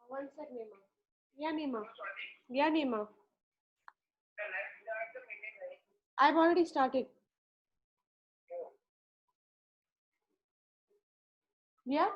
One sec, Nima. Yeah, Nima. Yeah, Nima. I've already started. Yeah?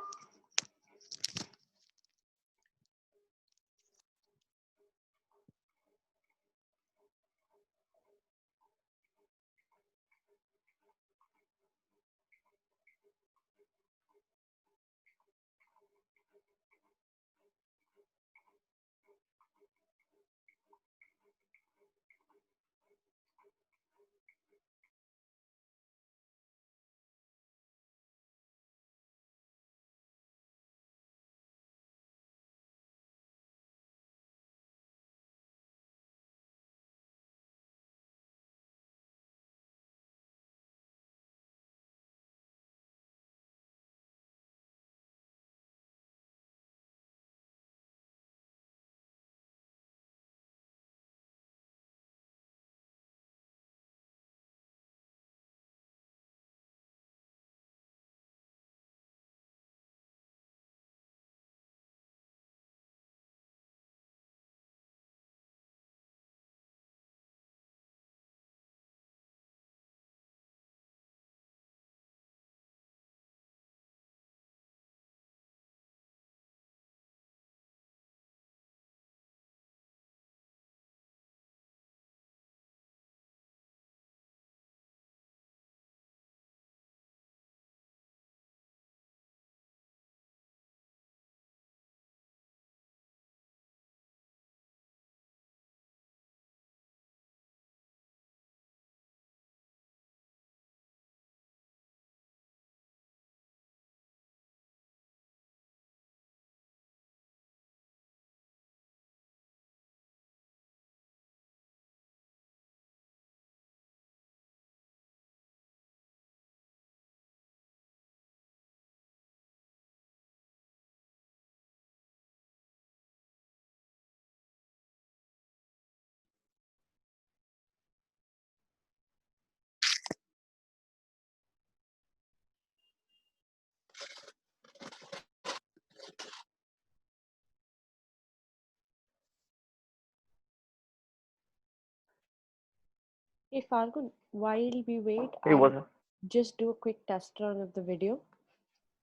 Hey, Falgun, while we wait, It I'll wasn't. just do a quick test run of the video.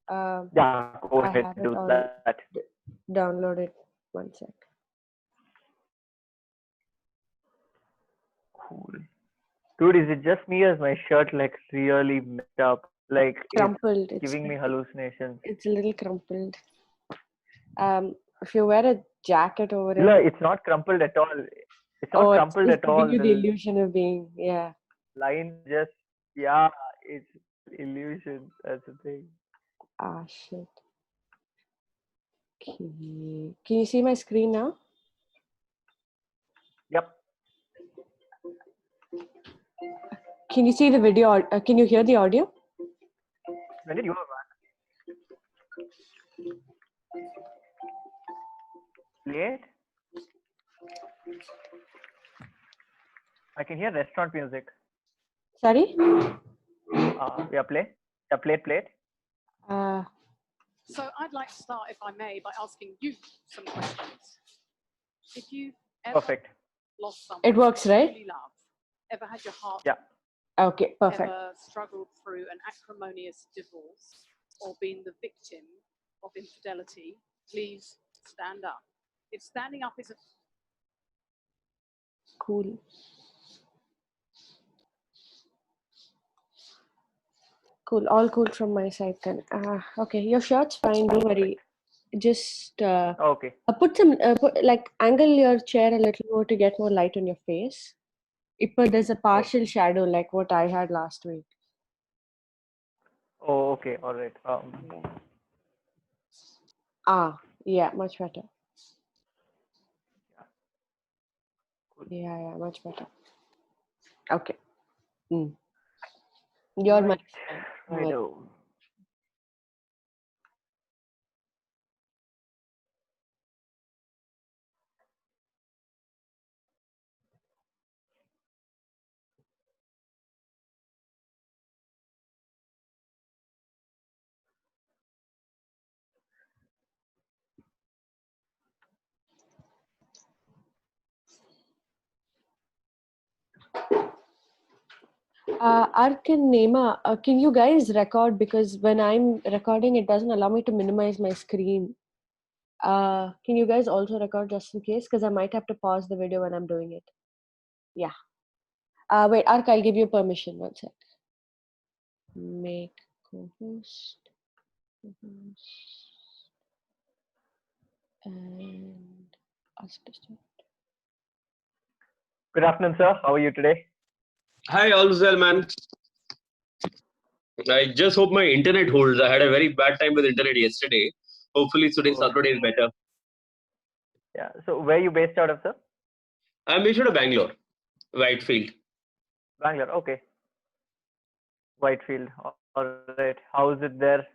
Yeah, go I ahead, have it do all that. downloaded. One sec. Cool. Dude, is it just me or is my shirt like really messed up? Like it's Crumpled. giving me hallucinations. It's a little crumpled. If you wear a jacket over No, it, it's not crumpled at all. It's not oh, crumpled it's at giving all. you the The illusion of being, yeah. lines just, yeah, it's illusion. That's the thing. Ah, shit. Okay. Can you see my screen now? Yep. Can you see the video? Can you hear the audio? When did you go back? Late? I can hear restaurant music. Sorry? Yeah, play. Yeah, play it. So I'd like to start, if I may, by asking you some questions. If you've ever Perfect. lost someone It works, you right? really love, ever had your heart Yeah. Okay, perfect. ever struggled through an acrimonious divorce or been the victim of infidelity, please stand up. If standing up is a Cool. Cool. All cool from my side then. Okay, your shirt's fine. Don't worry. Just Okay. like angle your chair a little more to get more light on your face. But there's a partial shadow like what I had last week. Oh, okay. All right. Yeah, much better. Cool. Yeah, much better. Okay. Your mic is fine. Don't worry. Righto. Ark and Nema, can you guys record? Because when I'm recording, it doesn't allow me to minimize my screen. Can you guys also record just in case? Because I might have to pause the video when I'm doing it. Yeah. Wait, Ark, I'll give you permission. One sec. Make co-host. And ask to start. Good afternoon, sir. How are you today? Hi, all is well, man. I just hope my internet holds. I had a very bad time with internet yesterday. Hopefully today, Oh. Saturday is better. Yeah. So where are you based out of, sir? I'm based out of Bangalore, Whitefield. Bangalore. Okay. Whitefield. All right. How is it there?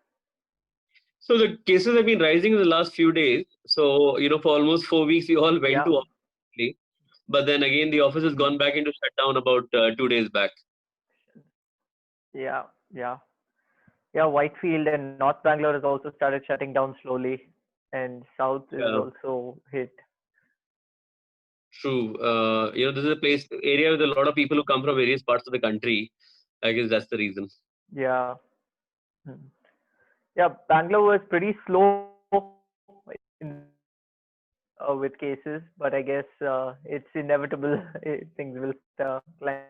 So the cases have been rising in the last few days. So, for almost 4 weeks, we all went Yeah. to office. But then again, the office has gone back into shutdown about 2 days back. Yeah. Yeah. Yeah. Whitefield and North Bangalore has also started shutting down slowly, and South is Yeah. also hit. True. This is area with a lot of people who come from various parts of the country. I guess that's the reason. Yeah. Hmm. Yeah. Bangalore was pretty slow in, with cases, but I guess it's inevitable. Things will climb.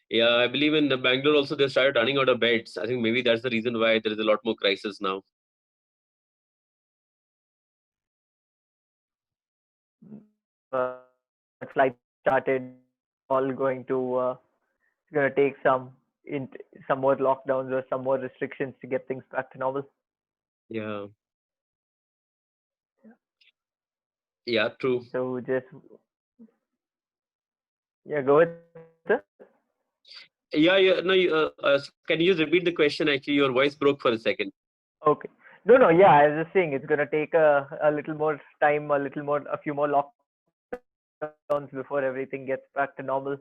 Yeah, I believe in Bangalore also they started running out of beds. I think maybe that's the reason why there is a lot more crisis now. Flight started, all going to it's going to take some more lockdowns or some more restrictions to get things back to normal. Yeah. Yeah, true. So just go ahead, sir. Yeah. No, can you just repeat the question? Actually, your voice broke for a second. Okay. No, yeah, I was just saying it's going to take a little more time, a few more lockdowns before everything gets back to normal.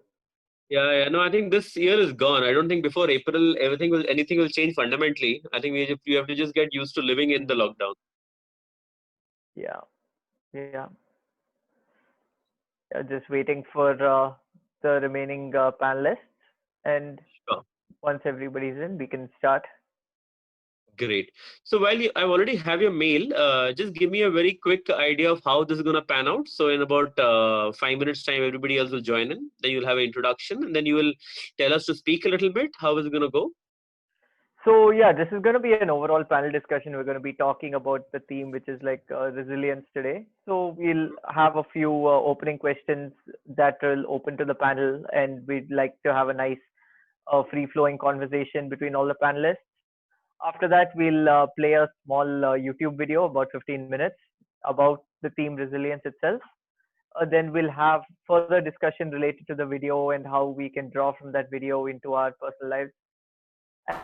Yeah. No, I think this year is gone. I don't think before April anything will change fundamentally. I think you have to just get used to living in the lockdown. Yeah. Yeah. Just waiting for the remaining panelists, and Sure. once everybody's in, we can start. Great. So while I already have your mail, just give me a very quick idea of how this is going to pan out. So in about 5 minutes time, everybody else will join in. Then you'll have an introduction and then you will tell us to speak a little bit. How is it going to go? So yeah, this is going to be an overall panel discussion. We're going to be talking about the theme, which is like resilience today. So we'll have a few opening questions that will open to the panel, and we'd like to have a nice free-flowing conversation between all the panelists. After that, we'll play a small YouTube video, about 15 minutes, about the theme resilience itself. Then we'll have further discussion related to the video and how we can draw from that video into our personal lives.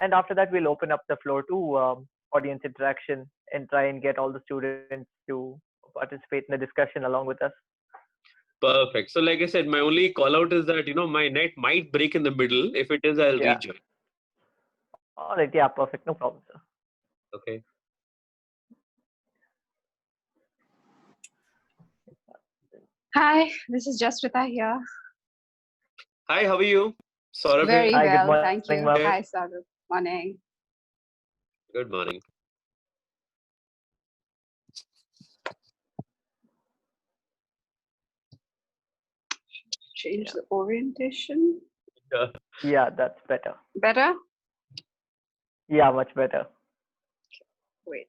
And after that, we'll open up the floor to audience interaction and try and get all the students to participate in the discussion along with us. Perfect. So like I said, my only call out is that, my net might break in the middle. If it is, I'll rejoin. All right. Yeah, perfect. No problem, sir. Okay. Hi, this is Jasrita here. Hi, how are you? Saurabh Very here. Hi, good well, morning, thank you. ma'am. Hi, Saurabh. Morning. Good morning. Change the orientation. Yeah, that's better. Better? Yeah, much better. Wait.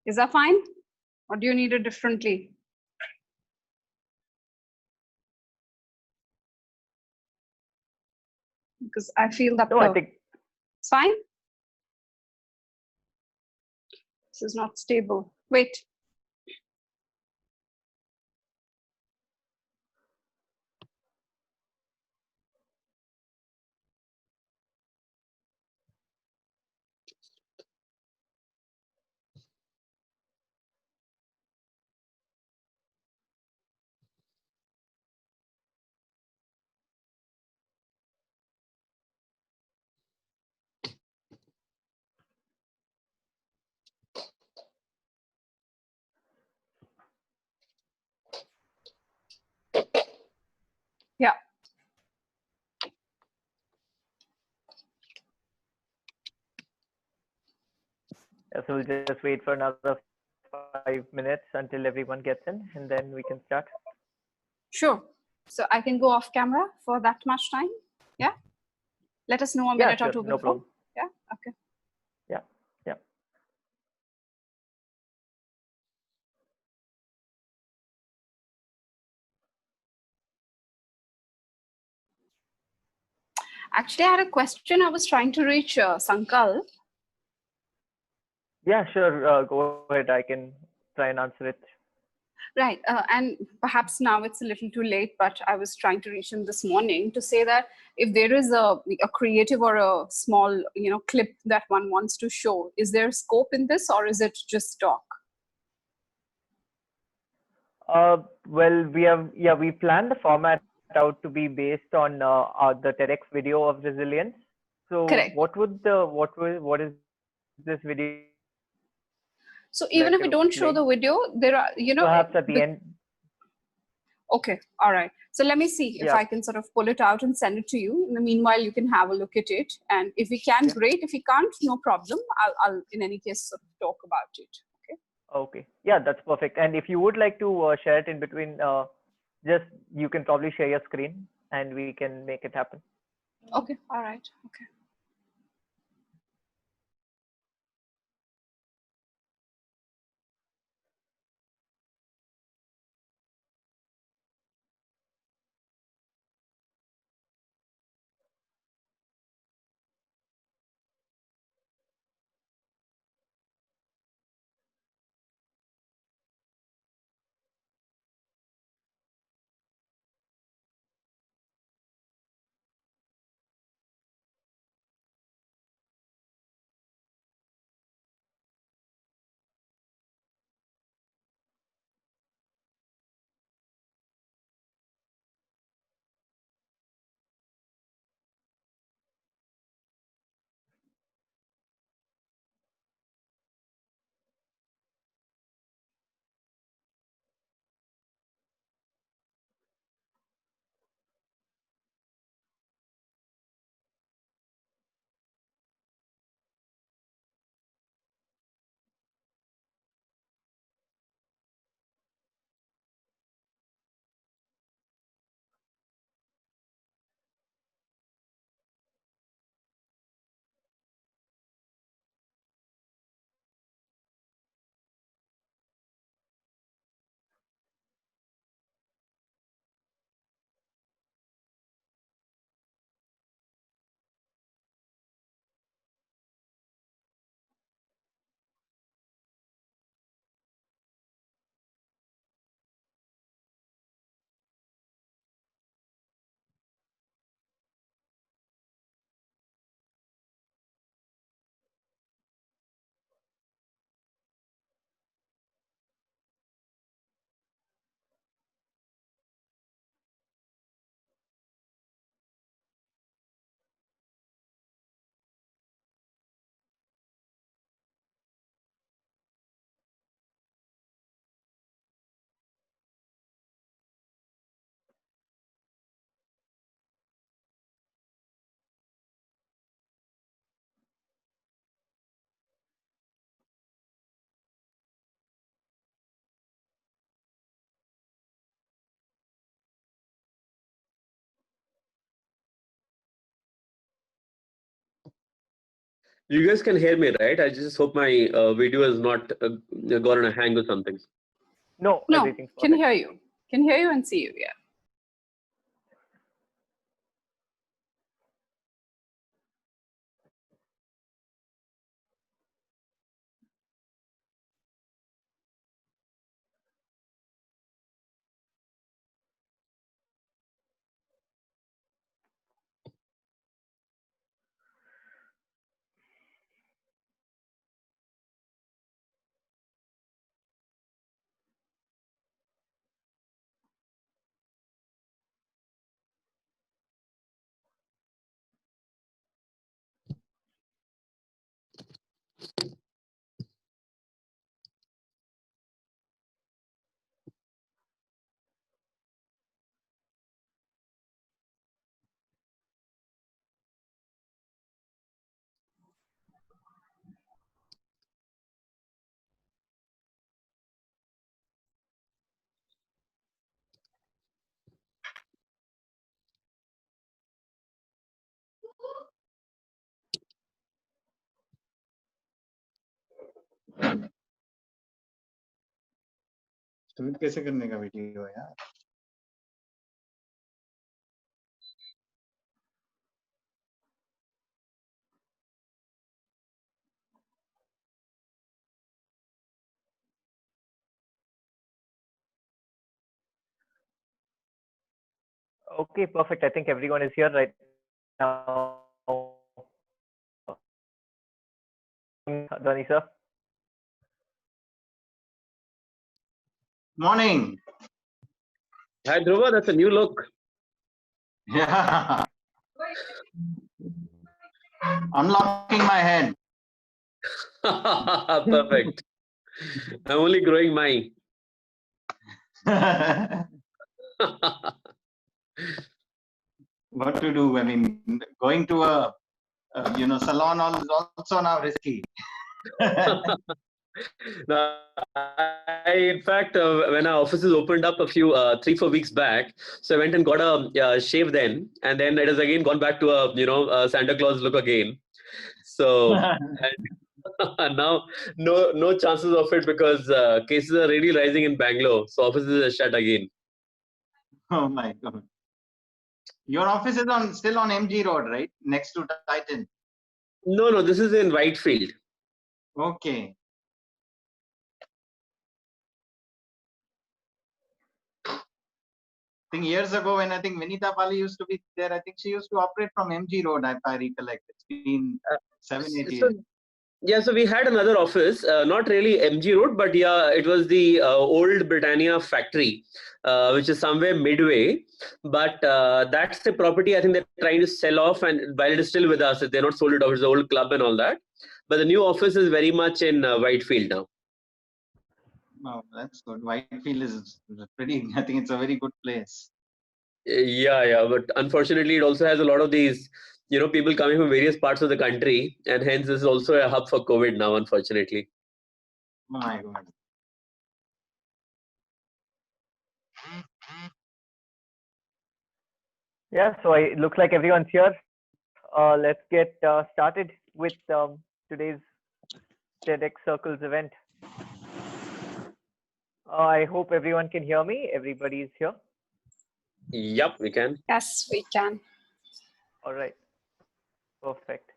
Is that fine? Or do you need it differently? Because I feel that No, I think it's fine. This is not stable. Wait. Yeah, so we'll just wait for another 5 minutes until everyone gets in, and then we can start. Sure. So I can go off camera for that much time. Yeah. Let us know a Yeah, minute or sure, two no before. problem. Yeah. Okay. Yeah, yeah. Actually, I had a question. I was trying to reach Sankal. Yeah, sure. Go ahead. I can try and answer it. Right. And perhaps now it's a little too late, but I was trying to reach him this morning to say that if there is a creative or a small, clip that one wants to show, is there scope in this or is it just talk? Well, we planned the format out to be based on the TEDx video of resilience. So, Correct. what is this video? So even if we don't show the video, there are, perhaps at the end. Okay, all right. So let me see if I can sort of pull it out and send it to you. In the meanwhile, you can have a look at it. And if we can, great. If we can't, no problem. I'll in any case sort of talk about it. Okay. Okay. Yeah, that's perfect. And if you would like to share it in between, just you can probably share your screen and we can make it happen. Okay. All right. Okay. You guys can hear me, right? I just hope my video is not gone on a hang or something. No, No, everything's can perfect. hear you. Can hear you and see you. Yeah. Tweet कैसे करने का video है यार? Okay, perfect. I think everyone is here right now. Dhani sir. Morning. Hi, Dhruva. That's a new look. Yeah. Unlocking my head. Perfect. I'm only growing mine. What to do? I mean, going to a salon is also now risky. Now, in fact, when our offices opened up a few 3-4 weeks back, so I went and got a shave then, and then it has again gone back to a Santa Claus look again. So and now no chances of it because cases are really rising in Bangalore, so offices are shut again. Oh my God. Your office is still on MG Road, right? Next to Titan. No, this is in Whitefield. Okay. I think years ago when I think Vinita Pali used to be there, I think she used to operate from MG Road, if I recollect. It's been 7-8 years. Yeah, so we had another office, not really MG Road, but yeah, it was the old Britannia factory, which is somewhere midway. But that's the property I think they're trying to sell off, and while it is still with us, they're not sold it off. It's the old club and all that. But the new office is very much in Whitefield now. Oh, that's good. Whitefield is pretty, I think it's a very good place. Yeah, but unfortunately, it also has a lot of these, people coming from various parts of the country, and hence this is also a hub for COVID now, unfortunately. My God. Yeah, so it looks like everyone's here. Let's get started with today's TEDx Circles event. I hope everyone can hear me. Everybody's here. Yep, we can. Yes, we can. All right. Perfect.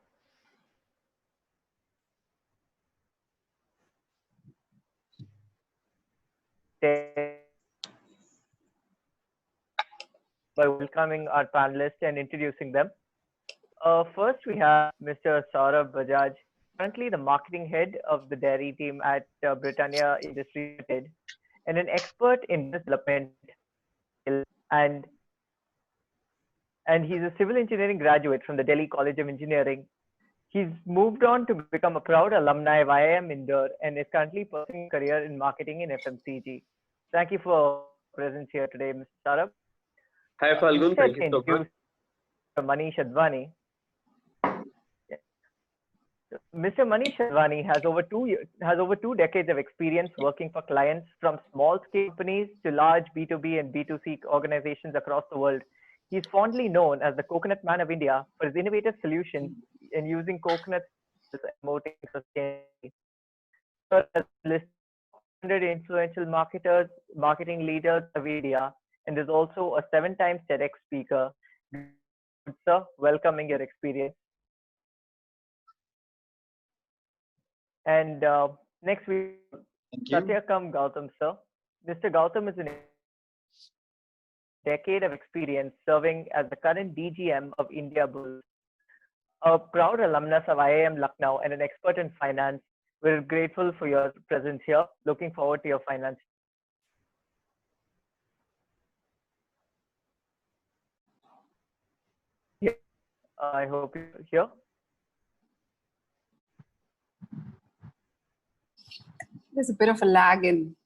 By welcoming our panelists and introducing them. First, we have Mr. Saurabh Bajaj, currently the marketing head of the dairy team at Britannia Industries Limited, and an expert in business development. And he's a civil engineering graduate from the Delhi College of Engineering. He's moved on to become a proud alumni of IIM Indore and is currently pursuing a career in marketing in FMCG. Thank you for presence here today, Mr. Saurabh. Hi, Falgun. Thank you so much. Manish Advani. Mr. Manish Advani has over 2 decades of experience working for clients from small-scale companies to large B2B and B2C organizations across the world. He is fondly known as the Coconut Man of India for his innovative solutions in using coconuts as promoting sustainability. He has listed 100 influential marketing leaders of India, and is also a 7-time TEDx speaker. Sir, welcoming your experience. And next we Satyakam Gautam, sir. Mr. Gautam is a decade of experience serving as the current DGM of India Bulls. A proud alumnus of IIM Lucknow and an expert in finance. We're grateful for your presence here. Looking forward to your finance. I hope you're here. There's a bit of a lag in,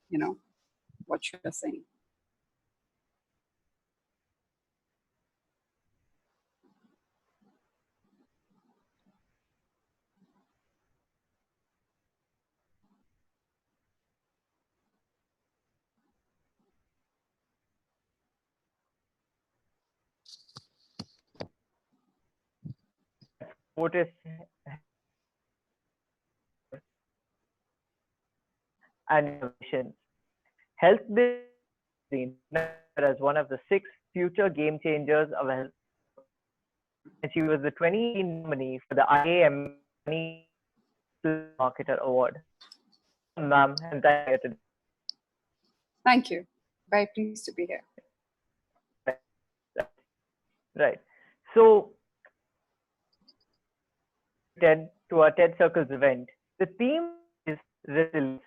what you're saying. Notice and innovations. helped this scene as one of the 6 future game changers of health. And she was the 2018 nominee for the IAM Marketer Award. Ma'am, and thank you. Thank you. Very pleased to be here. Right. So, to our TED Circles event, the theme is resilience.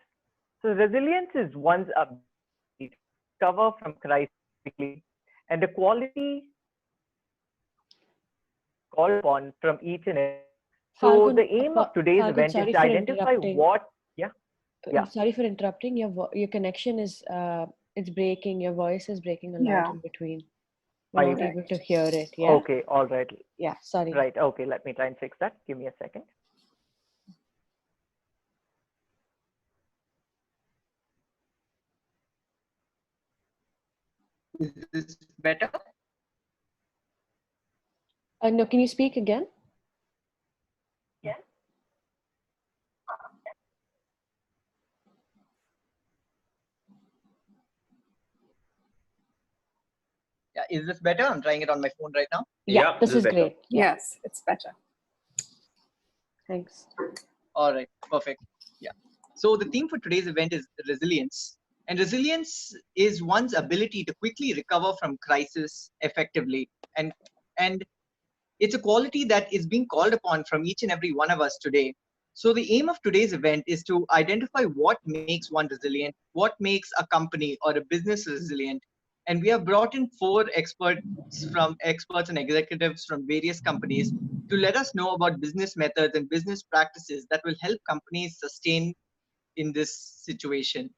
So, resilience is one's ability to recover from crisis quickly, and the quality called upon from each and every. So, Falgun, the aim of today's Falgun, event is sorry to for identify interrupting. what. Yeah. Sorry for interrupting. Your connection is it's breaking. Your voice is breaking a lot Yeah. in between. We're not able to hear it. Yeah. Okay. All right. Yeah. Sorry. Right. Okay. Let me try and fix that. Give me a second. Is this better? No, can you speak again? Yeah, is this better? I'm trying it on my phone right now. Yeah, this is better. great. Yeah. Yes, it's better. Thanks. All right, perfect. Yeah. So the theme for today's event is resilience. And resilience is one's ability to quickly recover from crisis effectively. And it's a quality that is being called upon from each and every one of us today. So the aim of today's event is to identify what makes one resilient, what makes a company or a business resilient. And we have brought in 4 experts and executives from various companies to let us know about business methods and business practices that will help companies sustain in this situation.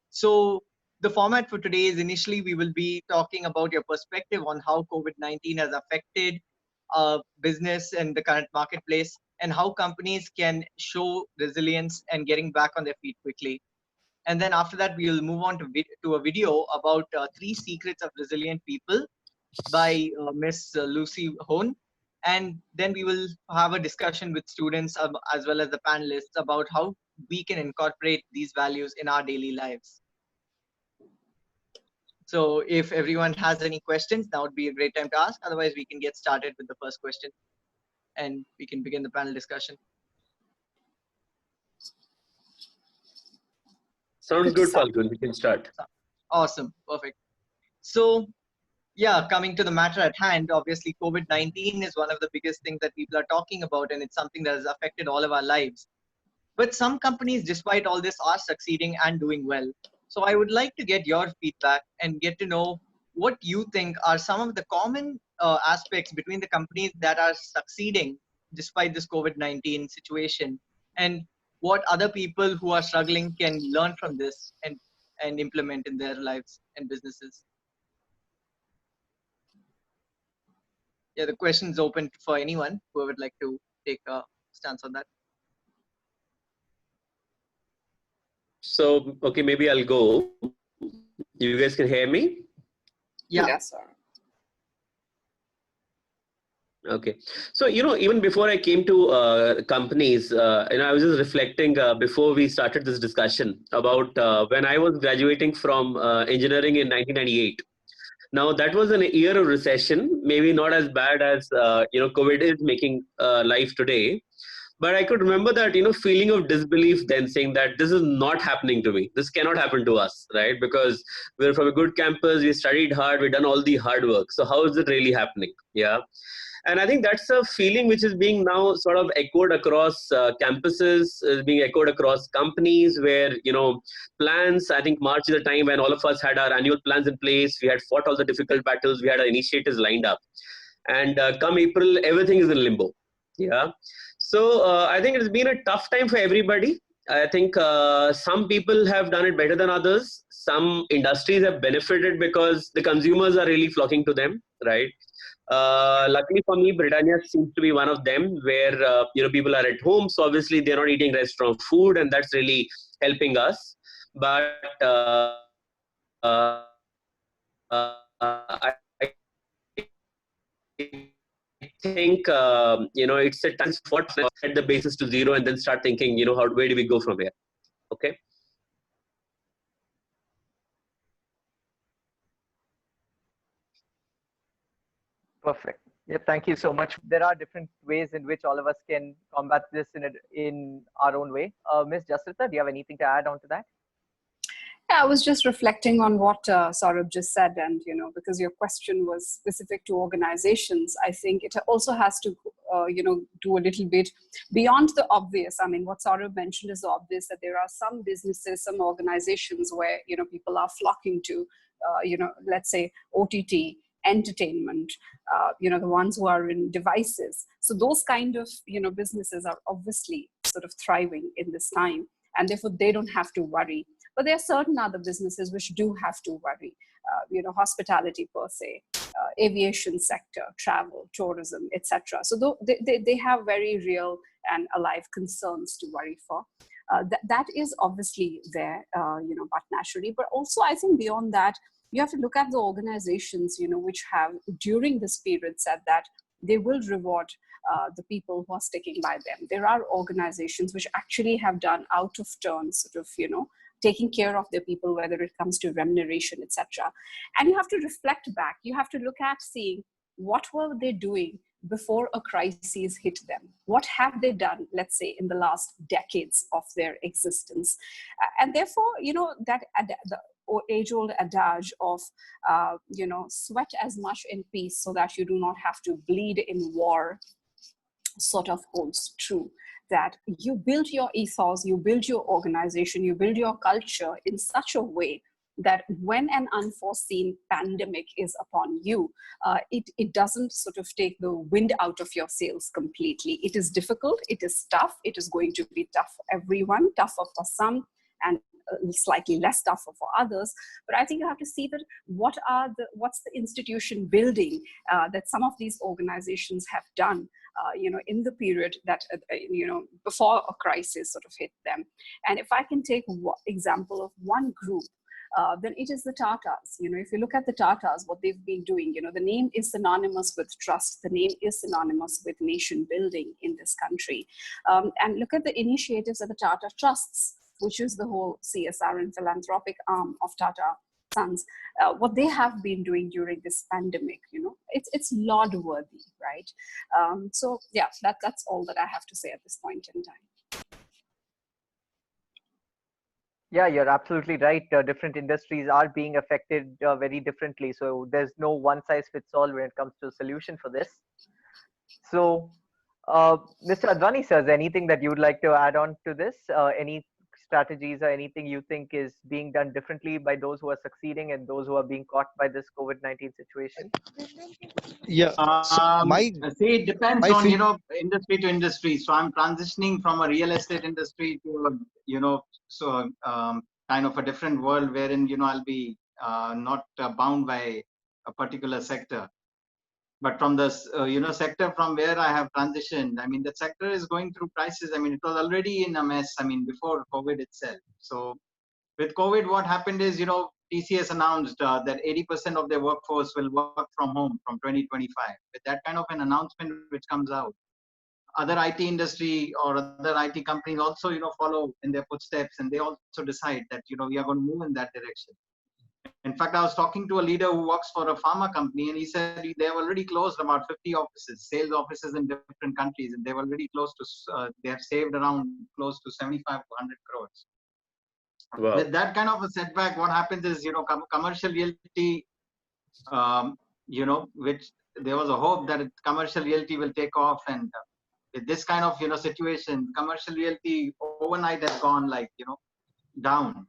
So the format for today is initially we will be talking about your perspective on how COVID-19 has affected business and the current marketplace, and how companies can show resilience and getting back on their feet quickly. And then after that, we will move on to a video about 3 secrets of resilient people by Miss Lucy Hone. And then we will have a discussion with students as well as the panelists about how we can incorporate these values in our daily lives. So if everyone has any questions, that would be a great time to ask. Otherwise, we can get started with the first question and we can begin the panel discussion. Sounds good, Falgun. We can start. Awesome. Perfect. So yeah, coming to the matter at hand, obviously COVID-19 is one of the biggest things that people are talking about, and it's something that has affected all of our lives. But some companies, despite all this, are succeeding and doing well. So I would like to get your feedback and get to know what you think are some of the common aspects between the companies that are succeeding despite this COVID-19 situation, and what other people who are struggling can learn from this and implement in their lives and businesses. Yeah, the question is open for anyone who would like to take a stance on that. So, okay, maybe I'll go. You guys can hear me? Yeah. Yes, sir. Okay. So, even before I came to companies, I was just reflecting before we started this discussion about when I was graduating from engineering in 1998. Now, that was a year of recession, maybe not as bad as, COVID is making life today. But I could remember that, feeling of disbelief then, saying that this is not happening to me. This cannot happen to us, right? Because we're from a good campus, we studied hard, we've done all the hard work. So how is it really happening? Yeah. And I think that's a feeling which is being now sort of echoed across campuses, is being echoed across companies where, plans, I think March is the time when all of us had our annual plans in place. We had fought all the difficult battles. We had our initiatives lined up. And come April, everything is in limbo. Yeah. So I think it's been a tough time for everybody. I think some people have done it better than others. Some industries have benefited because the consumers are really flocking to them, right? Luckily for me, Britannia seems to be one of them where, people are at home. So obviously they're not eating restaurant food, and that's really helping us. But I think, it's a time for set the basis to zero and then start thinking, where do we go from here? Okay. Perfect. Yeah, thank you so much. There are different ways in which all of us can combat this in our own way. Ms. Jasrita, do you have anything to add on to that? Yeah, I was just reflecting on what Saurabh just said, and because your question was specific to organizations, I think it also has to do a little bit beyond the obvious. I mean, what Saurabh mentioned is obvious, that there are some businesses, some organizations where people are flocking to, let's say OTT, entertainment, the ones who are in devices. So those kind of businesses are obviously sort of thriving in this time, and therefore they don't have to worry. But there are certain other businesses which do have to worry, hospitality per se, aviation sector, travel, tourism, etc. So they have very real and alive concerns to worry for. That is obviously there, but naturally. But also, I think beyond that, you have to look at the organizations, which have during this period said that they will reward the people who are sticking by them. There are organizations which actually have done out of turn, sort of, taking care of their people, whether it comes to remuneration, etc. And you have to reflect back. You have to look at seeing what were they doing before a crisis hit them. What have they done, let's say, in the last decades of their existence? And therefore, that the age-old adage of, sweat as much in peace so that you do not have to bleed in war sort of holds true. That you build your ethos, you build your organization, you build your culture in such a way that when an unforeseen pandemic is upon you, it doesn't sort of take the wind out of your sails completely. It is difficult, it is tough, it is going to be tough for everyone, tougher for some, and slightly less tougher for others. But I think you have to see that what's the institution building that some of these organizations have done in the period that before a crisis sort of hit them. And if I can take example of one group, then it is the Tatas. If you look at the Tatas, what they've been doing, the name is synonymous with trust. The name is synonymous with nation building in this country. And look at the initiatives of the Tata Trusts, which is the whole CSR and philanthropic arm of Tata Sons. What they have been doing during this pandemic, it's laud-worthy, right? So yeah, that's all that I have to say at this point in time. Yeah, you're absolutely right. Different industries are being affected very differently. So there's no one size fits all when it comes to a solution for this. So, Mr. Advani, sir, is there anything that you would like to add on to this? Any strategies or anything you think is being done differently by those who are succeeding and those who are being caught by this COVID-19 situation? Yeah. See, it depends on industry to industry. So I'm transitioning from a real estate industry to kind of a different world wherein I'll be not bound by a particular sector. But from the sector from where I have transitioned, I mean, the sector is going through crisis. I mean, it was already in a mess, I mean, before COVID itself. So with COVID, what happened is, TCS announced that 80% of their workforce will work from home from 2025. With that kind of an announcement which comes out, other IT industry or other IT companies also, follow in their footsteps, and they also decide that, we are going to move in that direction. In fact, I was talking to a leader who works for a pharma company, and he said they have already closed about 50 offices, sales offices in different countries, and they've already they have saved around close to 75 to 100 crores. Wow. With that kind of a setback, what happens is, commercial realty, which there was a hope that commercial realty will take off, and with this kind of, situation, commercial realty overnight has gone down.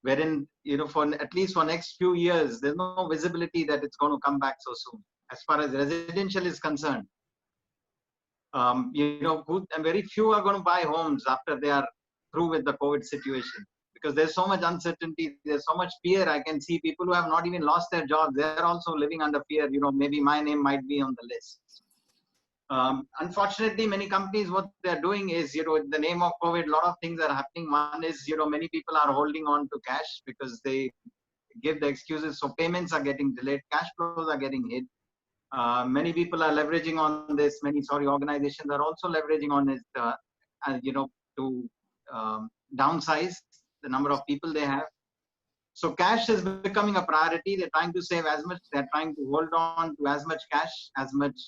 Wherein, for at least for next few years, there's no visibility that it's going to come back so soon. As far as residential is concerned, and very few are going to buy homes after they are through with the COVID situation, because there's so much uncertainty, there's so much fear. I can see people who have not even lost their jobs, they're also living under fear. Maybe my name might be on the list. Unfortunately, many companies, what they're doing is, in the name of COVID, a lot of things are happening. One is, many people are holding on to cash because they give the excuses. So payments are getting delayed, cash flows are getting hit. Many people are leveraging on this. Organizations are also leveraging on it, to downsize the number of people they have. So cash is becoming a priority. They're trying to save as much. They're trying to hold on to as much cash as much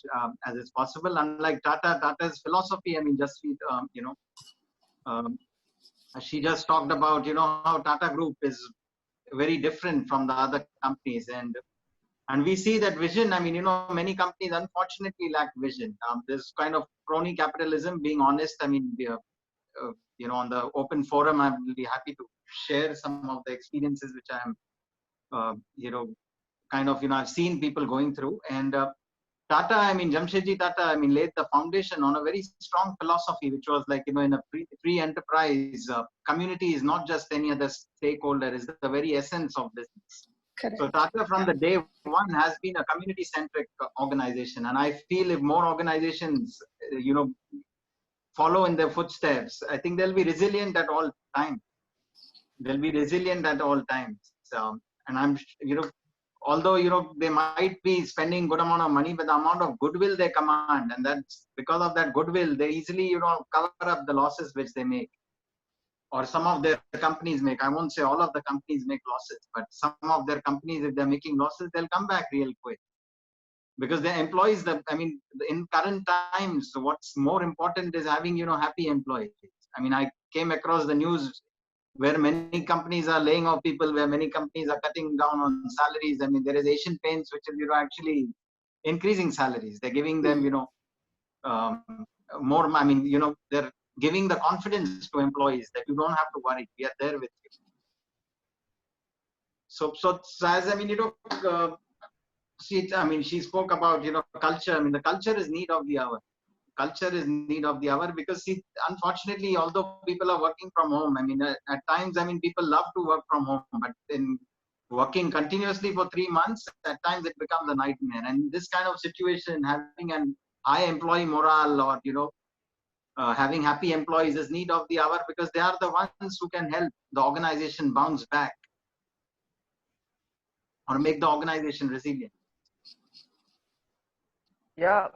as is possible. Unlike Tata's philosophy, I mean, just she just talked about how Tata Group is very different from the other companies, and we see that vision. I mean, many companies unfortunately lack vision. This kind of crony capitalism, being honest. I mean, on the open forum, I will be happy to share some of the experiences which I am, I've seen people going through. And Tata, I mean, Jamshedji Tata, I mean, laid the foundation on a very strong philosophy, which was like, in a free enterprise, community is not just any other stakeholder, is the very essence of business. Correct. So Tata from the day one has been a community-centric organization. And I feel if more organizations, follow in their footsteps, I think they'll be resilient at all times. They'll be resilient at all times. And I'm, although, they might be spending good amount of money, but the amount of goodwill they command, and that's because of that goodwill, they easily, cover up the losses which they make, or some of their companies make. I won't say all of the companies make losses, but some of their companies, if they're making losses, they'll come back real quick. Because their employees, in current times, what's more important is having, happy employees. I mean, I came across the news where many companies are laying off people, where many companies are cutting down on salaries. I mean, there is Asian Paints, which is, actually increasing salaries. They're giving them, more, I mean, they're giving the confidence to employees that you don't have to worry, we are there with you. So as I mean, she spoke about, culture. I mean, the culture is need of the hour. Culture is need of the hour because, unfortunately, although people are working from home, I mean, at times, I mean, people love to work from home, but in working continuously for 3 months, at times it becomes a nightmare. And this kind of situation, having an high employee morale or, having happy employees is need of the hour, because they are the ones who can help the organization bounce back or make the organization resilient. Yeah,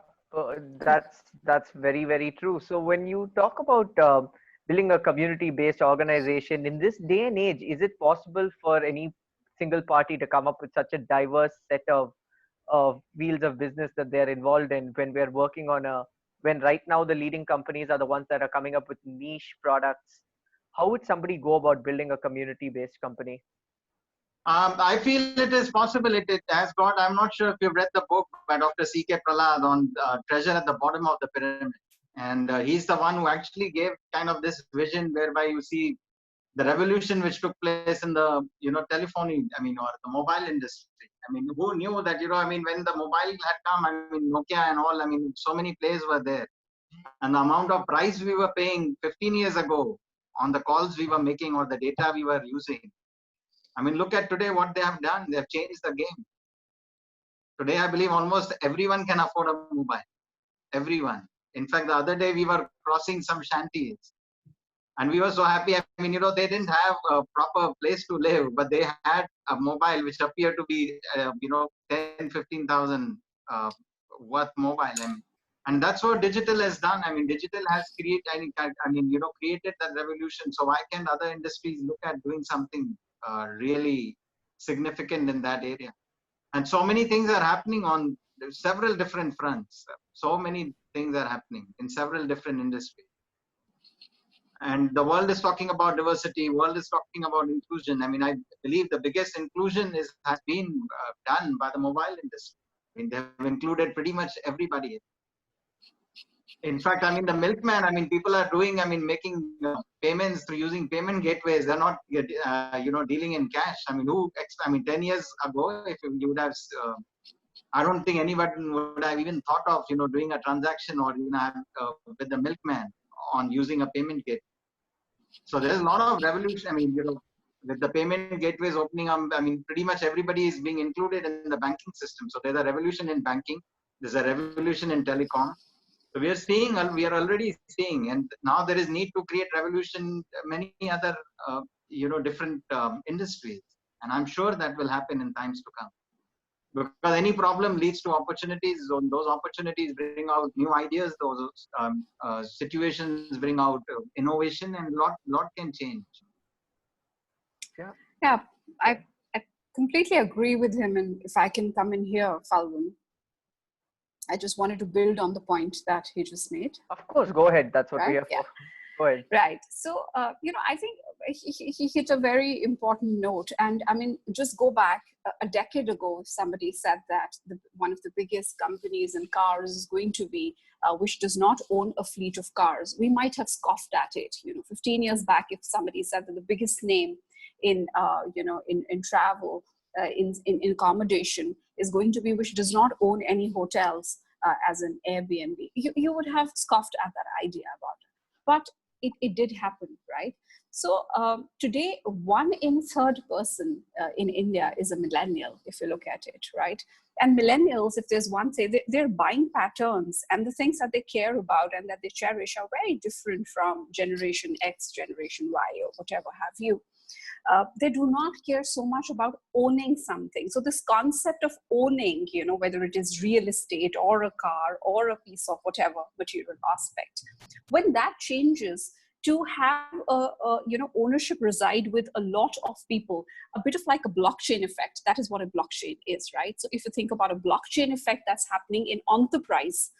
that's very, very true. So when you talk about building a community-based organization in this day and age, is it possible for any single party to come up with such a diverse set of wheels of business that they're involved in, when we're working on when right now the leading companies are the ones that are coming up with niche products? How would somebody go about building a community-based company? I feel it is possible. It has got, I'm not sure if you've read the book by Dr. C.K. Prahalad on treasure at the bottom of the pyramid. And he's the one who actually gave kind of this vision whereby you see the revolution which took place in the, telephony, I mean, or the mobile industry. I mean, who knew that, I mean, when the mobile had come, I mean, Nokia and all, I mean, so many players were there. And the amount of price we were paying 15 years ago on the calls we were making or the data we were using. I mean, look at today what they have done. They have changed the game. Today, I believe almost everyone can afford a mobile. Everyone. In fact, the other day we were crossing some shanties. And we were so happy. I mean, they didn't have a proper place to live, but they had a mobile which appeared to be, 10, 15,000 worth mobile. And that's what digital has done. I mean, digital has created that revolution. So why can't other industries look at doing something really significant in that area? And so many things are happening on several different fronts. So many things are happening in several different industries. And the world is talking about diversity. World is talking about inclusion. I mean, I believe the biggest inclusion has been done by the mobile industry. I mean, they have included pretty much everybody. In fact, I mean, the milkman, I mean, people are doing, I mean, making payments through using payment gateways. They're not, dealing in cash. I mean, 10 years ago, if you would have, I don't think anybody would have even thought of, doing a transaction or, with the milkman on using a payment gateway. So there's a lot of revolution. I mean, with the payment gateways opening up, I mean, pretty much everybody is being included in the banking system. So there's a revolution in banking. There's a revolution in telecom. So we are already seeing, and now there is need to create revolution, many other, different industries. And I'm sure that will happen in times to come. Because any problem leads to opportunities. Those opportunities bring out new ideas. Those situations bring out innovation, and lot can change. Yeah, I completely agree with him. And if I can come in here, Falgun, I just wanted to build on the point that he just made. Of course, go ahead. That's what we Right? are Yeah. for. Go ahead. Right. So, I think he hit a very important note. And I mean, just go back a decade ago, if somebody said that one of the biggest companies in cars is going to be, which does not own a fleet of cars, we might have scoffed at it. 15 years back, if somebody said that the biggest name in, in travel, in accommodation is going to be, which does not own any hotels as an Airbnb, you would have scoffed at that idea about it. But it did happen, right? So today, 1 in 3 person in India is a millennial, if you look at it, right? And millennials, if there's one thing, their buying patterns and the things that they care about and that they cherish are very different from Generation X, Generation Y, or whatever have you. They do not care so much about owning something. So this concept of owning, whether it is real estate or a car or a piece of whatever material aspect, when that changes to have ownership reside with a lot of people, a bit of like a blockchain effect. That is what a blockchain is, right? So if you think about a blockchain effect that's happening in enterprise,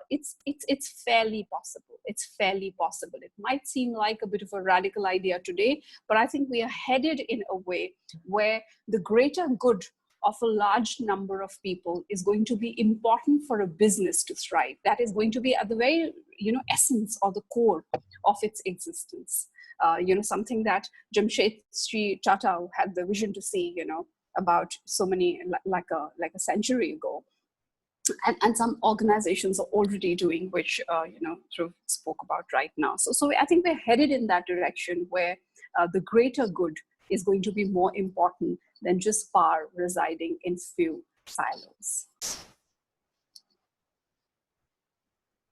it's fairly possible. It's fairly possible. It might seem like a bit of a radical idea today, but I think we are headed in a way where the greater good of a large number of people is going to be important for a business to thrive. That is going to be at the very, essence or the core of its existence. Something that Jamshedji Tata had the vision to see, about so many, like a century ago. And some organizations are already doing, which Dhruv spoke about right now. So I think we're headed in that direction where the greater good is going to be more important than just power residing in few silos.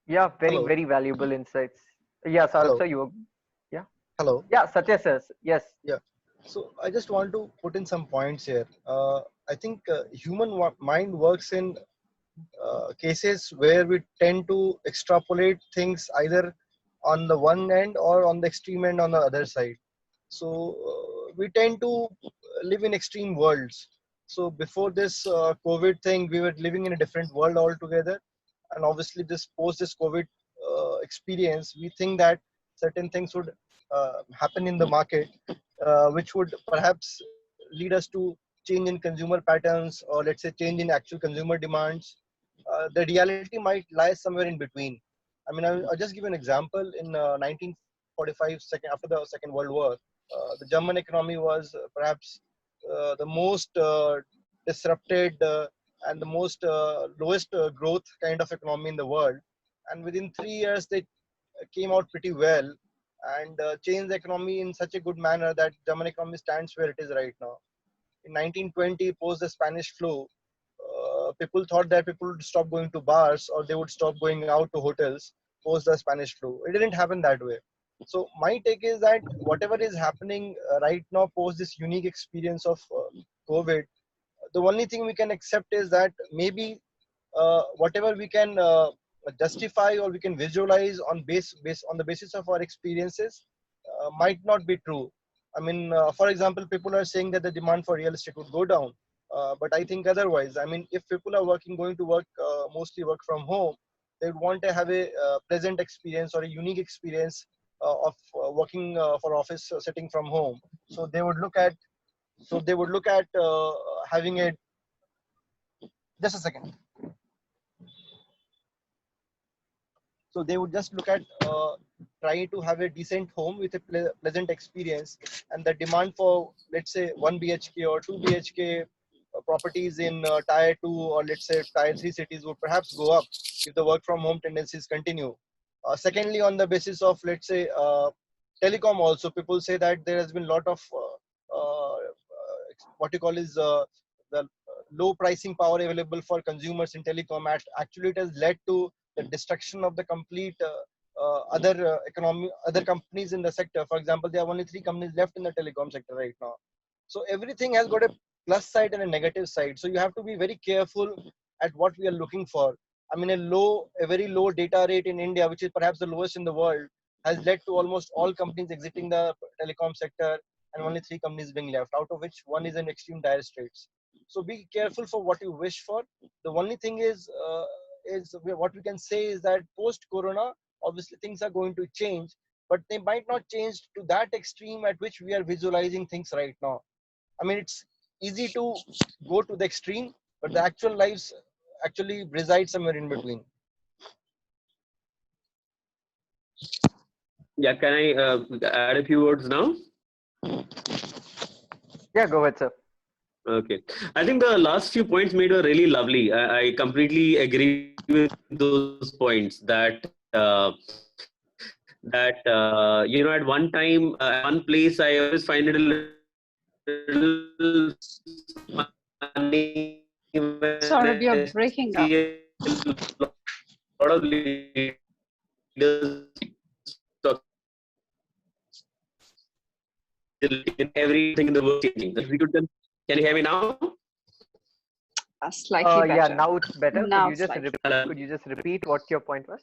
Yeah, very, Hello. very valuable insights. Yeah, Hello. Sir, you. Yeah. Hello. Yeah, Satya says yes. Yeah. So I just want to put in some points here. I think human mind works in cases where we tend to extrapolate things either on the one end or on the extreme end on the other side. So we tend to live in extreme worlds. So before this COVID thing, we were living in a different world altogether. And obviously this COVID experience, we think that certain things would happen in the market, which would perhaps lead us to change in consumer patterns, or let's say change in actual consumer demands. The reality might lie somewhere in between. I mean, I'll just give an example. In 1945, after the Second World War, the German economy was perhaps the most disrupted and the most lowest growth kind of economy in the world. And within 3 years, they came out pretty well and changed the economy in such a good manner that German economy stands where it is right now. In 1920, post the Spanish flu, people thought that people would stop going to bars or they would stop going out to hotels post the Spanish flu. It didn't happen that way. So my take is that whatever is happening right now post this unique experience of COVID, the only thing we can accept is that maybe whatever we can justify or we can visualize on on the basis of our experiences might not be true. I mean, for example, people are saying that the demand for real estate would go down. But I think otherwise. I mean, if people are going to work, mostly work from home, they would want to have a pleasant experience or a unique experience of working for office sitting from home. So they would look at having a, just a second. So they would just look at trying to have a decent home with a pleasant experience, and the demand for, let's say, 1 BHK or 2 BHK properties in tier 2 or let's say tier 3 cities would perhaps go up if the work from home tendencies continue. Secondly, on the basis of, let's say, telecom also, people say that there has been a lot of what you call is the low pricing power available for consumers in telecom. Actually, it has led to the destruction of the complete other companies in the sector. For example, there are only 3 companies left in the telecom sector right now. So everything has got a plus side and a negative side. So you have to be very careful at what we are looking for. I mean, a very low data rate in India, which is perhaps the lowest in the world, has led to almost all companies exiting the telecom sector. and only 3 companies being left, out of which one is in extreme dire straits. So be careful for what you wish for. The only thing is what we can say is that post Corona, obviously things are going to change, but they might not change to that extreme at which we are visualizing things right now. I mean, it's easy to go to the extreme, but the actual lives actually reside somewhere in between. Yeah, can I add a few words now? Yeah, go ahead, sir. Okay. I think the last few points made were really lovely. I completely agree with those points that at one time, at one place, I always find it a little funny when Saurabh, you're I breaking up. see a lot of leaders talking everything in the world changing. Can you hear me now? Slightly Yeah, better. now it's better. Now slightly. Could you just repeat what your point was?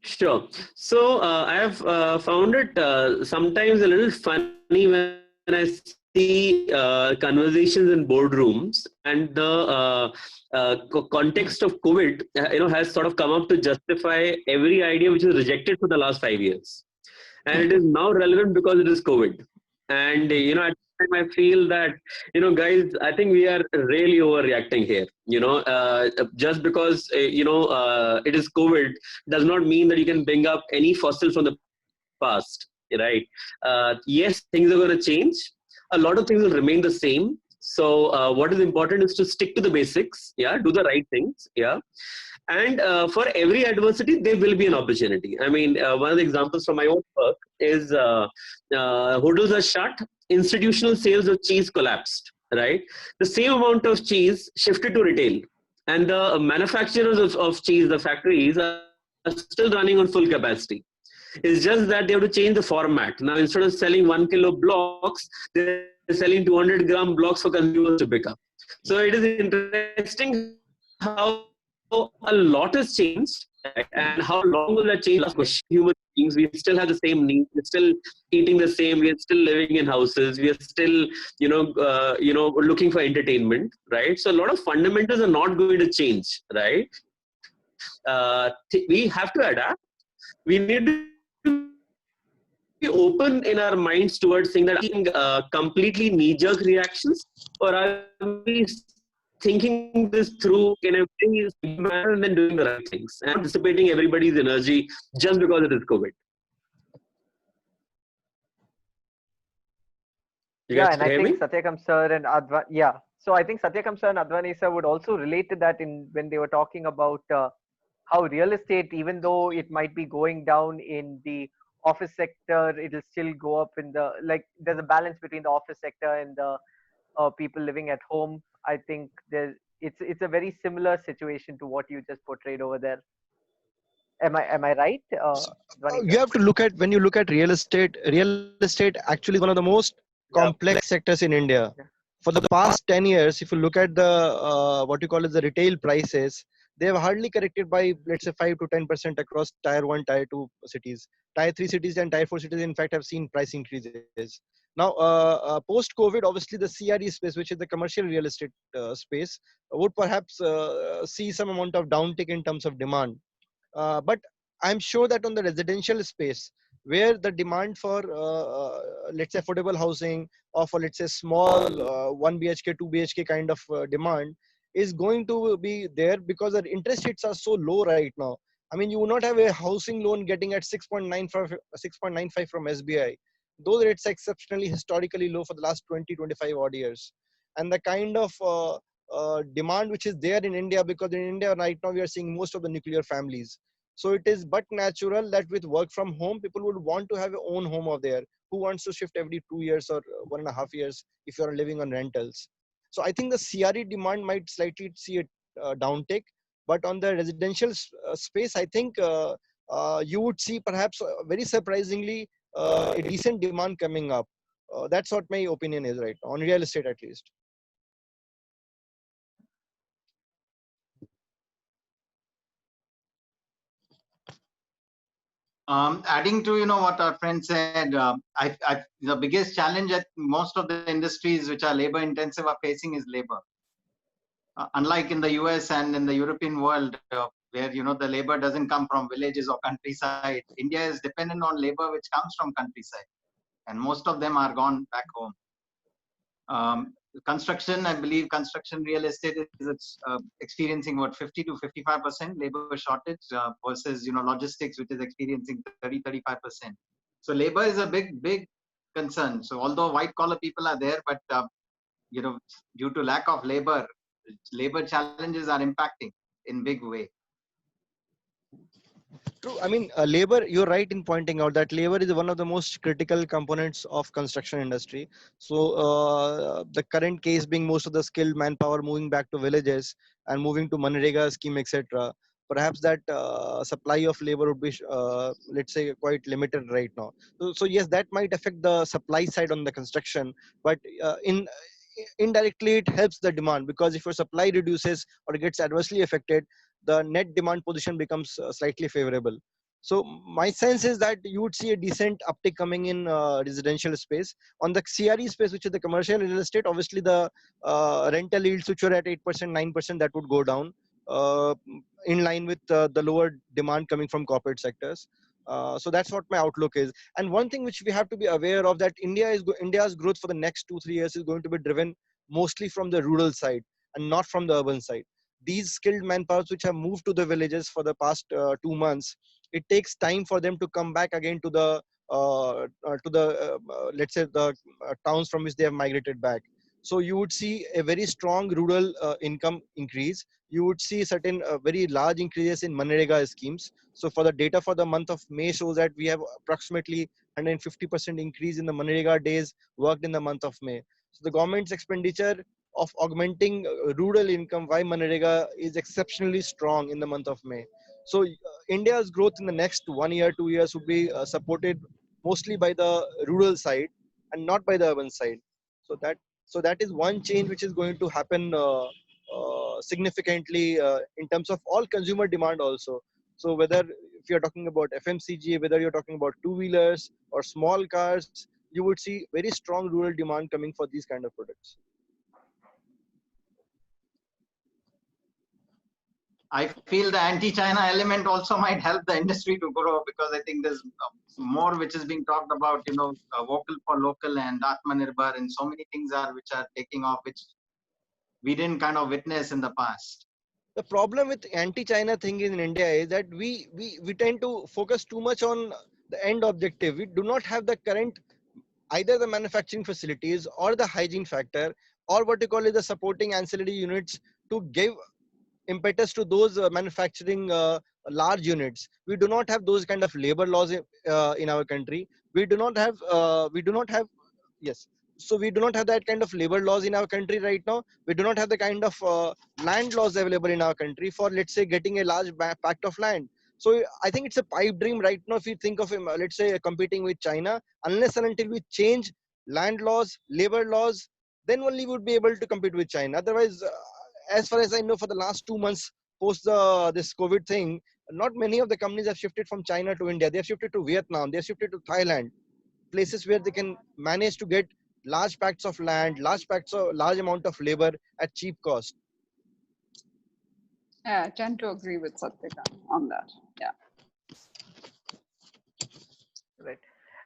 Sure. So I have found it sometimes a little funny when I see conversations in boardrooms, and the context of COVID, has sort of come up to justify every idea which is rejected for the last 5 years, and it is now relevant because it is COVID. And at the time I feel that guys, I think we are really overreacting here. Just because it is COVID does not mean that you can bring up any fossil from the past, right? Yes, things are going to change. A lot of things will remain the same. So what is important is to stick to the basics. Yeah, do the right things. Yeah. And for every adversity, there will be an opportunity. I mean, one of the examples from my own work is hotels are shut, institutional sales of cheese collapsed, right? The same amount of cheese shifted to retail. And the manufacturers of cheese, the factories, are still running on full capacity. It's just that they have to change the format. Now, instead of selling 1 kilo blocks, they're selling 200-gram blocks for consumers to pick up. So it is interesting how a lot has changed, right? And how long will that change last? Human beings, we still have the same needs. We're still eating the same. We're still living in houses. We are still, looking for entertainment, right? So a lot of fundamentals are not going to change, right? We have to adapt. We need to be open in our minds towards saying that completely knee-jerk reactions, or are we thinking this through in a very manner and then doing the right things and not dissipating everybody's energy just because it is COVID? You Yeah, guys and I hear think me? Satyakam sir and So I think Satyakam sir and Advani sir would also relate to that when they were talking about how real estate, even though it might be going down in the office sector, it'll still go up in there's a balance between the office sector and the people living at home. I think it's a very similar situation to what you just portrayed over there. Am I right, Advani You sir? have to look at, when you look at real estate, actually is one of the most complex sectors in India. Yeah. For the past 10 years, if you look at the what you call as the retail prices, they have hardly corrected by, let's say, 5 to 10% across tier 1, tier 2 cities. Tier 3 cities and tier 4 cities, in fact, have seen price increases. Now, post COVID, obviously the CRE space, which is the commercial real estate space, would perhaps see some amount of downtick in terms of demand. But I'm sure that on the residential space, where the demand for let's say affordable housing, or for, let's say, small 1 BHK 2 BHK kind of demand is going to be there, because the interest rates are so low right now. I mean, you will not have a housing loan getting at 6.95 from SBI. Those rates are exceptionally historically low for the last 20-25 odd years. And the kind of demand which is there in India, because in India right now we are seeing most of the nuclear families. So it is but natural that with work from home, people would want to have a own home of their. Who wants to shift every 2 years or 1.5 years if you are living on rentals? So I think the CRE demand might slightly see a downtake, but on the residential space, I think you would see perhaps very surprisingly a decent demand coming up. That's what my opinion is right now, on real estate at least. Adding to what our friend said, the biggest challenge that most of the industries which are labor intensive are facing is labor. Unlike in the US and in the European world, where the labor doesn't come from villages or countryside, India is dependent on labor which comes from countryside, and most of them are gone back home. Construction, I believe, construction real estate is experiencing what 50 to 55% labor shortage versus logistics, which is experiencing 30-35%. So labor is a big concern. So although white collar people are there, but due to lack of labor challenges are impacting in big way. True. I mean, labor, you're right in pointing out that labor is one of the most critical components of construction industry. So the current case being most of the skilled manpower moving back to villages and moving to Manrega scheme, etc. Perhaps that supply of labor would be, let's say, quite limited right now. So yes, that might affect the supply side on the construction, but indirectly it helps the demand, because if your supply reduces or gets adversely affected, the net demand position becomes slightly favorable. So my sense is that you would see a decent uptick coming in residential space. On the CRE space, which is the commercial real estate, obviously the rental yields which were at 8%, 9%, that would go down in line with the lower demand coming from corporate sectors. So that's what my outlook is. And one thing which we have to be aware of, that India's growth for the next 2-3 years is going to be driven mostly from the rural side and not from the urban side. These skilled manpowers which have moved to the villages for the past 2 months, it takes time for them to come back again to the let's say the towns from which they have migrated back. So you would see a very strong rural income increase. You would see certain very large increases in Manrega schemes. So for the data for the month of May shows that we have approximately 150% increase in the Manrega days worked in the month of May. So the government's expenditure of augmenting rural income via Manrega is exceptionally strong in the month of May. So India's growth in the next 1 year, 2 years would be supported mostly by the rural side and not by the urban side. So that is one change which is going to happen significantly in terms of all consumer demand also. So whether if you're talking about FMCG, whether you're talking about two-wheelers or small cars, you would see very strong rural demand coming for these kind of products. I feel the anti-China element also might help the industry to grow, because I think there's more which is being talked about, vocal for local and Atmanirbhar, and so many things which are taking off, which we didn't kind of witness in the past. The problem with anti-China thing in India is that we tend to focus too much on the end objective. We do not have the current, either the manufacturing facilities or the hygiene factor, or what you call it, the supporting ancillary units to give impetus to those manufacturing large units. We do not have those kind of labor laws in our country. We do not have yes. So we do not have that kind of labor laws in our country right now. We do not have the kind of land laws available in our country for, let's say, getting a large pact of land. So I think it's a pipe dream right now if you think of, let's say, competing with China. Unless and until we change land laws, labor laws, then only we would be able to compete with China. Otherwise, as far as I know, for the last 2 months post this COVID thing, not many of the companies have shifted from China to India. They have shifted to Vietnam. They have shifted to Thailand, places where they can manage to get large pacts of land, large amount of labor at cheap cost. Yeah, I tend to agree with Satyakam on that. Yeah. Right.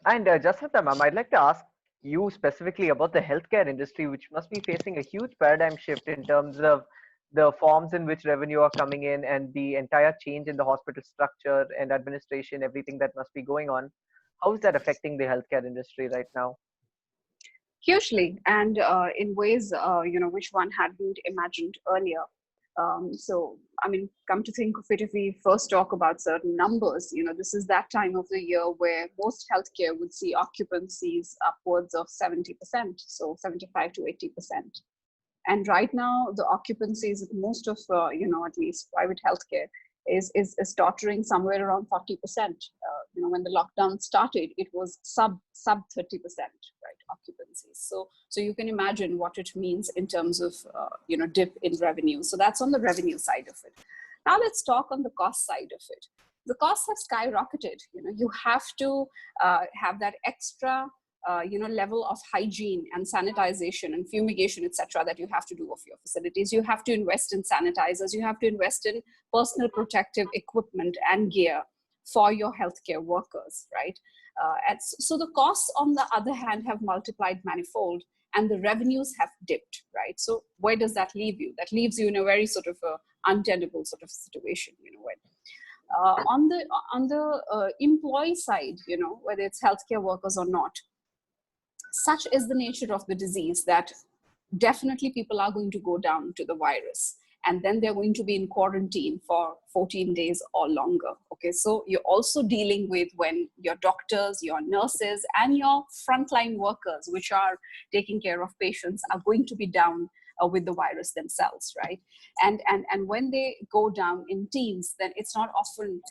And Jaswanta ma'am, I'd like to ask you specifically about the healthcare industry, which must be facing a huge paradigm shift in terms of the forms in which revenue are coming in and the entire change in the hospital structure and administration, everything that must be going on. How is that affecting the healthcare industry right now? Hugely, and in ways which one hadn't imagined earlier. So, I mean, come to think of it, if we first talk about certain numbers, this is that time of the year where most healthcare would see occupancies upwards of 70%, so 75 to 80%. And right now, the occupancies of most of, at least private healthcare is tottering somewhere around 40%. When the lockdown started, it was sub 30%, right, occupancies. So you can imagine what it means in terms of, dip in revenue. So that's on the revenue side of it. Now let's talk on the cost side of it. the costs have skyrocketed. You have to have that extra level of hygiene and sanitization and fumigation, etc., that you have to do of your facilities. You have to invest in sanitizers. You have to invest in personal protective equipment and gear for your healthcare workers, right? And so the costs, on the other hand, have multiplied manifold, and the revenues have dipped, right? So where does that leave you? That leaves you in a very sort of untenable sort of situation, when on the employee side, whether it's healthcare workers or not, such is the nature of the disease that definitely people are going to go down to the virus, and then they're going to be in quarantine for 14 days or longer. Okay, so you're also dealing with when your doctors, your nurses, and your frontline workers, which are taking care of patients, are going to be down with the virus themselves, right? And when they go down in teams, then it's not often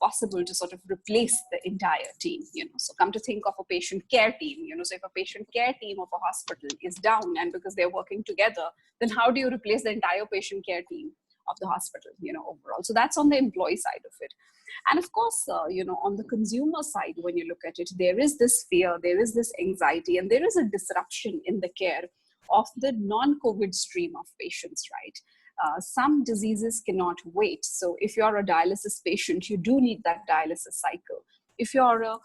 possible to sort of replace the entire team. So come to think of a patient care team. So if a patient care team of a hospital is down, and because they're working together, then how do you replace the entire patient care team of the hospital? Overall. So that's on the employee side of it. And of course, on the consumer side, when you look at it, there is this fear, there is this anxiety, and there is a disruption in the care of the non-COVID stream of patients, right? Some diseases cannot wait. So if you're a dialysis patient, you do need that dialysis cycle. If you're a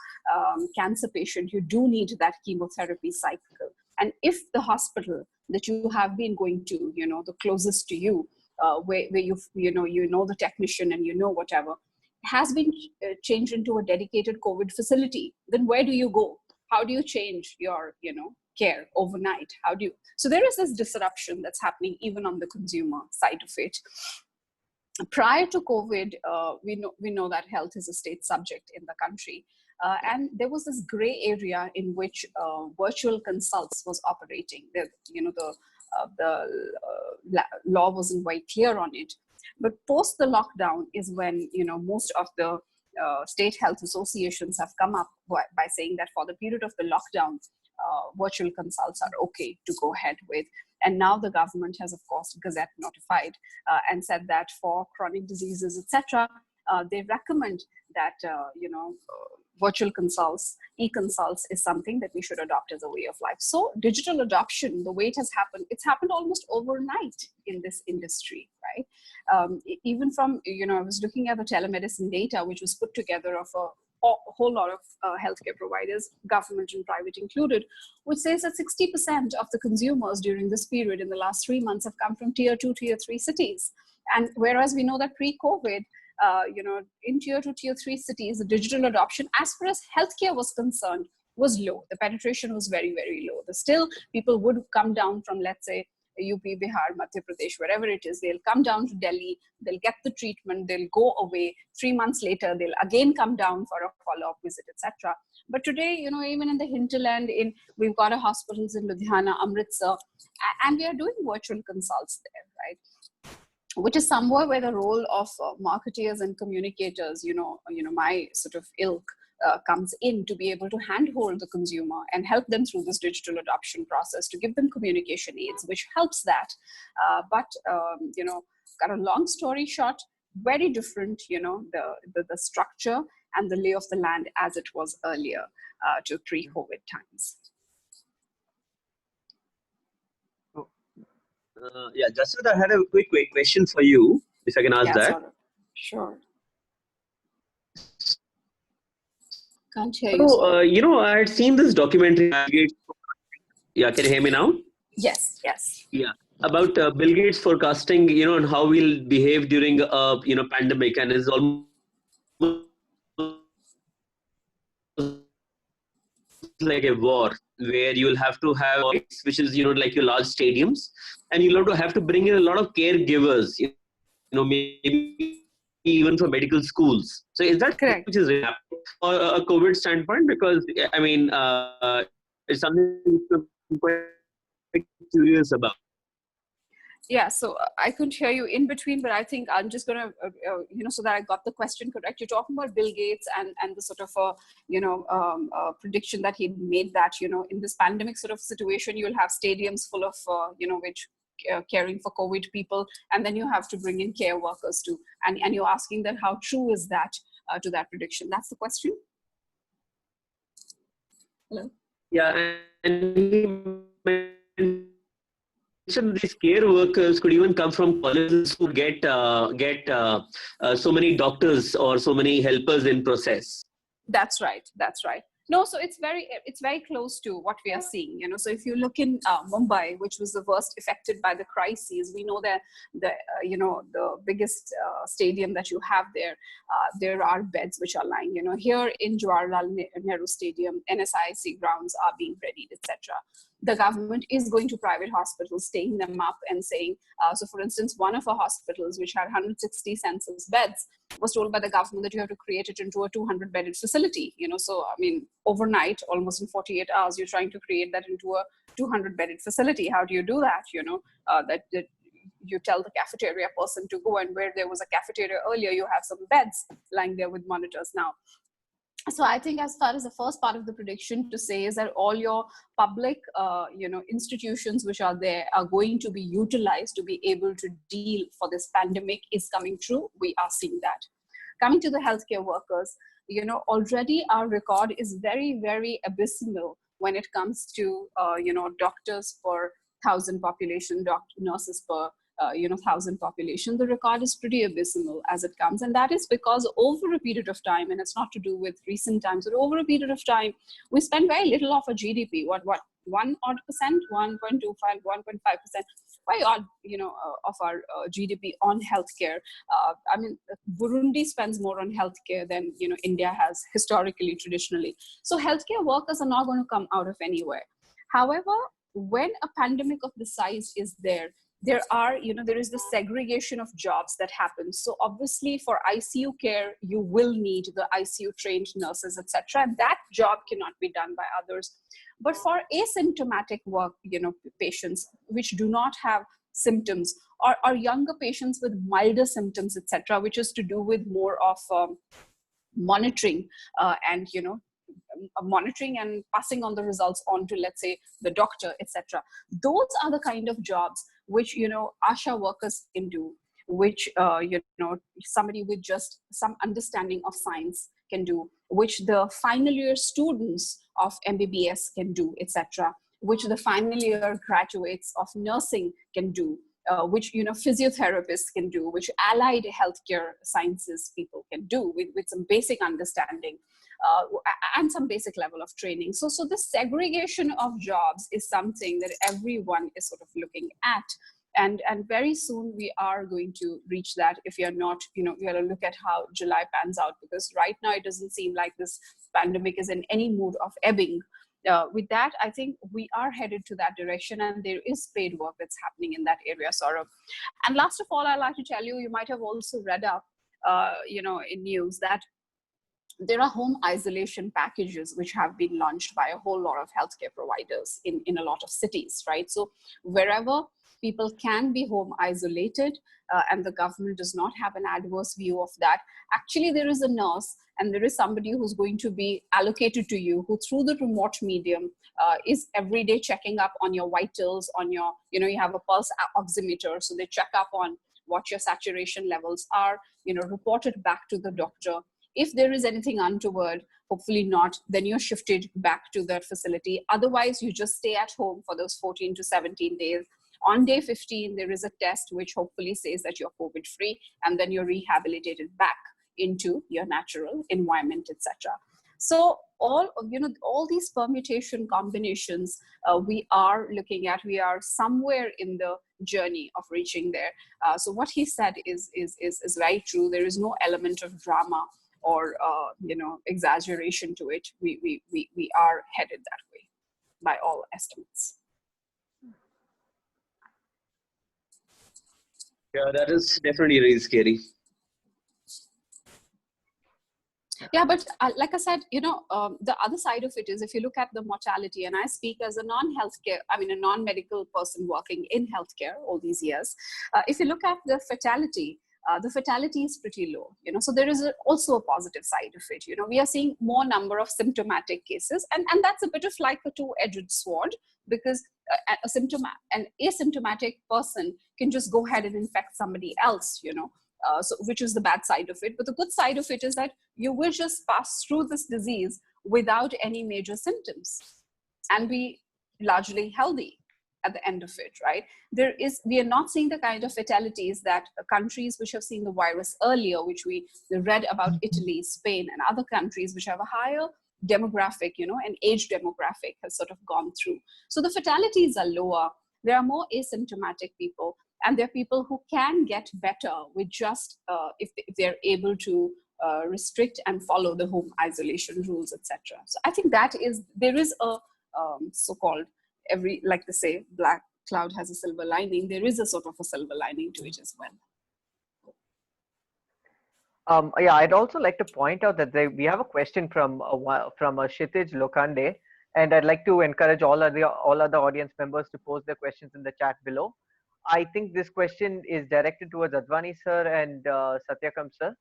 cancer patient, you do need that chemotherapy cycle. And if the hospital that you have been going to, the closest to you, where you know the technician and whatever, has been changed into a dedicated COVID facility, then where do you go? How do you change your, care overnight? So there is this disruption that's happening even on the consumer side of it. Prior to COVID, we know that health is a state subject in the country. And there was this gray area in which virtual consults was operating. The law wasn't very clear on it. But post the lockdown is when, most of the state health associations have come up by saying that for the period of the lockdown, virtual consults are okay to go ahead with. And now the government has, of course, Gazette notified and said that for chronic diseases, etc., they recommend that, virtual consults, e-consults is something that we should adopt as a way of life. So digital adoption, the way it has happened, it's happened almost overnight in this industry, right? Even from, I was looking at the telemedicine data, which was put together of a whole lot of healthcare providers, government and private included, which says that 60% of the consumers during this period in the last 3 months have come from tier 2, tier 3 cities. And whereas we know that pre-COVID, in tier 2, tier 3 cities, the digital adoption, as far as healthcare was concerned, was low. The penetration was very, very low. Still, people would come down from, let's say, UP, Bihar, Madhya Pradesh, wherever it is, they'll come down to Delhi, they'll get the treatment, they'll go away. 3 months later, they'll again come down for a follow-up visit, etc. But today, even in the hinterland, we've got hospitals in Ludhiana, Amritsar, and we are doing virtual consults there, right? Which is somewhere where the role of marketeers and communicators, my sort of ilk, comes in to be able to handhold the consumer and help them through this digital adoption process, to give them communication aids, which helps that. But got a long story short, very different, the structure and the lay of the land as it was earlier to pre-COVID times. Jaspreet, I had a quick question for you, if I can ask that. Sure. Can't hear you. So, I had seen this documentary. Yeah, can you hear me now? Yes. Yeah, about Bill Gates forecasting, and how we'll behave during a, pandemic, and it's almost like a war where you'll have to have, which is, like your large stadiums, and you'll have to bring in a lot of caregivers, maybe even from medical schools. So is that correct? Which is happening for a COVID standpoint? Because it's something I'm quite curious about. Yeah, so I couldn't hear you in between, but I think I'm just going to, so that I got the question correct. You're talking about Bill Gates and the sort of, prediction that he made that, in this pandemic sort of situation, you'll have stadiums full of, which caring for COVID people, and then you have to bring in care workers too. And you're asking that how true is that to that prediction? That's the question. Hello? Yeah, and he mentioned these care workers could even come from colleges who get so many doctors or so many helpers in process. That's right. That's right. No, so it's very close to what we are seeing. You know, so if you look in Mumbai, which was the worst affected by the crises, we know that the biggest stadium that you have there are beds which are lying. You know, here in Jawaharlal Nehru Stadium, NSIC grounds are being readied, etc. The government is going to private hospitals, staying them up and saying, so for instance, one of our hospitals, which had 160 census beds, was told by the government that you have to create it into a 200-bedded facility. You know, so I mean, overnight, almost in 48 hours, you're trying to create that into a 200-bedded facility. How do you do that? You know, that you tell the cafeteria person to go, and where there was a cafeteria earlier, you have some beds lying there with monitors now. So I think as far as the first part of the prediction to say is that all your public, institutions which are there are going to be utilized to be able to deal for this pandemic is coming true. We are seeing that. Coming to the healthcare workers, you know, already our record is very, very abysmal when it comes to, doctors per 1,000 population, nurses per 1,000 population. The record is pretty abysmal as it comes. And that is because over a period of time, and it's not to do with recent times, but over a period of time, we spend very little of our GDP, 1 odd percent, 1.25, 1.5%, very odd, of our GDP on healthcare. I mean, Burundi spends more on healthcare than, India has historically, traditionally. So healthcare workers are not going to come out of anywhere. However, when a pandemic of this size is there is the segregation of jobs that happens. So obviously for ICU care, you will need the ICU trained nurses, etc. And that job cannot be done by others. But for asymptomatic work, patients which do not have symptoms, or younger patients with milder symptoms, etc., which is to do with more of monitoring monitoring and passing on the results on to, let's say, the doctor, etc. Those are the kind of jobs which, ASHA workers can do, which, somebody with just some understanding of science can do, which the final year students of MBBS can do, etc., which the final year graduates of nursing can do, which physiotherapists can do, which allied healthcare sciences people can do with some basic understanding and some basic level of training. So this segregation of jobs is something that everyone is sort of looking at. And very soon we are going to reach that. If you're not, you got to look at how July pans out, because right now it doesn't seem like this pandemic is in any mood of ebbing. With that, I think we are headed to that direction, and there is paid work that's happening in that area, Saurabh. And last of all, I'd like to tell you, you might have also read up, in news that there are home isolation packages which have been launched by a whole lot of healthcare providers in a lot of cities, right? So wherever people can be home isolated and the government does not have an adverse view of that, actually there is a nurse and there is somebody who's going to be allocated to you, who through the remote medium is every day checking up on your vitals, on your, you have a pulse oximeter, so they check up on what your saturation levels are, report it back to the doctor. If there is anything untoward, hopefully not, then you're shifted back to that facility. Otherwise, you just stay at home for those 14 to 17 days. On day 15, there is a test which hopefully says that you're COVID-free, and then you're rehabilitated back into your natural environment, etc. So all these permutation combinations we are looking at, we are somewhere in the journey of reaching there. So what he said is very true. There is no element of drama or exaggeration to it. We are headed that way by all estimates. Yeah, that is definitely really scary. Yeah, but like I said, the other side of it is, if you look at the mortality, and I speak as a a non-medical person working in healthcare all these years, if you look at the fatality is pretty low, so there is also a positive side of it. We are seeing more number of symptomatic cases, and that's a bit of like a two-edged sword, because an asymptomatic person can just go ahead and infect somebody else, So which is the bad side of it. But the good side of it is that you will just pass through this disease without any major symptoms and be largely healthy at the end of it, right? We are not seeing the kind of fatalities that countries which have seen the virus earlier, which we read about, Italy, Spain, and other countries which have a higher demographic, and age demographic has sort of gone through. So the fatalities are lower. There are more asymptomatic people, and there are people who can get better with just if they're able to restrict and follow the home isolation rules, etc. So I think there is a so-called like they say, black cloud has a silver lining. There is a sort of a silver lining to it as well. Yeah, I'd also like to point out that we have a question from Kshitij Lokande, and I'd like to encourage all other audience members to post their questions in the chat below. I think this question is directed towards Advani sir and Satyakam sir.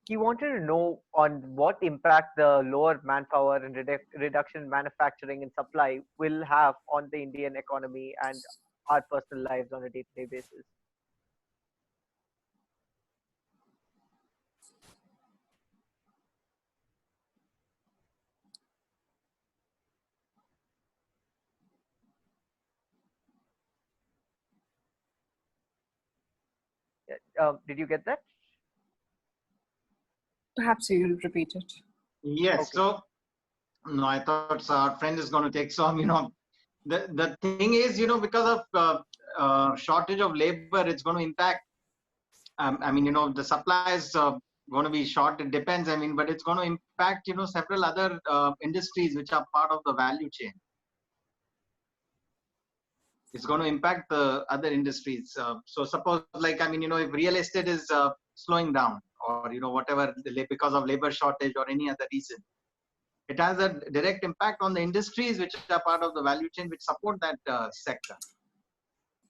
He wanted to know on what impact the lower manpower and reduction in manufacturing and supply will have on the Indian economy and our personal lives on a day-to-day basis. Did you get that? Perhaps you will repeat it. Yes. Okay. So, no, I thought our friend is going to take some, the thing is, because of shortage of labor, it's going to impact. The supply is going to be short. It depends. But it's going to impact, several other industries which are part of the value chain. It's going to impact the other industries. So suppose, if real estate is slowing down, or whatever, because of labor shortage or any other reason, it has a direct impact on the industries which are part of the value chain, which support that sector.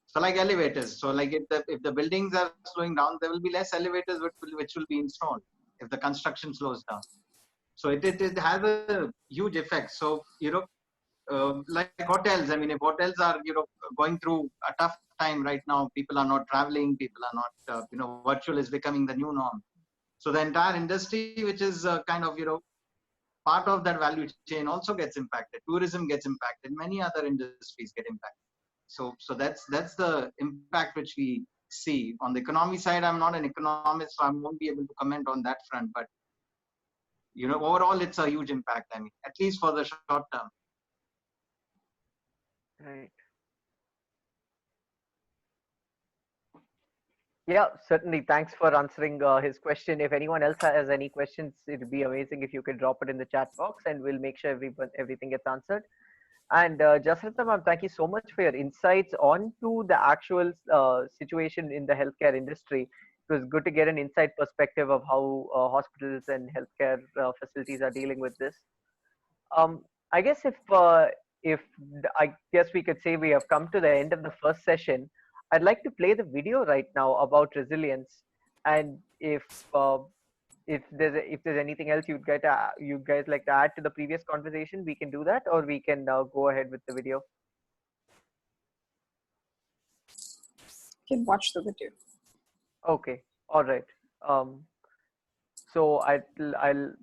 So like elevators. So like if the buildings are slowing down, there will be less elevators which will be installed if the construction slows down. So it has a huge effect. So like hotels. If hotels are going through a tough time right now, people are not traveling, people are not virtual is becoming the new norm. So the entire industry, which is kind of part of that value chain, also gets impacted. Tourism gets impacted. Many other industries get impacted. So that's the impact which we see on the economy side. I'm not an economist, so I won't be able to comment on that front. But overall, it's a huge impact. At least for the short term. Right. Yeah, certainly. Thanks for answering his question. If anyone else has any questions, it would be amazing if you could drop it in the chat box, and we'll make sure everything gets answered. And Jasrata ma'am, thank you so much for your insights onto the actual situation in the healthcare industry. It was good to get an inside perspective of how hospitals and healthcare facilities are dealing with this. I guess if I guess we could say we have come to the end of the first session, I'd like to play the video right now about resilience, and if there's anything else you guys like to add to the previous conversation, we can do that, or we can go ahead with the video. You can watch the video. Okay, all right. So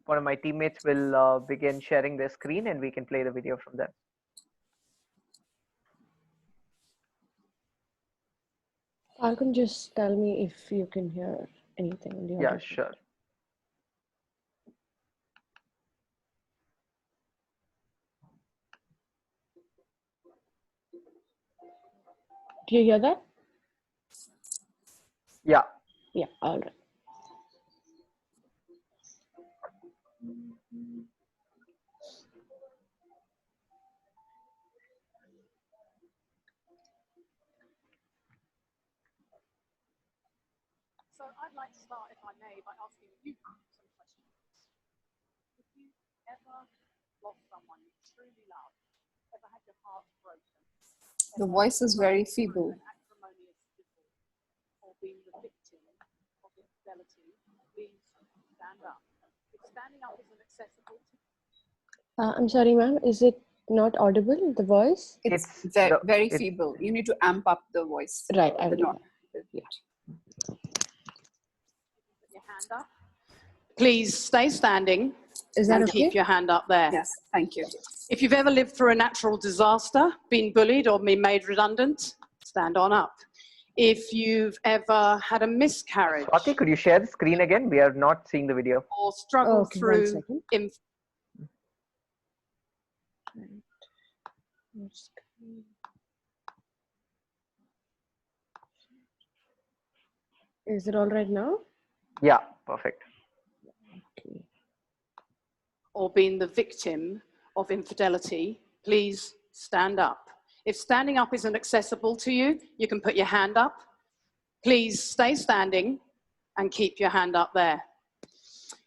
one of my teammates will begin sharing their screen, and we can play the video from there. Falcon, just tell me if you can hear anything on the audio. Yeah, sure. Do you hear that? Yeah. Yeah, all right. So I'd like to start, if I may, by asking you some questions. If you ever lost someone you truly loved, ever had your heart broken, The voice is very feeble. an acrimonious divorce, or been the victim of infidelity, please stand up. If standing up isn't accessible to I'm sorry, ma'am. Is it not audible, the voice? It's It's very feeble. You need to amp up the voice. Right, I will the do note. that. Yeah. hand up, please stay standing Is that and okay? keep your hand up there. Yes, thank you. If you've ever lived through a natural disaster, been bullied or been made redundant, stand on up. If you've ever had a miscarriage Swati, could you share the screen again? We are not seeing the video. or struggled Okay, 1 through second. Is it all right now? Yeah, perfect. Okay. or been the victim of infidelity, please stand up. If standing up isn't accessible to you, you can put your hand up. Please stay standing and keep your hand up there.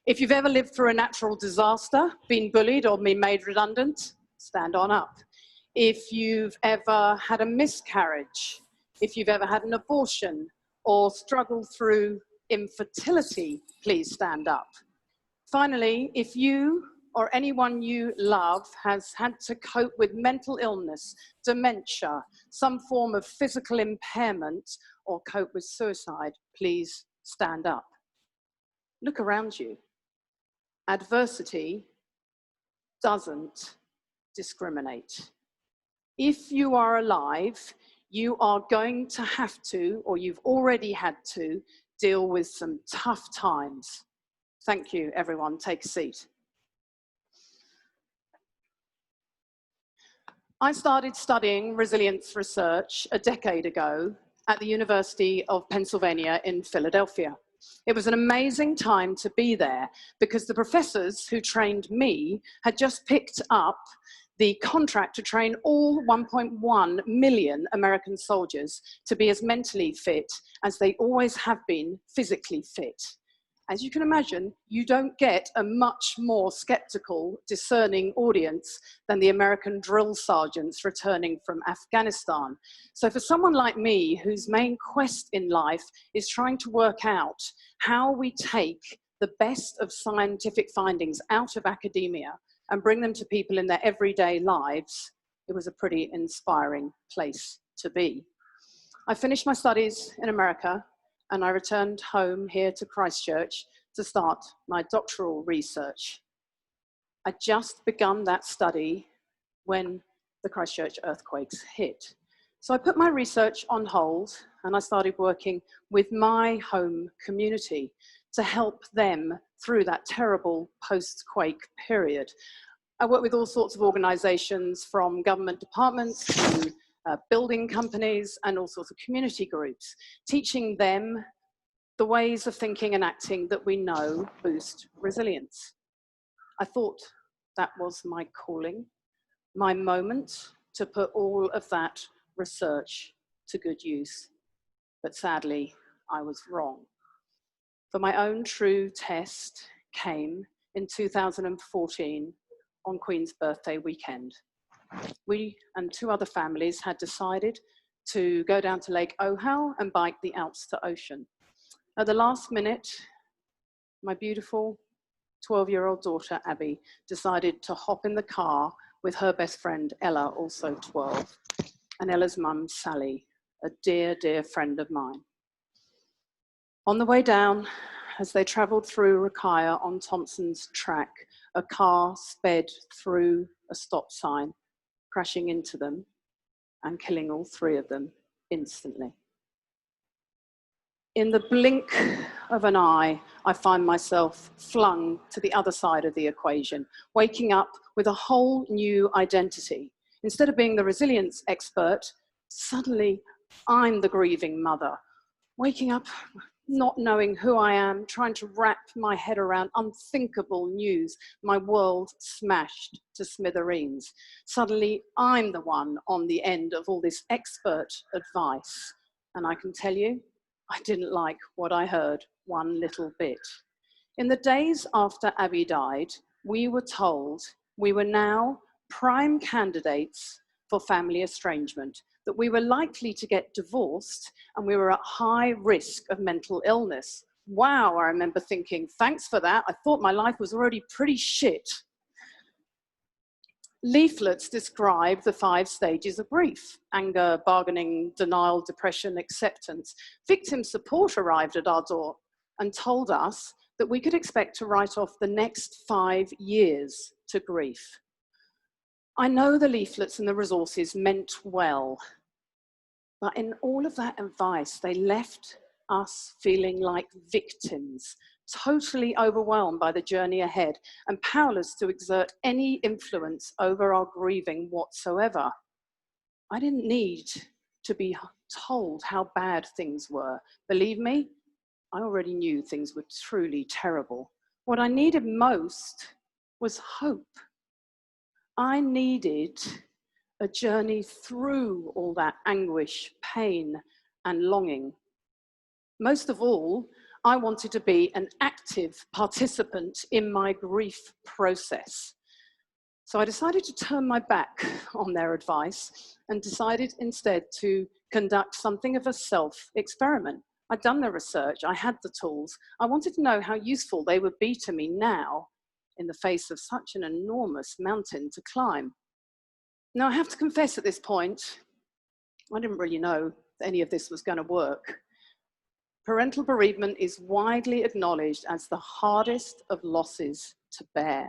If you've ever lived through a natural disaster, been bullied or been made redundant, stand on up. If you've ever had a miscarriage, if you've ever had an abortion or struggled through infertility, please stand up. Finally, if you or anyone you love has had to cope with mental illness, dementia, some form of physical impairment, or cope with suicide, please stand up. Look around you. Adversity doesn't discriminate. If you are alive, you are going to have to, or you've already had to, deal with some tough times. Thank you, everyone. Take a seat. I started studying resilience research a decade ago at the University of Pennsylvania in Philadelphia. It was an amazing time to be there because the professors who trained me had just picked up the contract to train all 1.1 million American soldiers to be as mentally fit as they always have been physically fit. As you can imagine, you don't get a much more skeptical, discerning audience than the American drill sergeants returning from Afghanistan. So for someone like me, whose main quest in life is trying to work out how we take the best of scientific findings out of academia and bring them to people in their everyday lives, it was a pretty inspiring place to be. I finished my studies in America, and I returned home here to Christchurch to start my doctoral research. I'd just begun that study when the Christchurch earthquakes hit. So I put my research on hold and I started working with my home community to help them through that terrible post-quake period. I work with all sorts of organizations, from government departments to building companies and all sorts of community groups, teaching them the ways of thinking and acting that we know boost resilience. I thought that was my calling, my moment to put all of that research to good use. But sadly, I was wrong. For my own true test came in 2014 on Queen's birthday weekend. We and 2 other families had decided to go down to Lake Ohau and bike the Alps to Ocean. At the last minute, my beautiful 12-year-old daughter, Abby, decided to hop in the car with her best friend, Ella, also 12, and Ella's mum, Sally, a dear, dear friend of mine. On the way down, as they traveled through Rakaia on Thompson's track, a car sped through a stop sign, crashing into them and killing all 3 of them instantly. In the blink of an eye, I find myself flung to the other side of the equation, waking up with a whole new identity. Instead of being the resilience expert, suddenly I'm the grieving mother, waking up not knowing who I am, trying to wrap my head around unthinkable news, my world smashed to smithereens. Suddenly, I'm the one on the end of all this expert advice. And I can tell you, I didn't like what I heard one little bit. In the days after Abby died, we were told we were now prime candidates for family estrangement, that we were likely to get divorced and we were at high risk of mental illness. Wow, I remember thinking, thanks for that. I thought my life was already pretty shit. Leaflets describe the 5 stages of grief: anger, bargaining, denial, depression, acceptance. Victim support arrived at our door and told us that we could expect to write off the next 5 years to grief. I know the leaflets and the resources meant well, but in all of that advice, they left us feeling like victims, totally overwhelmed by the journey ahead and powerless to exert any influence over our grieving whatsoever. I didn't need to be told how bad things were. Believe me, I already knew things were truly terrible. What I needed most was hope. I needed a journey through all that anguish, pain, and longing. Most of all, I wanted to be an active participant in my grief process. So I decided to turn my back on their advice and decided instead to conduct something of a self-experiment. I'd done the research, I had the tools. I wanted to know how useful they would be to me now in the face of such an enormous mountain to climb. Now, I have to confess at this point, I didn't really know that any of this was going to work. Parental bereavement is widely acknowledged as the hardest of losses to bear.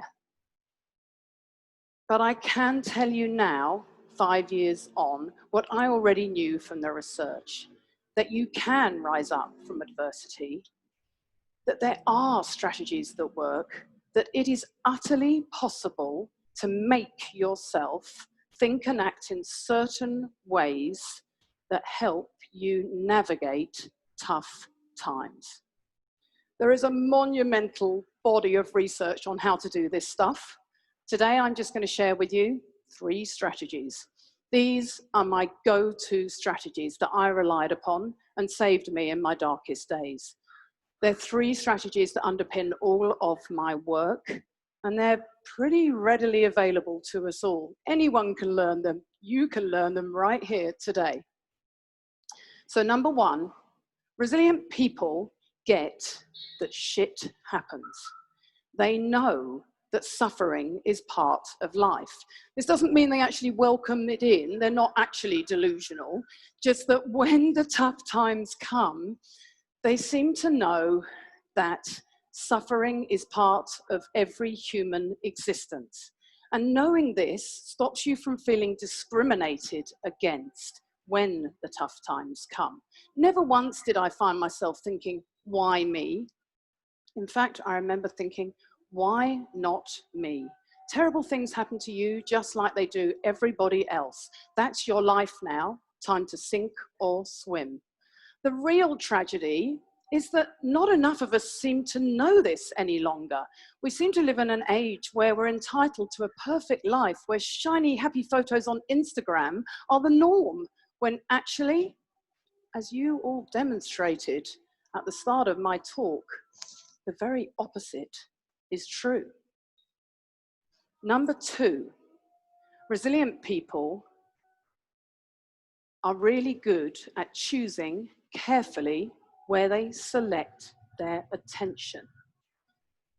But I can tell you now, 5 years on, what I already knew from the research, that you can rise up from adversity, that there are strategies that work, that it is utterly possible to make yourself think and act in certain ways that help you navigate tough times. There is a monumental body of research on how to do this stuff. Today, I'm just going to share with you 3 strategies. These are my go-to strategies that I relied upon and saved me in my darkest days. They're 3 strategies that underpin all of my work, and they're pretty readily available to us all. Anyone can learn them. You can learn them right here today. So number 1, resilient people get that shit happens. They know that suffering is part of life. This doesn't mean they actually welcome it in. They're not actually delusional. Just that when the tough times come, they seem to know that suffering is part of every human existence. And knowing this stops you from feeling discriminated against when the tough times come. Never once did I find myself thinking, why me? In fact, I remember thinking, why not me? Terrible things happen to you just like they do everybody else. That's your life now, time to sink or swim. The real tragedy is that not enough of us seem to know this any longer. We seem to live in an age where we're entitled to a perfect life, where shiny, happy photos on Instagram are the norm, when actually, as you all demonstrated at the start of my talk, the very opposite is true. Number 2, resilient people are really good at choosing carefully where they select their attention.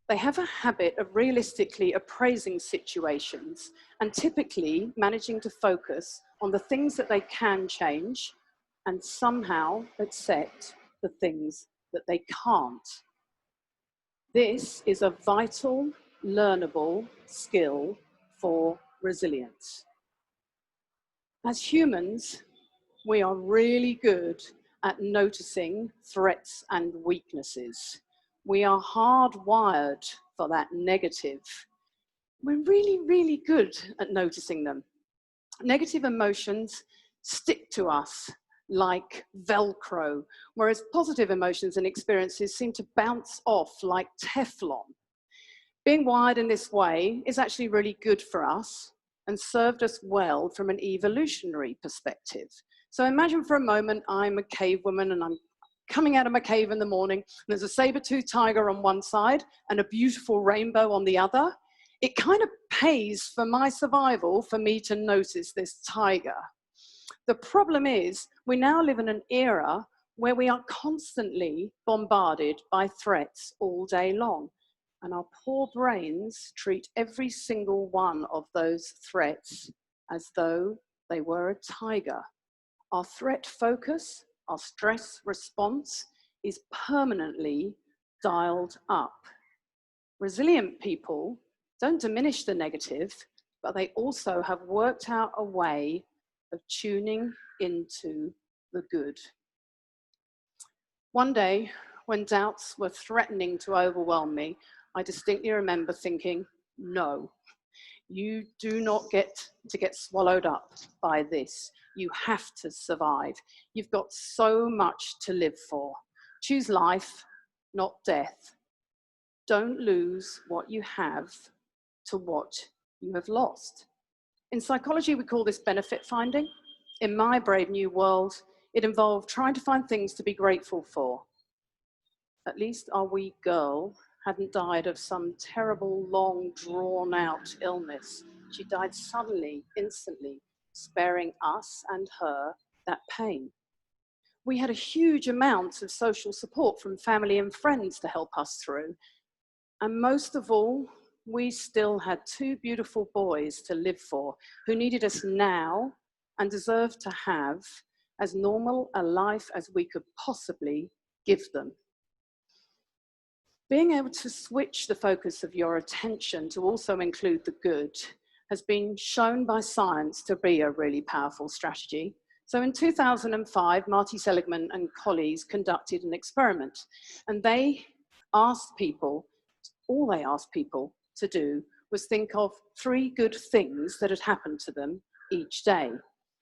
They have a habit of realistically appraising situations and typically managing to focus on the things that they can change and somehow accept the things that they can't. This is a vital, learnable skill for resilience. As humans, we are really good at noticing threats and weaknesses. We are hardwired for that negative. We're really, really good at noticing them. Negative emotions stick to us like Velcro, whereas positive emotions and experiences seem to bounce off like Teflon. Being wired in this way is actually really good for us and served us well from an evolutionary perspective. So imagine for a moment I'm a cave woman and I'm coming out of my cave in the morning and there's a saber-toothed tiger on one side and a beautiful rainbow on the other. It kind of pays for my survival for me to notice this tiger. The problem is we now live in an era where we are constantly bombarded by threats all day long. And our poor brains treat every single one of those threats as though they were a tiger. Our threat focus, our stress response is permanently dialed up. Resilient people don't diminish the negative, but they also have worked out a way of tuning into the good. One day, when doubts were threatening to overwhelm me, I distinctly remember thinking, no, you do not get swallowed up by this. You have to survive. You've got so much to live for. Choose life, not death. Don't lose what you have to what you have lost. In psychology, we call this benefit finding. In my Brave New World, it involved trying to find things to be grateful for. At least our wee girl hadn't died of some terrible, long, drawn-out illness. She died suddenly, instantly, sparing us and her that pain. We had a huge amount of social support from family and friends to help us through. And most of all, we still had two beautiful boys to live for who needed us now and deserved to have as normal a life as we could possibly give them. Being able to switch the focus of your attention to also include the good has been shown by science to be a really powerful strategy. So in 2005, Marty Seligman and colleagues conducted an experiment, and they asked people, all they asked people to do was think of 3 good things that had happened to them each day.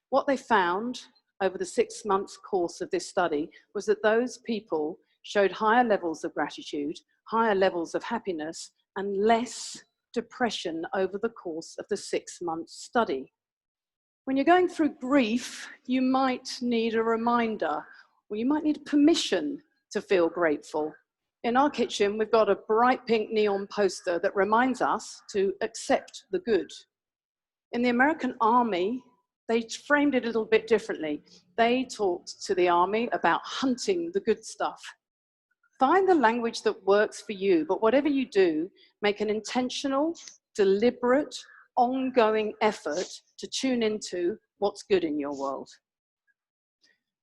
What they found over the 6 months course of this study was that those people showed higher levels of gratitude, higher levels of happiness, and less depression over the course of the 6-month study. When you're going through grief, you might need a reminder, or you might need permission to feel grateful. In our kitchen, we've got a bright pink neon poster that reminds us to accept the good. In the American Army, they framed it a little bit differently. They talked to the Army about hunting the good stuff. Find the language that works for you, but whatever you do, make an intentional, deliberate, ongoing effort to tune into what's good in your world.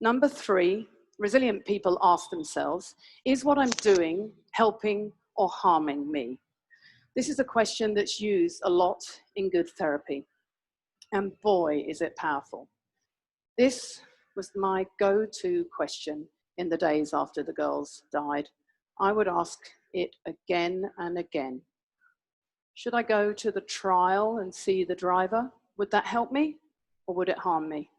Number 3, resilient people ask themselves, is what I'm doing helping or harming me? This is a question that's used a lot in good therapy. And boy, is it powerful. This was my go-to question in the days after the girls died. I would ask it again and again. Should I go to the trial and see the driver? Would that help me or would it harm me?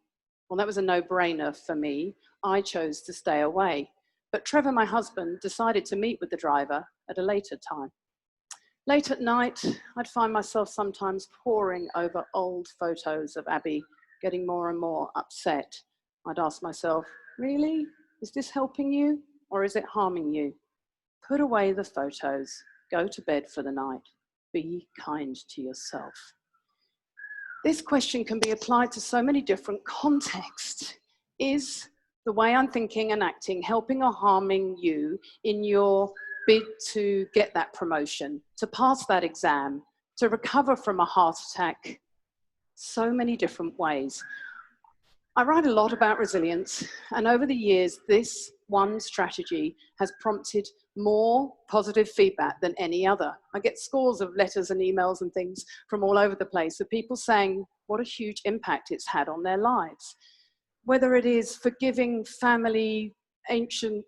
Well, that was a no-brainer for me. I chose to stay away. But Trevor, my husband, decided to meet with the driver at a later time. Late at night, I'd find myself sometimes poring over old photos of Abby, getting more and more upset. I'd ask myself, really? Is this helping you or is it harming you? Put away the photos, go to bed for the night. Be kind to yourself. This question can be applied to so many different contexts. Is the way I'm thinking and acting helping or harming you in your bid to get that promotion, to pass that exam, to recover from a heart attack? So many different ways. I write a lot about resilience, and over the years, this one strategy has prompted more positive feedback than any other. I get scores of letters and emails and things from all over the place of people saying what a huge impact it's had on their lives. Whether it is forgiving family, ancient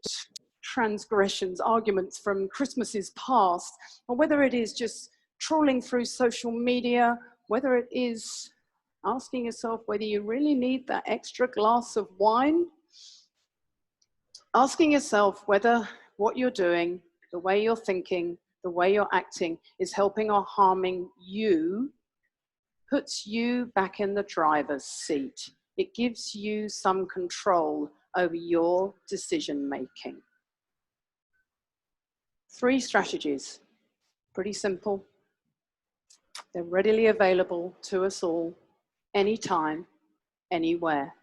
transgressions, arguments from Christmases past, or whether it is just trawling through social media, whether it is asking yourself whether you really need that extra glass of wine, asking yourself whether what you're doing, the way you're thinking, the way you're acting is helping or harming you, puts you back in the driver's seat. It gives you some control over your decision making. 3 strategies, pretty simple. They're readily available to us all, anytime, anywhere.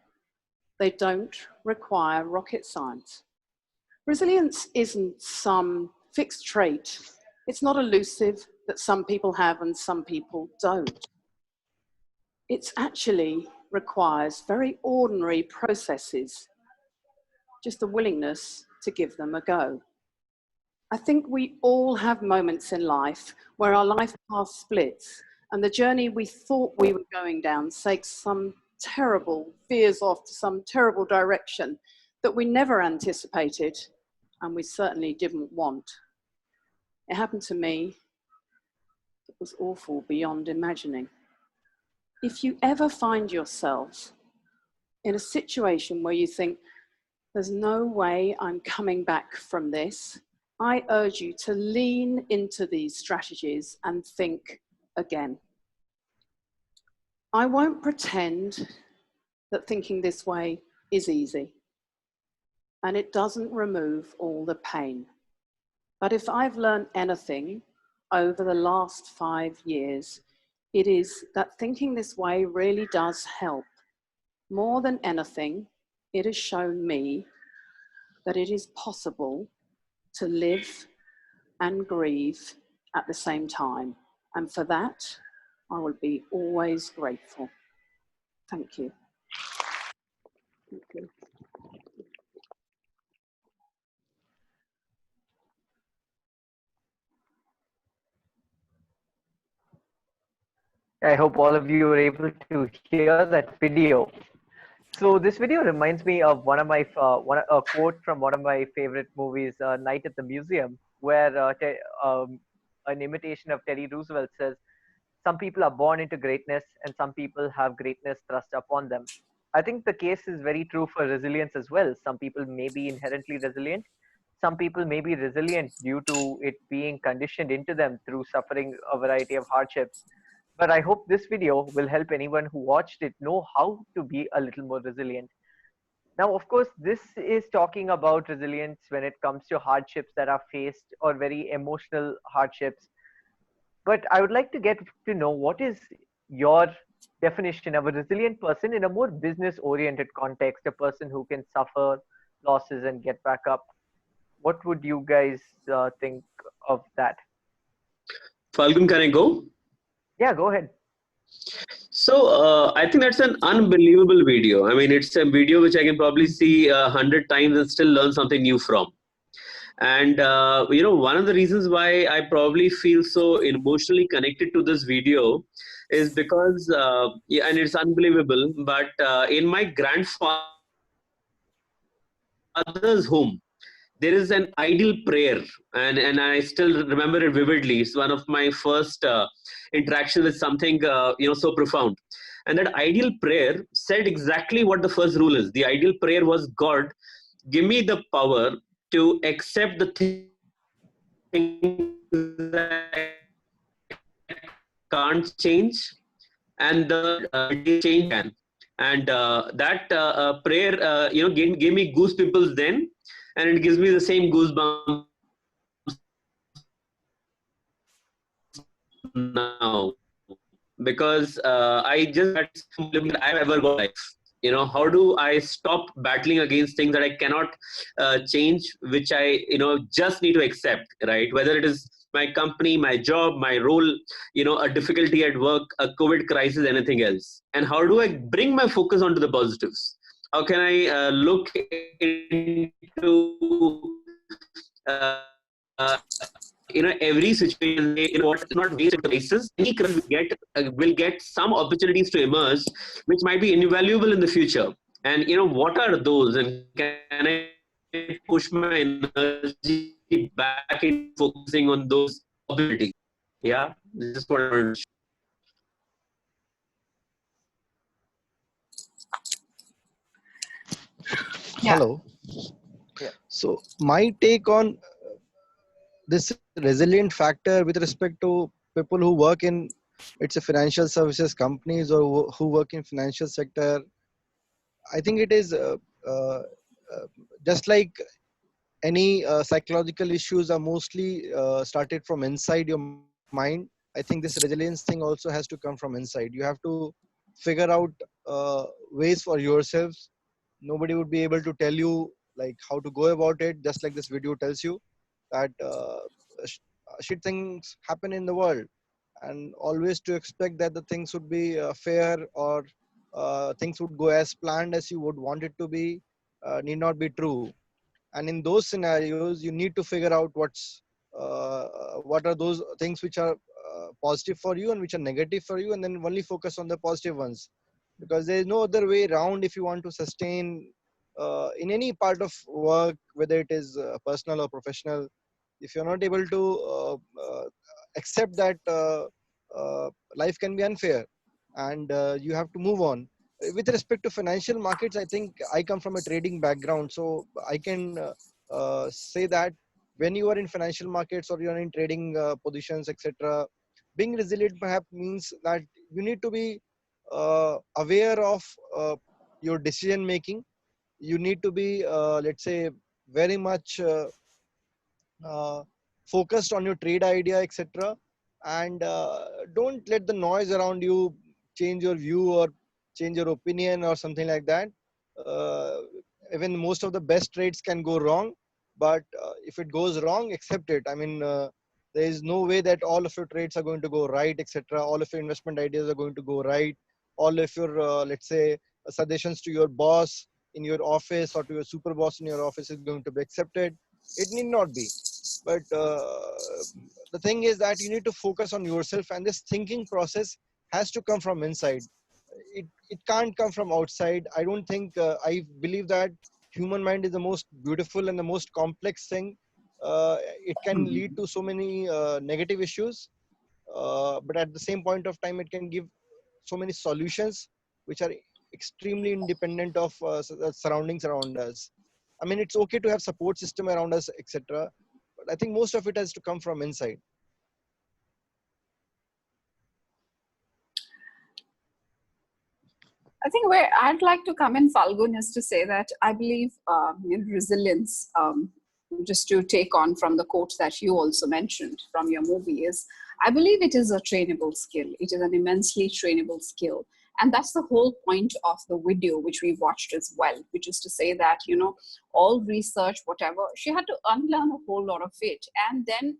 They don't require rocket science. Resilience isn't some fixed trait. It's not elusive that some people have and some people don't. It actually requires very ordinary processes, just a willingness to give them a go. I think we all have moments in life where our life path splits and the journey we thought we were going down takes some terrible, veers off to some terrible direction that we never anticipated and we certainly didn't want. It happened to me. It was awful beyond imagining. If you ever find yourself in a situation where you think, there's no way I'm coming back from this, I urge you to lean into these strategies and think again. I won't pretend that thinking this way is easy, and it doesn't remove all the pain. But if I've learned anything over the last 5 years, it is that thinking this way really does help. More than anything, it has shown me that it is possible to live and grieve at the same time. And for that, I will be always grateful. Thank you. Thank you. I hope all of you were able to hear that video. So this video reminds me of one of my a quote from one of my favorite movies, Night at the Museum, where an imitation of Teddy Roosevelt says, "Some people are born into greatness, and some people have greatness thrust upon them." I think the case is very true for resilience as well. Some people may be inherently resilient. Some people may be resilient due to it being conditioned into them through suffering a variety of hardships. But I hope this video will help anyone who watched it know how to be a little more resilient. Now, of course, this is talking about resilience when it comes to hardships that are faced or very emotional hardships. But I would like to get to know what is your definition of a resilient person in a more business oriented context, a person who can suffer losses and get back up. What would you guys think of that? Falgun, can I go? Yeah, go ahead. So I think that's an unbelievable video. I mean, it's a video which I can probably see 100 times and still learn something new from. And one of the reasons why I probably feel so emotionally connected to this video is because, and it's unbelievable, but in my grandfather's home, there is an ideal prayer, and I still remember it vividly. It's one of my first interaction with something so profound. And that ideal prayer said exactly what the first rule is. The ideal prayer was, God, give me the power to accept the things that can't change and the change can. And that prayer, gave me goose pimples then, and it gives me the same goosebumps now, because I just I've ever got life. How do I stop battling against things that I cannot change, which I just need to accept, right? Whether it is my company, my job, my role, a difficulty at work, a COVID crisis, anything else. And how do I bring my focus onto the positives? How can I look into every situation, what not wasted crisis, any crisis will get some opportunities to emerge, which might be invaluable in the future. And what are those? And can I push my energy back in focusing on those opportunities? Yeah, this is what I want to. Yeah. Hello. Yeah. So my take on this resilient factor with respect to people who work in, it's a financial services companies or who work in financial sector, I think it is just like any psychological issues are mostly started from inside your mind. I think this resilience thing also has to come from inside. You have to figure out ways for yourselves. Nobody would be able to tell you like how to go about it, just like this video tells you that shit things happen in the world, and always to expect that the things would be fair or things would go as planned as you would want it to be need not be true. and in those scenarios you need to figure out what are those things which are positive for you and which are negative for you, and then only focus on the positive ones, because there is no other way around if you want to sustain in any part of work, whether it is personal or professional. If you're not able to accept that life can be unfair and you have to move on. With respect to financial markets, I think I come from a trading background, so I can say that when you are in financial markets or you are in trading positions, etc., being resilient perhaps means that you need to be aware of your decision making. You need to be, let's say, very much focused on your trade idea, etc., and don't let the noise around you change your view or change your opinion or something like that. uh, Even most of the best trades can go wrong, but if it goes wrong, accept it. I mean, there is no way that all of your trades are going to go right, etc., all of your investment ideas are going to go right, all of your let's say suggestions to your boss in your office or to your super boss in your office is going to be accepted. It need not be. But the thing is that you need to focus on yourself, and this thinking process has to come from inside. It can't come from outside. I don't think I believe that human mind is the most beautiful and the most complex thing. It can lead to so many negative issues, but at the same point of time it can give so many solutions which are extremely independent of surroundings around us. I mean, it's okay to have support system around us, etc., but I think most of it has to come from inside. I think where I'd like to come in, Falgun, is to say that I believe in resilience, just to take on from the quote that you also mentioned from your movie, is I believe it is a trainable skill. It is an immensely trainable skill. And that's the whole point of the video, which we watched as well, which is to say that, you know, all research, whatever, she had to unlearn a whole lot of it. And then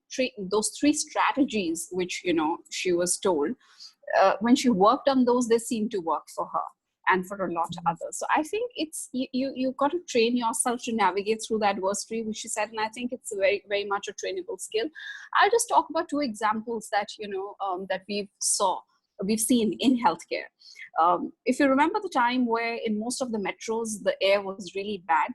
those 3 strategies, which, you know, she was told, when she worked on those, they seemed to work for her and for a lot of others. So I think it's you got to train yourself to navigate through that adversity, which she said, and I think it's very, very much a trainable skill. I'll just talk about 2 examples that, you know, that we've seen in healthcare. If you remember the time where in most of the metros, the air was really bad,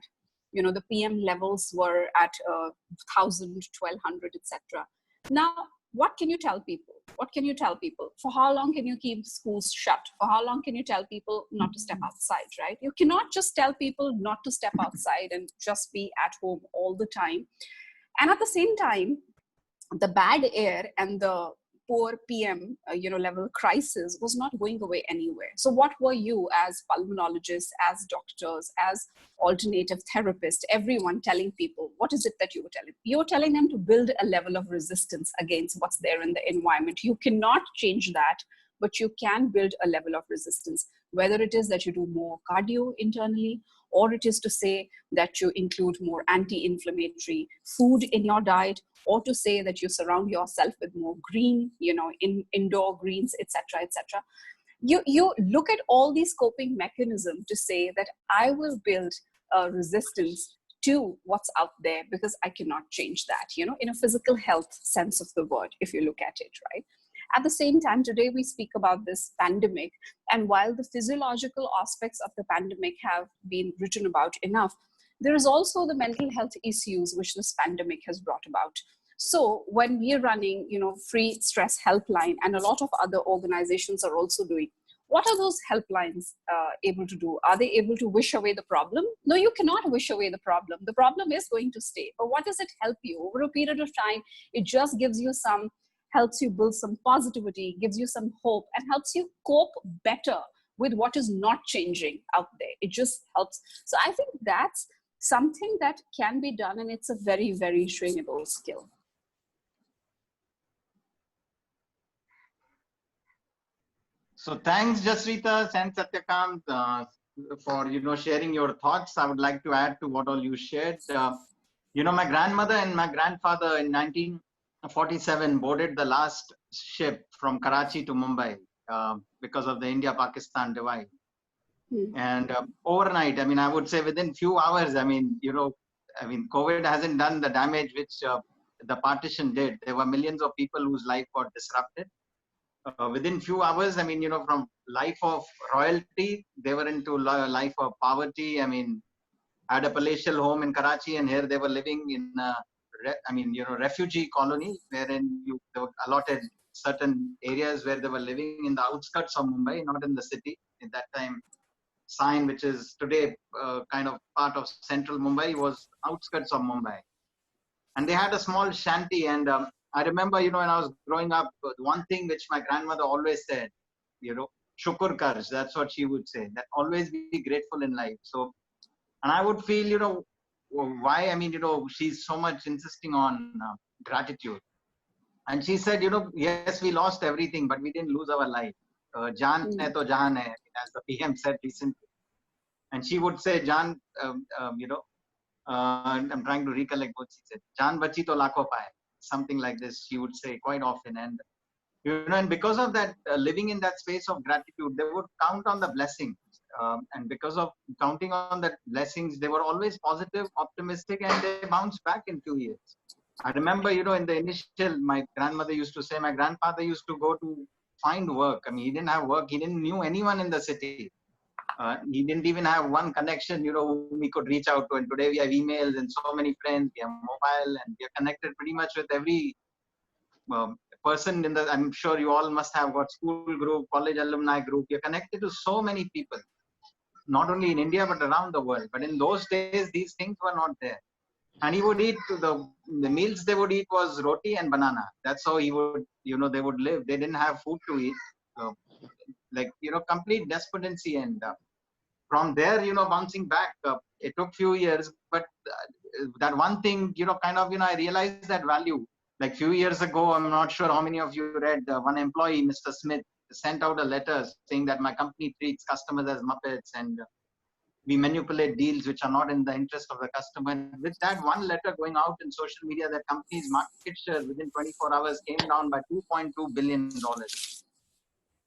you know, the PM levels were at 1,000, 1,200, etc. Now, what can you tell people? What can you tell people? For how long can you keep schools shut? For how long can you tell people not to step outside, right? You cannot just tell people not to step outside and just be at home all the time. And at the same time, the bad air and the poor PM, level crisis was not going away anywhere. So what were you as pulmonologists, as doctors, as alternative therapists, everyone telling people? What is it that you were telling? You're telling them to build a level of resistance against what's there in the environment. You cannot change that, but you can build a level of resistance, whether it is that you do more cardio internally, or it is to say that you include more anti-inflammatory food in your diet, or to say that you surround yourself with more green, indoor greens, etc., etc. You look at all these coping mechanisms to say that I will build a resistance to what's out there because I cannot change that, in a physical health sense of the word, if you look at it, right? At the same time, today we speak about this pandemic, and while the physiological aspects of the pandemic have been written about enough, there is also the mental health issues which this pandemic has brought about. So when we're running, free stress helpline, and a lot of other organizations are also doing, what are those helplines able to do? Are they able to wish away the problem? No, you cannot wish away the problem. The problem is going to stay. But what does it help you? Over a period of time, it just gives you helps you build some positivity, gives you some hope, and helps you cope better with what is not changing out there. It just helps. So I think that's something that can be done, and it's a very, very trainable skill. So thanks, Jasrita and Satyakant, for sharing your thoughts. I would like to add to what all you shared. My grandmother and my grandfather in 1947 boarded the last ship from Karachi to Mumbai because of the India-Pakistan divide. And overnight, I would say within few hours, I mean, COVID hasn't done the damage which the partition did. There were millions of people whose life got disrupted. Within few hours, I mean, you know, from life of royalty, they were into life of poverty. I mean, had a palatial home in Karachi, and here they were living in refugee colony, wherein they were allotted certain areas where they were living in the outskirts of Mumbai, not in the city. At that time, Sion, which is today kind of part of central Mumbai, was outskirts of Mumbai. And they had a small shanty. And I remember, you know, when I was growing up, one thing which my grandmother always said, you know, Shukur Karj, that's what she would say, that always be grateful in life. So, and I would feel, you know, why, I mean, you know, she's so much insisting on gratitude. And she said, you know, yes, we lost everything, but we didn't lose our life. Jaan hai to jahan hai, as the PM said recently. And she would say, Jaan, you know, I'm trying to recollect what she said. Jaan bachi to lakho paaye. Something like this, she would say quite often. And, you know, and because of that, living in that space of gratitude, they would count on the blessings. And because of counting on the blessings, they were always positive, optimistic, and they bounced back in 2 years. I remember, you know, in the initial, my grandmother used to say, my grandfather used to go to find work. I mean, he didn't have work. He didn't knew anyone in the city. He didn't even have one connection, you know, whom we could reach out to. And today we have emails and so many friends. We have mobile, and we are connected pretty much with every person in the. I'm sure you all must have got school group, college alumni group. You're connected to so many people, not only in India but around the world. But in those days, these things were not there. And he would eat the meals they would eat was roti and banana. That's how he would, you know, they would live. They didn't have food to eat. Like, you know, complete despondency. And from there, you know, bouncing back, it took few years, but that one thing, you know, kind of, you know, I realized that value. Like few years ago, I'm not sure how many of you read, one employee, Mr. Smith, sent out a letter saying that my company treats customers as muppets, and we manipulate deals which are not in the interest of the customer. And with that one letter going out in social media, that company's market share within 24 hours came down by $2.2 billion.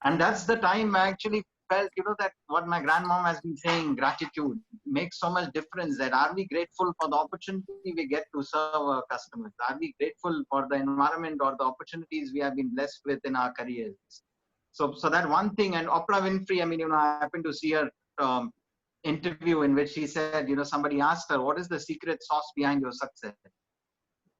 And that's the time I actually felt, you know, that what my grandmom has been saying, gratitude makes so much difference. That are we grateful for the opportunity we get to serve our customers? Are we grateful for the environment or the opportunities we have been blessed with in our careers? So that one thing. And Oprah Winfrey, I mean, you know, I happened to see her interview in which she said, you know, somebody asked her, what is the secret sauce behind your success?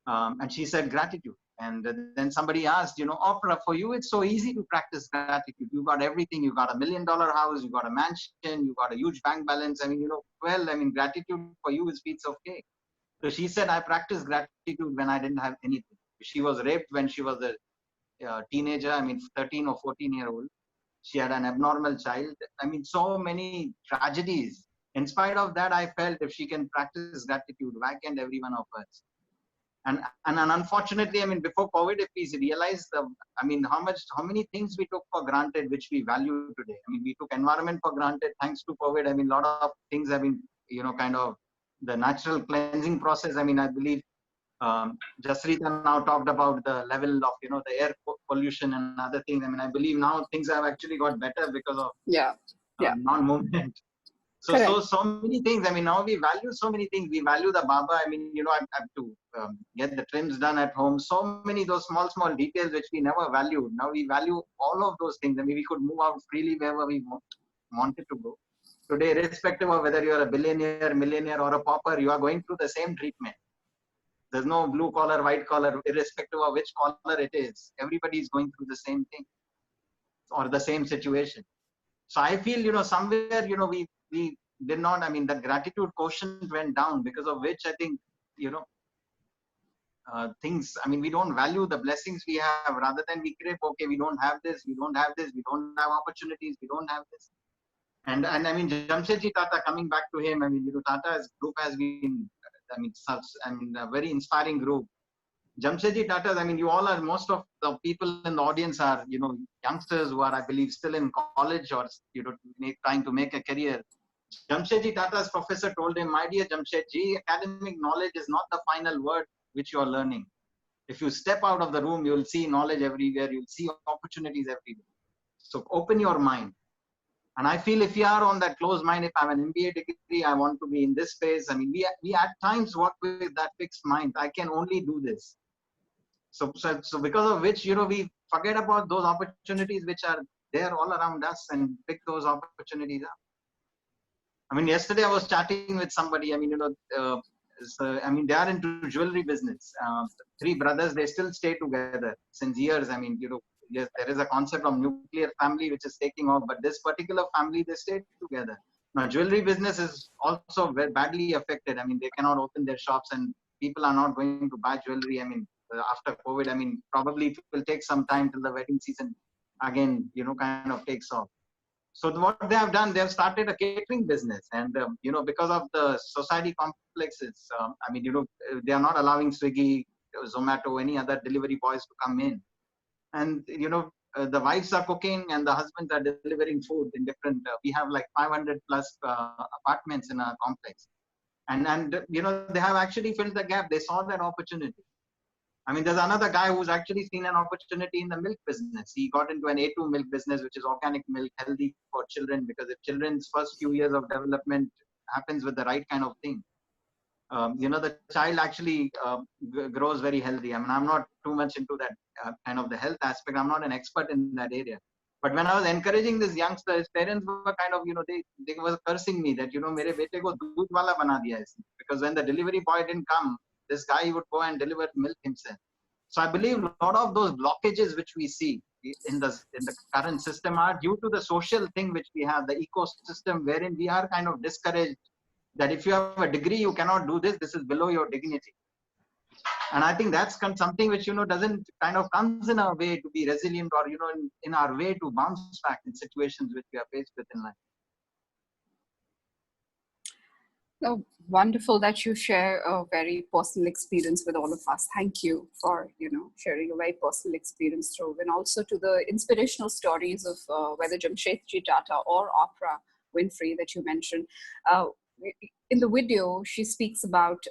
And she said, gratitude. And then somebody asked, you know, Oprah, for you, it's so easy to practice gratitude. You got everything. You got $1 million house. You got a mansion. You got a huge bank balance. I mean, you know, well, I mean, gratitude for you is piece of cake. So she said, I practiced gratitude when I didn't have anything. She was raped when she was a teenager. I mean, 13 or 14-year-old. She had an abnormal child. I mean, so many tragedies. In spite of that, I felt if she can practice gratitude, why can't every one of us? And unfortunately, I mean, before COVID, if we realize I mean, how many things we took for granted, which we value today. I mean, we took environment for granted thanks to COVID. I mean, a lot of things have been, you know, kind of the natural cleansing process. I mean, I believe Jasrita now talked about the level of, you know, the air pollution and other things. I mean, I believe now things have actually got better because of non-movement. So many things. I mean, now we value so many things. We value the Baba. I mean, you know, I have to get the trims done at home. So many those small details which we never valued. Now we value all of those things. I mean, we could move out freely wherever we wanted to go. Today, irrespective of whether you're a billionaire, millionaire, or a pauper, you are going through the same treatment. There's no blue collar, white collar, irrespective of which collar it is. Everybody is going through the same thing or the same situation. So I feel, you know, somewhere, you know, we did not, I mean, the gratitude quotient went down, because of which I think, you know, things, I mean, we don't value the blessings we have, rather than we crave, okay, we don't have this, we don't have this, we don't have opportunities, we don't have this. And I mean, Jamshedji Tata, coming back to him, I mean, you know, Tata's group has been, I mean, a very inspiring group. Jamshedji Tata, I mean, you all are, most of the people in the audience are, you know, youngsters who are, I believe, still in college or, you know, trying to make a career. Jamshedji Tata's professor told him, my dear Jamshedji, academic knowledge is not the final word which you are learning. If you step out of the room, you will see knowledge everywhere. You'll see opportunities everywhere. So open your mind. And I feel if you are on that closed mind, if I have an MBA degree, I want to be in this space. I mean, we at times work with that fixed mind. I can only do this. So because of which, we forget about those opportunities which are there all around us and pick those opportunities up. I mean, yesterday I was chatting with somebody. I mean, they are into jewelry business. 3 brothers, they still stay together since years. I mean, yes, there is a concept of nuclear family which is taking off, but this particular family, they stay together. Now, jewelry business is also very badly affected. I mean, they cannot open their shops and people are not going to buy jewelry. I mean, after COVID, I mean, probably it will take some time till the wedding season again, kind of takes off. So what they have done, they have started a catering business, and because of the society complexes, I mean, they are not allowing Swiggy, Zomato, any other delivery boys to come in, and the wives are cooking and the husbands are delivering food in different. We have like 500 plus apartments in our complex, and they have actually filled the gap. They saw that opportunity. I mean, there's another guy who's actually seen an opportunity in the milk business. He got into an A2 milk business, which is organic milk, healthy for children, because if children's first few years of development happens with the right kind of thing, the child actually grows very healthy. I mean, I'm not too much into that kind of the health aspect. I'm not an expert in that area. But when I was encouraging this youngster, his parents were kind of, they were cursing me that, mere bete ko doodh wala bana diya isne. Because when the delivery boy didn't come, this guy would go and deliver milk himself. So I believe a lot of those blockages which we see in the current system are due to the social thing which we have, the ecosystem wherein we are kind of discouraged that if you have a degree, you cannot do this. This is below your dignity. And I think that's something which, doesn't kind of comes in our way to be resilient or, in our way to bounce back in situations which we are faced with in life. Oh, wonderful that you share a very personal experience with all of us. Thank you for sharing a very personal experience, Dhruv, and also to the inspirational stories of whether Jamsetji Tata or Oprah Winfrey that you mentioned. In the video, she speaks about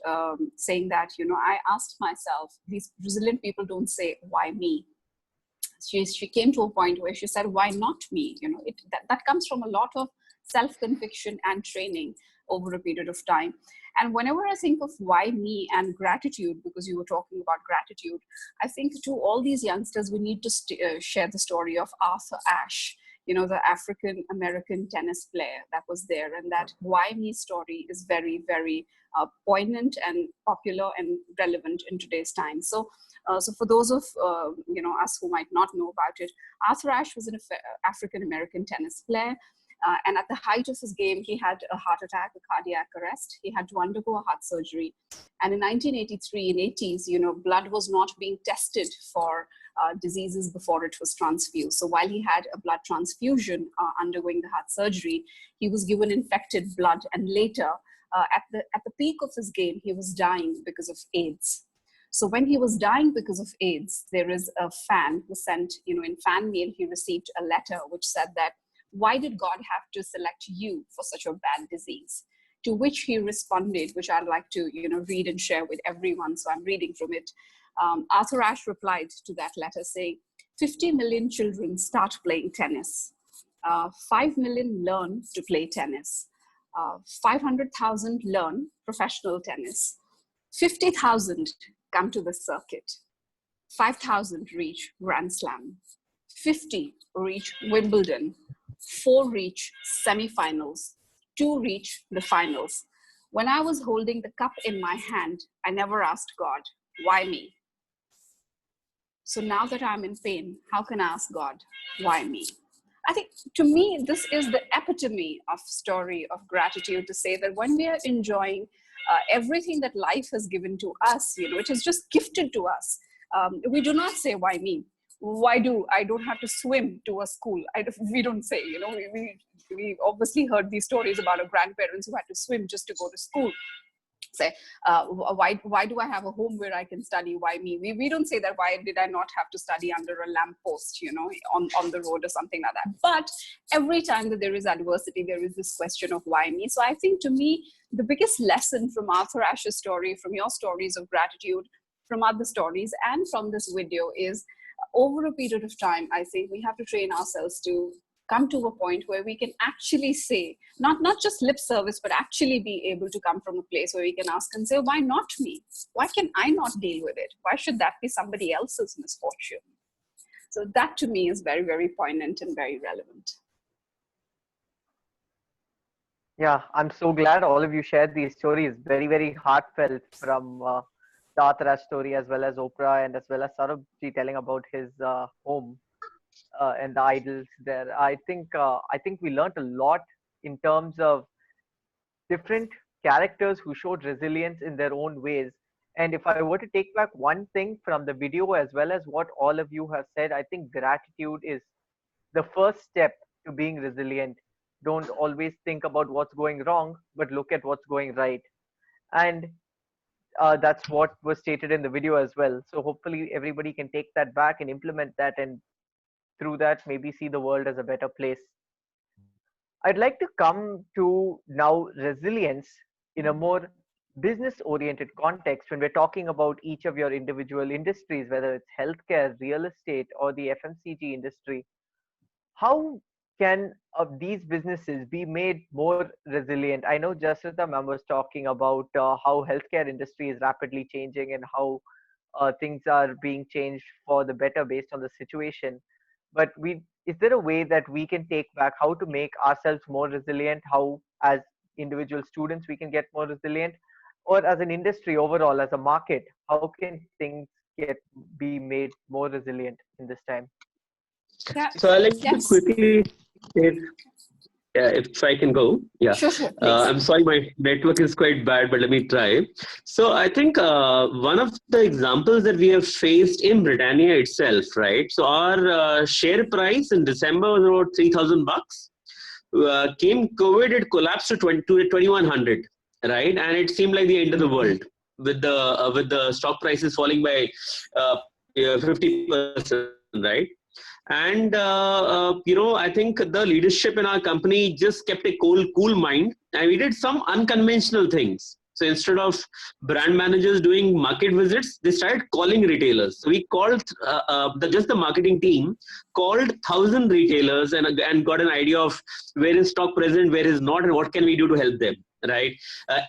saying that I asked myself, these resilient people don't say why me. She came to a point where she said, why not me? That comes from a lot of self-conviction and training over a period of time. And whenever I think of why me and gratitude, because you were talking about gratitude, I think to all these youngsters, we need to share the story of Arthur Ashe, the African-American tennis player that was there. And that why me story is very, very poignant and popular and relevant in today's time. So for those of us who might not know about it, Arthur Ashe was an African-American tennis player. And at the height of his game, he had a heart attack, a cardiac arrest. He had to undergo a heart surgery. And in 1983, in 80s, blood was not being tested for diseases before it was transfused. So while he had a blood transfusion undergoing the heart surgery, he was given infected blood. And later, at the peak of his game, he was dying because of AIDS. So when he was dying because of AIDS, there is a fan who sent, in fan mail, he received a letter which said that, why did God have to select you for such a bad disease? To which he responded, which I'd like to read and share with everyone. So I'm reading from it. Arthur Ashe replied to that letter saying, 50 million children start playing tennis. 5 million learn to play tennis. 500,000 learn professional tennis. 50,000 come to the circuit. 5,000 reach Grand Slam. 50 reach Wimbledon. 4 reach semifinals, 2 reach the finals. When I was holding the cup in my hand, I never asked God, why me? So now that I'm in pain, how can I ask God, why me? I think to me, this is the epitome of story of gratitude, to say that when we are enjoying everything that life has given to us, it is just gifted to us. We do not say, why me? Why I don't have to swim to a school? We don't say, we obviously heard these stories about our grandparents who had to swim just to go to school. Say, why do I have a home where I can study? Why me? We don't say that, why did I not have to study under a lamppost, on the road or something like that. But every time that there is adversity, there is this question of why me. So I think to me, the biggest lesson from Arthur Ashe's story, from your stories of gratitude, from other stories, and from this video is, over a period of time, I think we have to train ourselves to come to a point where we can actually say, not just lip service, but actually be able to come from a place where we can ask and say, why not me? Why can I not deal with it? Why should that be somebody else's misfortune? So that to me is very, very poignant and very relevant. Yeah, I'm so glad all of you shared these stories. Very, very heartfelt from the Ataraj story, as well as Oprah, and as well as Saurabh telling about his home and the idols there. I think we learned a lot in terms of different characters who showed resilience in their own ways. And if I were to take back one thing from the video, as well as what all of you have said, I think gratitude is the first step to being resilient. Don't always think about what's going wrong, but look at what's going right. And that's what was stated in the video as well. So hopefully everybody can take that back and implement that, and through that maybe see the world as a better place. I'd like to come to now resilience in a more business oriented context when we're talking about each of your individual industries, whether it's healthcare, real estate, or the FMCG industry. How can these businesses be made more resilient? I know Jasrita ma'am was talking about how healthcare industry is rapidly changing and how things are being changed for the better based on the situation. But is there a way that we can take back how to make ourselves more resilient? How, as individual students, we can get more resilient, or as an industry overall, as a market, how can things be made more resilient in this time? Yeah. So I like to Yes. quickly say, if I can go. Yeah. Sure, please. I'm sorry, my network is quite bad, but let me try. So I think one of the examples that we have faced in Britannia itself, right? So our share price in December was about $3,000. Came COVID, it collapsed to 2,100, right? And it seemed like the end of the world with the stock prices falling by 50%, right? And I think the leadership in our company just kept a cool mind, and we did some unconventional things. So instead of brand managers doing market visits, they started calling retailers. So we called just the marketing team called 1,000 retailers and got an idea of where is stock present, where is not, and what can we do to help them. Right.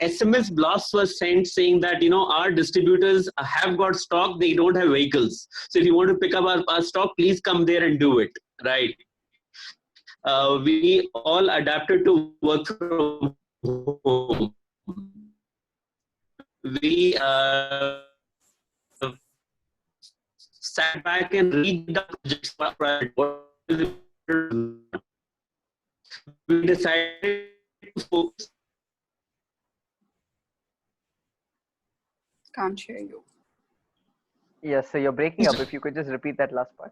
SMS blasts was sent saying that, our distributors have got stock, they don't have vehicles. So if you want to pick up our stock, please come there and do it. Right. We all adapted to work from home. We sat back and read the projects. We decided to focus. Can't hear you. Yes, so you're breaking up. If you could just repeat that last part.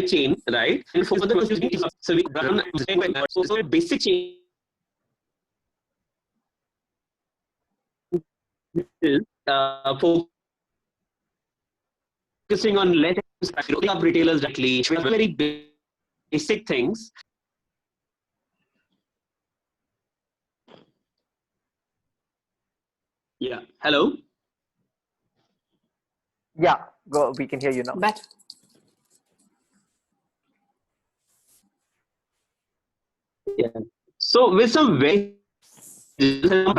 Chain, right? And for the so we run so basic chain is focusing on less up retailers directly, very basic things. Yeah. Hello. Yeah, go. We can hear you now. Better. Yeah. So with some very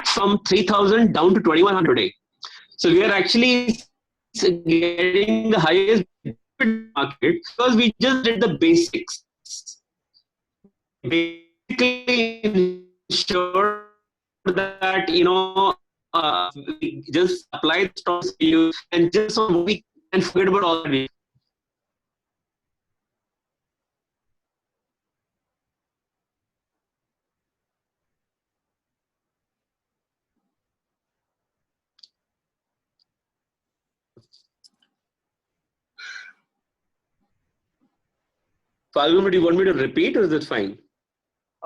from 3,000 down to 2,100 today. So we are actually getting the highest market because we just did the basics. Basically ensure that we just apply the stocks to you and just so we can forget about all the. Falguni, do you want me to repeat, or is it fine?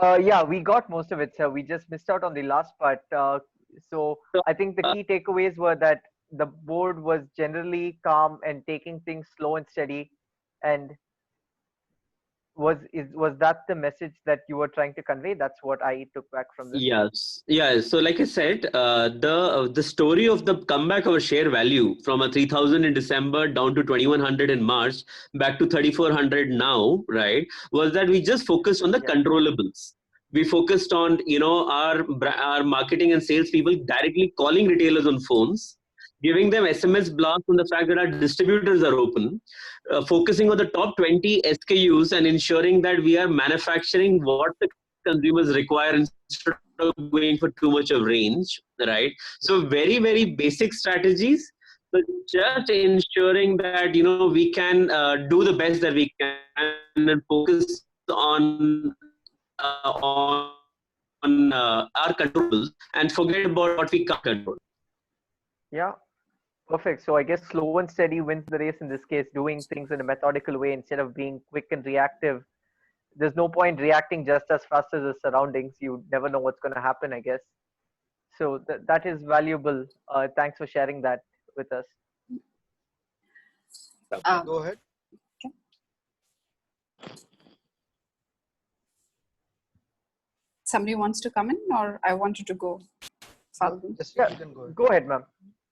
Yeah, we got most of it, sir. We just missed out on the last part. So I think the key takeaways were that the board was generally calm and taking things slow and steady. And was that the message that you were trying to convey? That's what I took back from this. Yes, yeah. So, like I said, the story of the comeback of our share value from a 3,000 in December down to 2,100 in March, back to 3,400 now, right? Was that we just focused on the controllables. We focused on our marketing and sales people directly calling retailers on phones, giving them SMS blasts on the fact that our distributors are open, focusing on the top 20 SKUs and ensuring that we are manufacturing what the consumers require instead of going for too much of range, right? So very, very basic strategies, but just ensuring that, we can do the best that we can and focus on our controls and forget about what we can't control. Yeah. Perfect. So I guess slow and steady wins the race in this case, doing things in a methodical way instead of being quick and reactive. There's no point reacting just as fast as the surroundings. You never know what's going to happen, I guess. So that is valuable. Thanks for sharing that with us. Go ahead. Somebody wants to come in, or I wanted to go? Falgun? Yes, Yeah, you can go ahead. Go ahead, ma'am.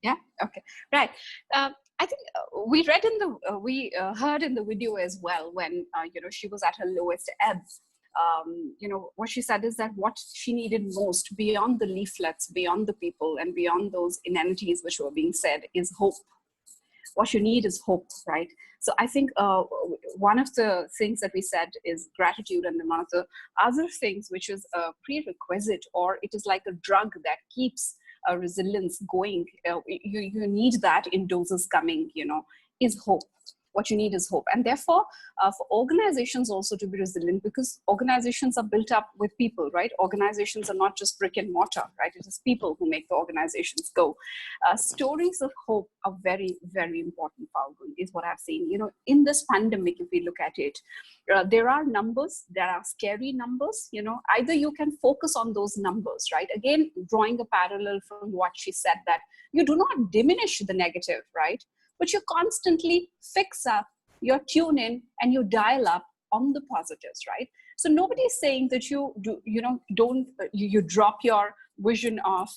Yeah. Okay. Right. I think we read in the we heard in the video as well when she was at her lowest ebb. What she said is that what she needed most, beyond the leaflets, beyond the people, and beyond those inanities which were being said, is hope. What you need is hope, right? So I think one of the things that we said is gratitude, and then one of the other things which is a prerequisite, or it is like a drug that keeps resilience going. You need that in doses coming, is hope. What you need is hope. And therefore, for organizations also to be resilient, because organizations are built up with people, right? Organizations are not just brick and mortar, right? It is people who make the organizations go. Stories of hope are very, very important, Falgun, is what I've seen. In this pandemic, if we look at it, there are numbers, there are scary numbers, either you can focus on those numbers, right? Again, drawing a parallel from what she said, that you do not diminish the negative, right? But you constantly fix up, you tune in, and you dial up on the positives, right? So nobody is saying that you drop your vision of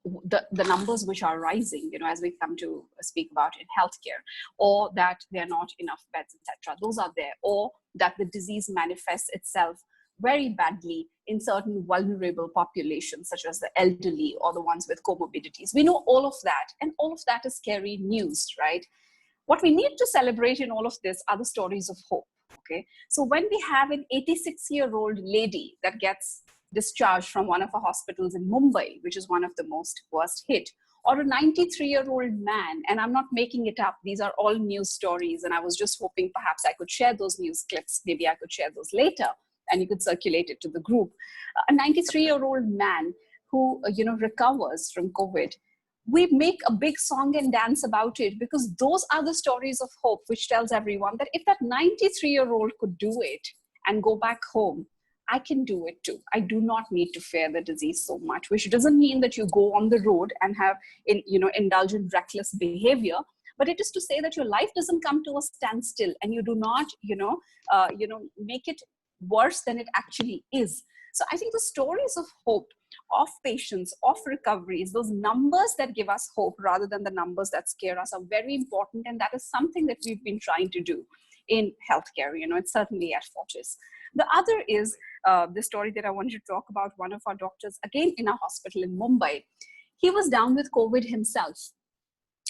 the numbers which are rising, as we come to speak about in healthcare, or that there are not enough beds, etc. Those are there, or that the disease manifests itself very badly in certain vulnerable populations, such as the elderly or the ones with comorbidities. We know all of that, and all of that is scary news, right? What we need to celebrate in all of this are the stories of hope, okay? So when we have an 86-year-old lady that gets discharged from one of our hospitals in Mumbai, which is one of the most worst hit, or a 93-year-old man, and I'm not making it up, these are all news stories, and I was just hoping perhaps I could share those news clips, maybe I could share those later, and you could circulate it to the group. A 93-year-old man who recovers from COVID, we make a big song and dance about it, because those are the stories of hope, which tells everyone that if that 93-year-old could do it and go back home, I can do it too. I do not need to fear the disease so much, which doesn't mean that you go on the road and have indulge in reckless behavior. But it is to say that your life doesn't come to a standstill, and you do not make it worse than it actually is. So I think the stories of hope, of patience, of recoveries, those numbers that give us hope rather than the numbers that scare us, are very important. And that is something that we've been trying to do in healthcare. It's certainly at Fortis. The other is the story that I wanted to talk about. One of our doctors, again in a hospital in Mumbai, he was down with COVID himself.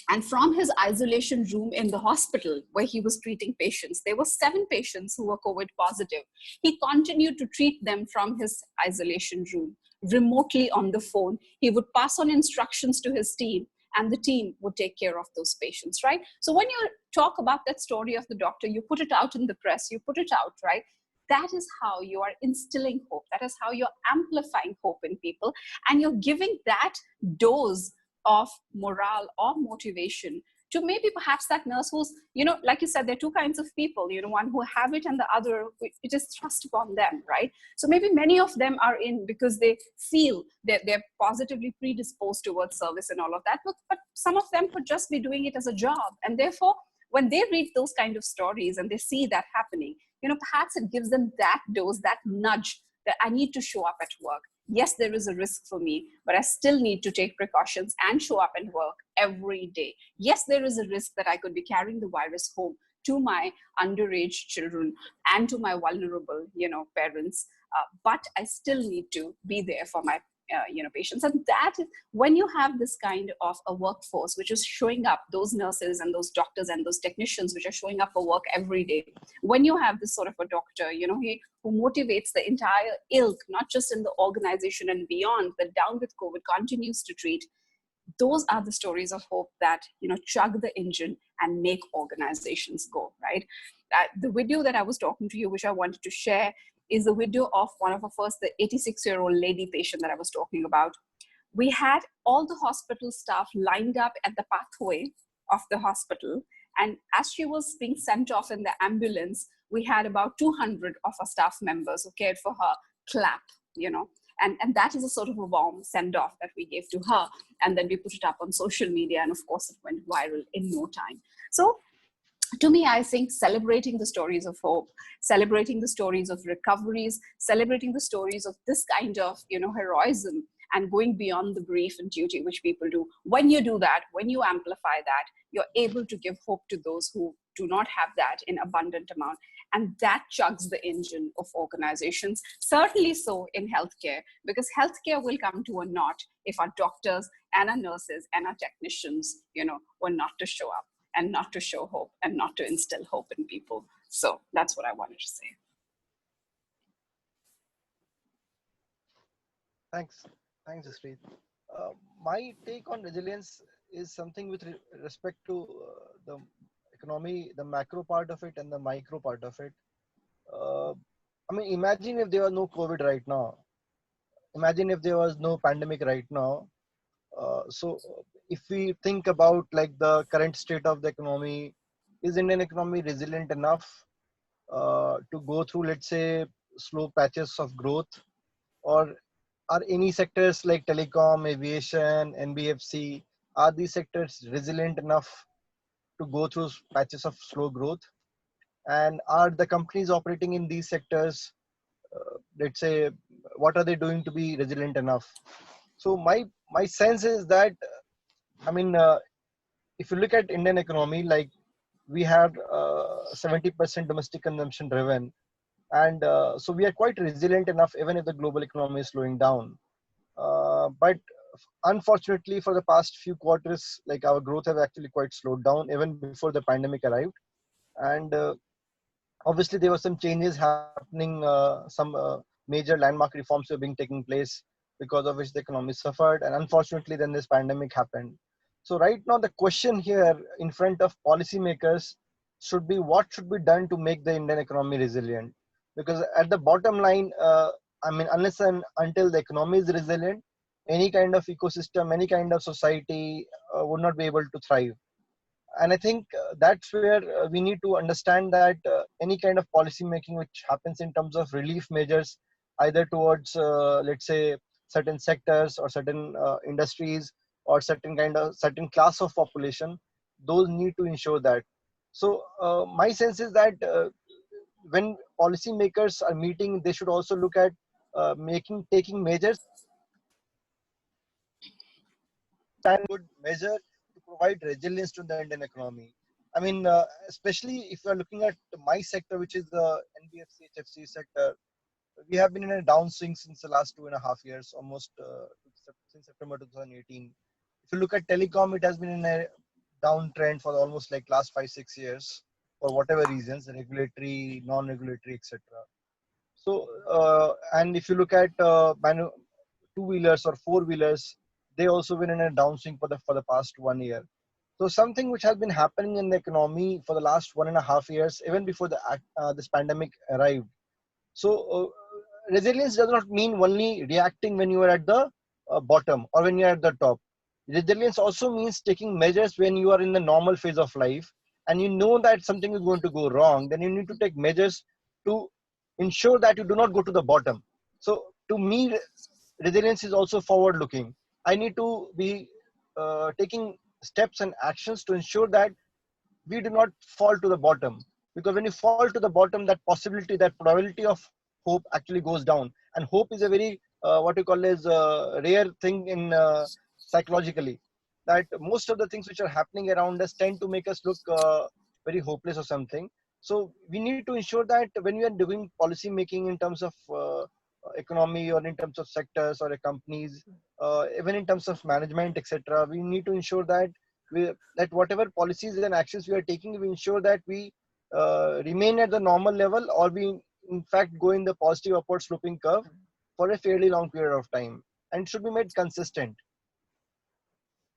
And from his isolation room in the hospital where he was treating patients, there were 7 patients who were COVID positive. He continued to treat them from his isolation room, remotely on the phone. He would pass on instructions to his team, and the team would take care of those patients, right? So when you talk about that story of the doctor, you put it out in the press, you put it out, right? That is how you are instilling hope. That is how you're amplifying hope in people. And you're giving that dose of morale or motivation to maybe perhaps that nurse who's, like you said, there are 2 kinds of people, one who have it and the other, it is thrust upon them, right? So maybe many of them are in because they feel that they're positively predisposed towards service and all of that, but some of them could just be doing it as a job. And therefore, when they read those kind of stories and they see that happening, perhaps it gives them that dose, that nudge that I need to show up at work. Yes, there is a risk for me, but I still need to take precautions and show up and work every day. Yes, there is a risk that I could be carrying the virus home to my underage children and to my vulnerable, parents, but I still need to be there for my patients. And that is when you have this kind of a workforce which is showing up, those nurses and those doctors and those technicians which are showing up for work every day. When you have this sort of a doctor, who motivates the entire ilk, not just in the organization and beyond, that down with COVID continues to treat. Those are the stories of hope that chug the engine and make organizations go, right? The video that I was talking to you, which I wanted to share, is the video of one of our first, the 86-year-old lady patient that I was talking about. We had all the hospital staff lined up at the pathway of the hospital, and as she was being sent off in the ambulance, we had about 200 of our staff members who cared for her clap, and that is a sort of a warm send-off that we gave to her. And then we put it up on social media, and of course it went viral in no time. So to me, I think celebrating the stories of hope, celebrating the stories of recoveries, celebrating the stories of this kind of, heroism, and going beyond the brief and duty which people do. When you do that, when you amplify that, you're able to give hope to those who do not have that in abundant amount. And that chugs the engine of organizations, certainly so in healthcare, because healthcare will come to a naught if our doctors and our nurses and our technicians, were not to show up and not to show hope and not to instill hope in people. So that's what I wanted to say. Thanks, Jaspreet. My take on resilience is something with respect to the economy, the macro part of it and the micro part of it. Imagine if there was no COVID right now. Imagine if there was no pandemic right now. So if we think about like the current state of the economy, is Indian economy resilient enough to go through, let's say, slow patches of growth? Or are any sectors like telecom, aviation, NBFC, are these sectors resilient enough to go through patches of slow growth? And are the companies operating in these sectors, let's say, what are they doing to be resilient enough? So my sense is that, if you look at Indian economy, like we have 70% domestic consumption driven, and so we are quite resilient enough even if the global economy is slowing down. But unfortunately, for the past few quarters, like our growth have actually quite slowed down even before the pandemic arrived. And obviously there were some changes happening, some major landmark reforms were being taking place, because of which the economy suffered. And unfortunately, then this pandemic happened. So right now, the question here in front of policymakers should be what should be done to make the Indian economy resilient? Because at the bottom line, unless and until the economy is resilient, any kind of ecosystem, any kind of society would not be able to thrive. And I think that's where we need to understand that any kind of policy making which happens in terms of relief measures, either towards, let's say, certain sectors or certain industries or certain class of population, those need to ensure that. So my sense is that when policymakers are meeting, they should also look at taking measures and would measure to provide resilience to the Indian economy. Especially if you are looking at my sector, which is the NBFC, HFC sector, we have been in a downswing since the last 2.5 years, almost since September 2018. If you look at telecom, it has been in a downtrend for almost like last 5-6 years, for whatever reasons, regulatory, non-regulatory, etc. So, and if you look at two-wheelers or four-wheelers, they also been in a downswing for the past 1 year. So something which has been happening in the economy for the last 1.5 years, even before this pandemic arrived. So resilience does not mean only reacting when you are at the bottom or when you are at the top. Resilience also means taking measures when you are in the normal phase of life and you know that something is going to go wrong. Then you need to take measures to ensure that you do not go to the bottom. So to me, resilience is also forward looking. I need to be taking steps and actions to ensure that we do not fall to the bottom. Because when you fall to the bottom, that possibility, that probability of hope actually goes down. And hope is a very what you call is rare thing in psychologically. That most of the things which are happening around us tend to make us look very hopeless or something. So we need to ensure that when we are doing policy making in terms of economy or in terms of sectors or companies, even in terms of management, etc., we need to ensure that that whatever policies and actions we are taking, we ensure that we remain at the normal level, or we in fact go in the positive upward sloping curve for a fairly long period of time, and it should be made consistent.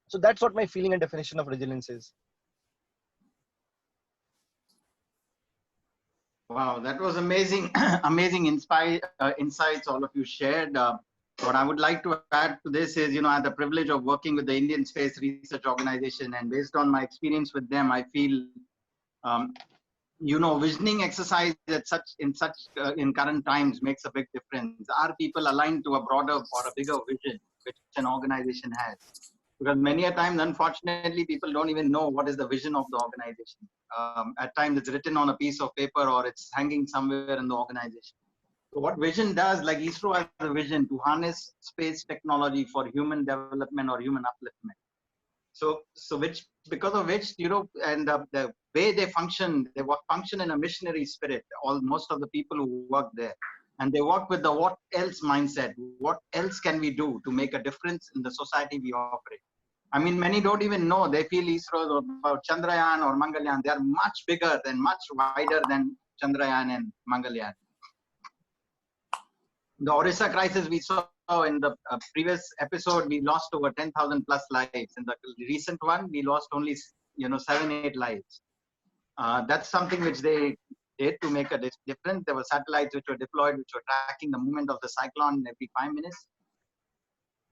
So that's what my feeling and definition of resilience is. Wow, that was amazing, amazing insights all of you shared. What I would like to add to this is, I had the privilege of working with the Indian Space Research Organization, and based on my experience with them, I feel, visioning exercise in current times makes a big difference. Are people aligned to a broader or a bigger vision which an organization has? Because many a times, unfortunately, people don't even know what is the vision of the organization. At times, it's written on a piece of paper or it's hanging somewhere in the organization. So what vision does, like ISRO has a vision to harness space technology for human development or human upliftment. So because of which, and the way they function in a missionary spirit, most of the people who work there. And they work with the what else mindset. What else can we do to make a difference in the society we operate? I mean, many don't even know. They feel ISRO or about Chandrayaan or Mangalyaan. They are much bigger and much wider than Chandrayaan and Mangalyaan. The Orissa crisis we saw in the previous episode, we lost over 10,000 plus lives. In the recent one, we lost only 7-8 lives. That's something which they did to make a difference. There were satellites which were deployed, which were tracking the movement of the cyclone every 5 minutes.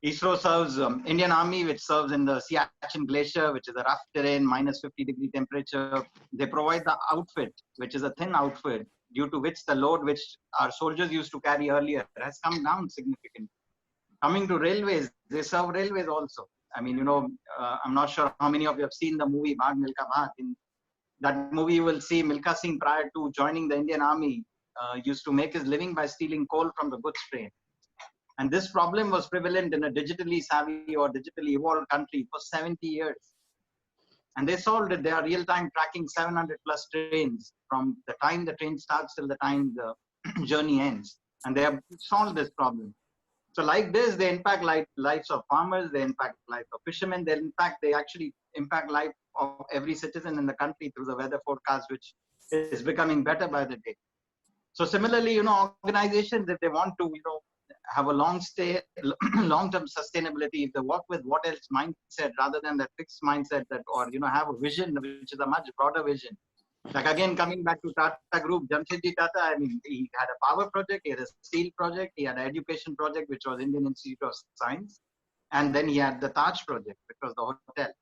ISRO serves Indian Army, which serves in the Siachen Glacier, which is a rough terrain, minus 50-degree temperature. They provide the outfit, which is a thin outfit, due to which the load which our soldiers used to carry earlier has come down significantly. Coming to railways, they serve railways also. I mean, I'm not sure how many of you have seen the movie Bhag Milkha Bhag. In that movie, you will see Milkha Singh, prior to joining the Indian Army, used to make his living by stealing coal from the goods train. And this problem was prevalent in a digitally savvy or digitally evolved country for 70 years. And they solved it. They are real-time tracking 700 plus trains from the time the train starts till the time the journey ends. And they have solved this problem. So like this, they impact lives of farmers, they impact lives of fishermen, they actually impact life of every citizen in the country through the weather forecast, which is becoming better by the day. So similarly, organizations, if they want to, have a long-term sustainability, if they work with what else mindset rather than that fixed mindset or have a vision which is a much broader vision. Like again, coming back to Tata Group, Jamshedji Tata, I mean, he had a power project, he had a steel project, he had an education project, which was Indian Institute of Science. And then he had the Taj project, which was the hotel.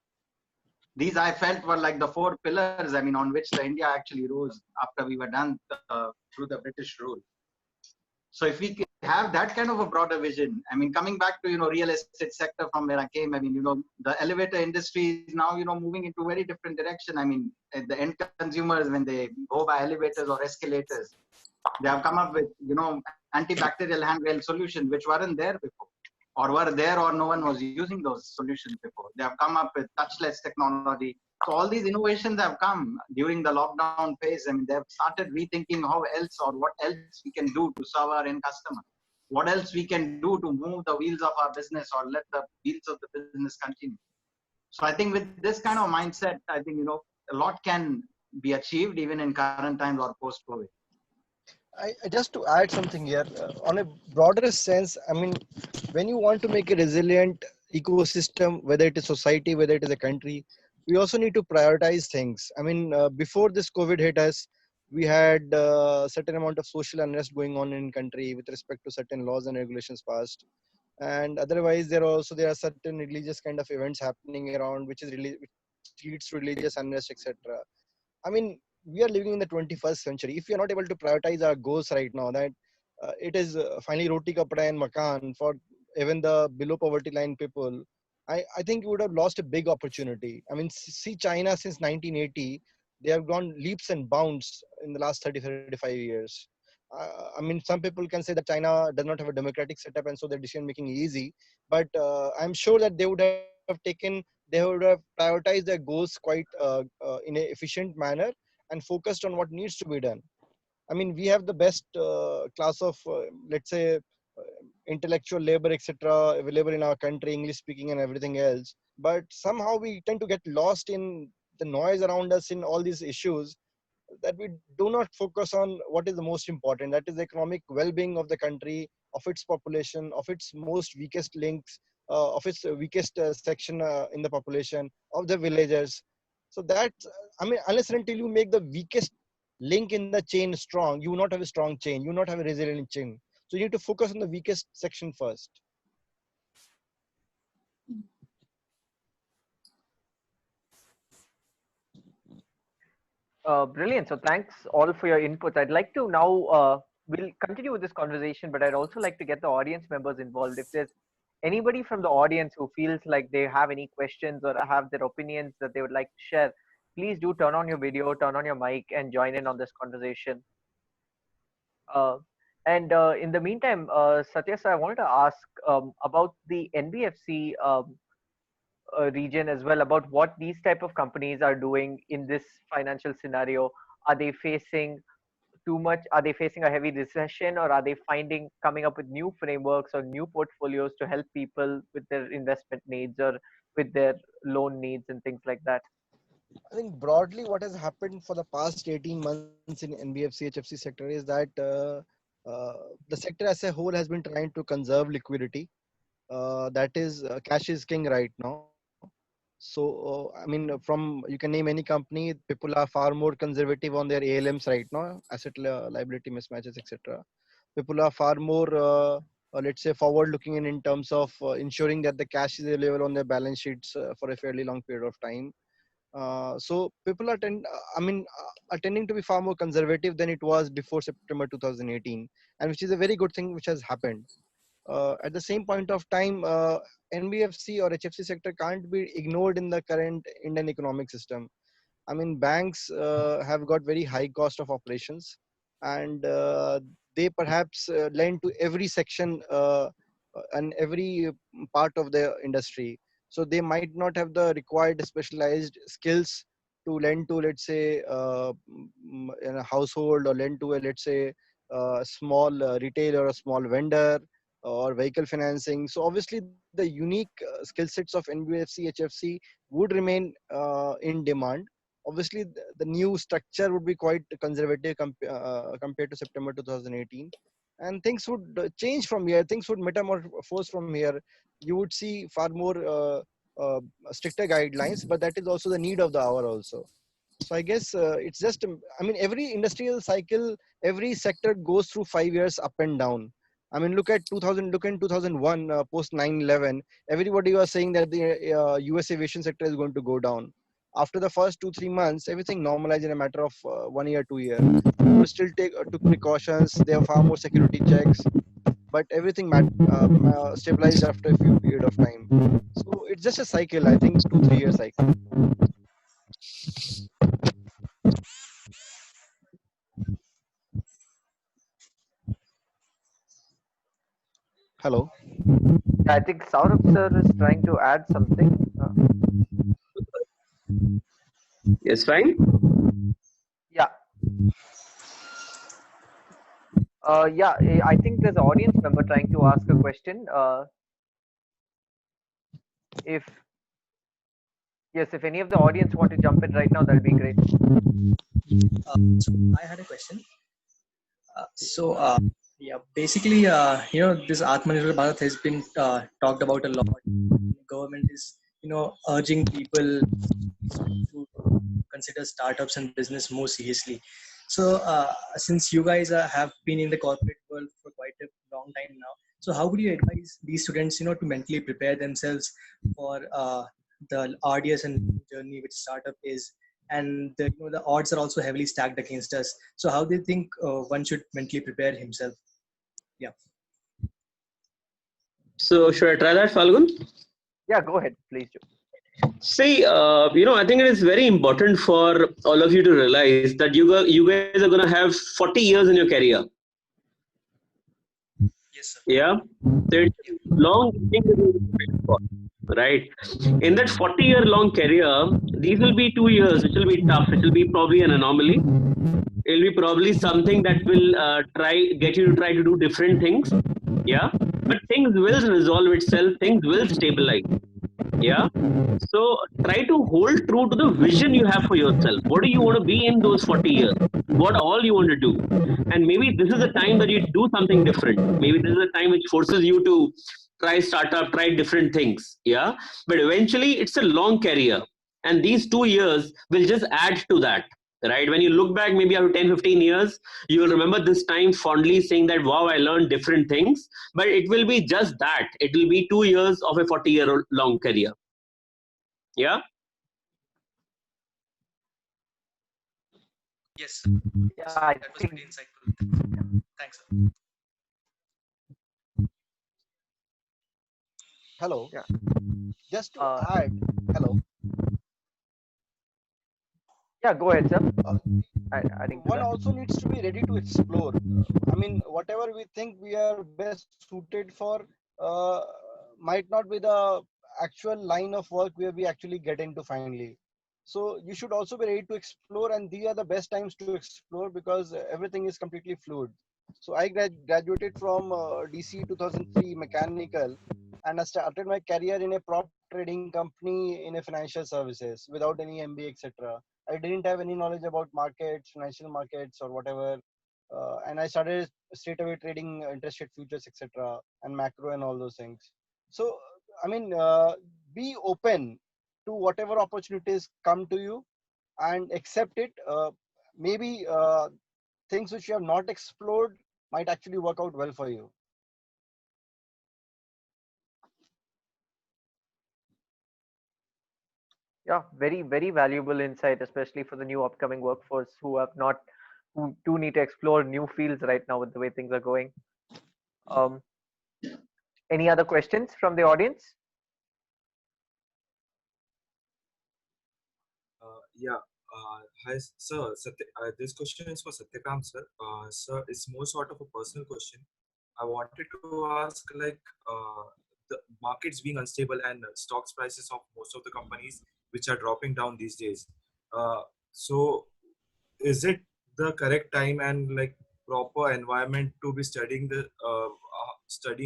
These I felt were like the 4 pillars, I mean, on which the India actually rose after we were done through the British rule. So if we have that kind of a broader vision, I mean, coming back to, real estate sector from where I came, I mean, the elevator industry is now, moving into a very different direction. I mean, the end consumers, when they go by elevators or escalators, they have come up with, antibacterial handrail solutions, which weren't there before, or were there or no one was using those solutions before. They have come up with touchless technology. So all these innovations have come during the lockdown phase. I mean, they've started rethinking how else or what else we can do to serve our end customer. What else we can do to move the wheels of our business or let the wheels of the business continue. So I think with this kind of mindset, I think, a lot can be achieved even in current times or post-COVID. Just to add something here, on a broader sense, I mean, when you want to make a resilient ecosystem, whether it is society, whether it is a country, we also need to prioritize things. I mean, before this COVID hit us, we had a certain amount of social unrest going on in country with respect to certain laws and regulations passed. And otherwise, there are certain religious kind of events happening around, which leads to religious unrest, etc. I mean, we are living in the 21st century. If we are not able to prioritize our goals right now, that it is finally roti kapda and makan for even the below poverty line people, I think we would have lost a big opportunity. I mean, see China since 1980, they have gone leaps and bounds in the last 30-35 years. I mean, some people can say that China does not have a democratic setup and so their decision making is easy, but I'm sure that they would have prioritized their goals quite in an efficient manner and focused on what needs to be done. I mean, we have the best class of, let's say, intellectual labor, etc., available in our country, English speaking and everything else. But somehow we tend to get lost in the noise around us in all these issues, that we do not focus on what is the most important, that is the economic well-being of the country, of its population, of its most weakest links, of its weakest section in the population, of the villagers. So that, I mean, unless and until you make the weakest link in the chain strong, you will not have a strong chain, you will not have a resilient chain. So you need to focus on the weakest section first. Brilliant. So thanks all for your input. I'd like to now, we'll continue with this conversation, but I'd also like to get the audience members involved. If there's anybody from the audience who feels like they have any questions or have their opinions that they would like to share, please do turn on your video, turn on your mic, and join in on this conversation. And in the meantime, Satya, sir, I wanted to ask about the NBFC region as well, about what these type of companies are doing in this financial scenario. Are they facing too much? Are they facing a heavy recession, or are they coming up with new frameworks or new portfolios to help people with their investment needs or with their loan needs and things like that? I think broadly what has happened for the past 18 months in NBFC HFC sector is that the sector as a whole has been trying to conserve liquidity. That is, cash is king right now. So, I mean, from, you can name any company, people are far more conservative on their ALMs right now, asset liability mismatches, etc. People are far more, let's say, forward looking in terms of ensuring that the cash is available on their balance sheets for a fairly long period of time. So people are tending to be far more conservative than it was before September 2018, and which is a very good thing which has happened. At the same point of time, NBFC or HFC sector can't be ignored in the current Indian economic system. I mean, banks have got very high cost of operations, and they perhaps lend to every section and every part of the industry. So they might not have the required specialized skills to lend to, let's say, in a household, or lend to a, let's say, small retailer or a small vendor or vehicle financing. So obviously the unique skill sets of NBFC, HFC would remain in demand. Obviously the new structure would be quite conservative compared to September 2018. And things would change from here. Things would metamorphose from here. You would see far more stricter guidelines, but that is also the need of the hour also. So I guess it's just, I mean, every industrial cycle, every sector goes through 5 years up and down. I mean, look in 2001, post 9/11, everybody was saying that the US aviation sector is going to go down. After the first 2-3 months, everything normalized in a matter of 1 year, 2 years. People still took precautions. There are far more security checks, but everything stabilized after a few period of time. So it's just a cycle, I think 2-3 year cycle. Hello. I think Saurabh sir is trying to add something. Yes, fine. Yeah. Yeah, I think there's an audience member trying to ask a question. If any of the audience want to jump in right now, that'll be great. So I had a question. Yeah, basically, this Atmanirbhar Bharat has been talked about a lot. The government is, urging people to consider startups and business more seriously. So, since you guys have been in the corporate world for quite a long time now, so how would you advise these students, to mentally prepare themselves for the arduous and journey which startup is? And the odds are also heavily stacked against us. So how do you think one should mentally prepare himself? Yeah. So should I try that, Falgun? Yeah, go ahead, please do. See, I think it is very important for all of you to realize that you guys are going to have 40 years in your career. Yes, sir. Yeah. So it's a long thing that you will wait for, right? In that 40-year long career, these will be 2 years, which will be tough. It will be probably an anomaly. It will be probably something that will get you to try to do different things. Yeah. But things will resolve itself. Things will stabilize. Yeah. So try to hold true to the vision you have for yourself. What do you want to be in those 40 years? What all you want to do? And maybe this is the time that you do something different. Maybe this is the time which forces you to try startup, try different things. Yeah. But eventually it's a long career. And these 2 years will just add to that. Right. When you look back, maybe after 10, 15 years, you will remember this time fondly saying that, wow, I learned different things. But it will be just that. It will be 2 years of a 40-year long career. Yeah. Yes, Yeah, sir. I That was think pretty insightful. Thanks, sir. Hello. yeah. Just to Uh, add, hello. yeah, go ahead, sir. Uh, Adding to One that. also needs to be ready to explore. I mean, whatever we think we are best suited for uh, might not be the actual line of work where we actually get into finally. So you should also be ready to explore, and these are the best times to explore because everything is completely fluid. So I graduated from DC 2003 mechanical, and I started my career in a prop trading company in a financial services without any MBA, etc. I didn't have any knowledge about markets, financial markets, or whatever. And I started straight away trading interest rate futures, etc., and macro and all those things. So, I mean, be open to whatever opportunities come to you and accept it. Maybe things which you have not explored might actually work out well for you. Yeah, very, very valuable insight, especially for the new upcoming workforce who do need to explore new fields right now with the way things are going. Um, any other questions from the audience? Yeah. Hi, sir. This question is for Satyakam, sir. Sir, it's more sort of a personal question. I wanted to ask, like, the markets being unstable and stocks prices of most of the companies which are dropping down these days. So, is it the correct time and like proper environment to be studying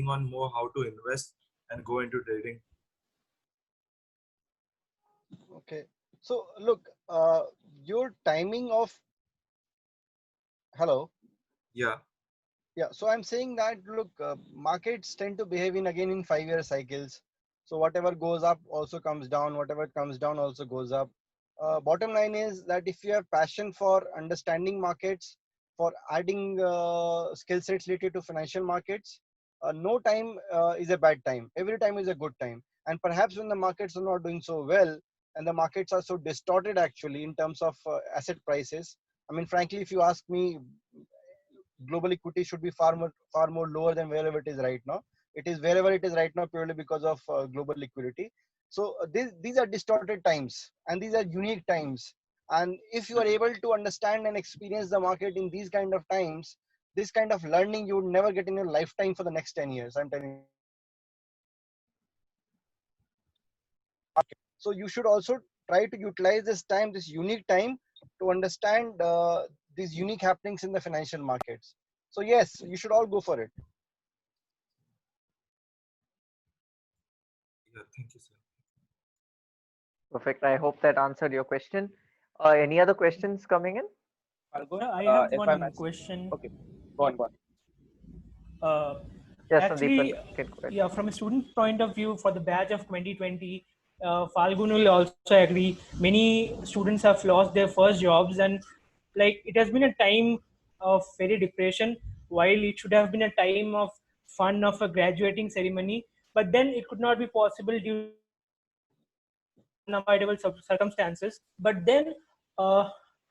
on more how to invest and go into trading? Okay. So, look, your timing of hello. Yeah. Yeah, so I'm saying that look, markets tend to behave in again in 5-year cycles. So whatever goes up also comes down, whatever comes down also goes up. Bottom line is that if you have passion for understanding markets, for adding skill sets related to financial markets, no time is a bad time. Every time is a good time. And perhaps when the markets are not doing so well and the markets are so distorted actually in terms of asset prices. I mean, frankly, if you ask me, global equity should be far more lower than wherever it is right now. It is wherever it is right now purely because of global liquidity. So these are distorted times and these are unique times. And if you are able to understand and experience the market in these kind of times, this kind of learning you would never get in your lifetime for the next 10 years. I'm telling you. So you should also try to utilize this time, this unique time, to understand these unique happenings in the financial markets. So yes, you should all go for it. Yeah. Thank you, sir. Perfect. I hope that answered your question. Any other questions coming in? I have If I'm one asking, question. okay, go on, go on. Uh, Yes, Sandeepan, Actually, you can go ahead. yeah, from a student point of view, for the batch of 2020, Falgun will also agree. Many students have lost their first jobs, and like it has been a time of very depression. While it should have been a time of fun of a graduating ceremony, but then it could not be possible due to unavoidable circumstances. But then, uh,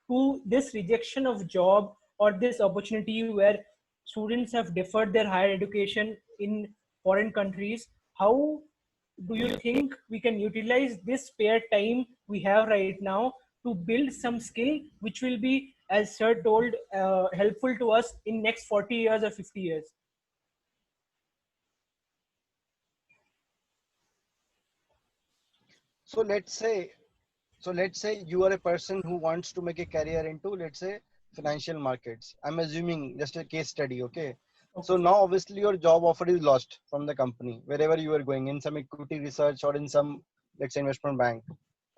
to this rejection of job or this opportunity where students have deferred their higher education in foreign countries, how do you think we can utilize this spare time we have right now to build some skill which will be, as sir told, helpful to us in next 40 years or 50 years? So let's say you are a person who wants to make a career into, let's say, financial markets. I'm assuming just a case study, okay? So Okay. now obviously your job offer is lost from the company, wherever you are going, in some equity research or in some, let's say, investment bank.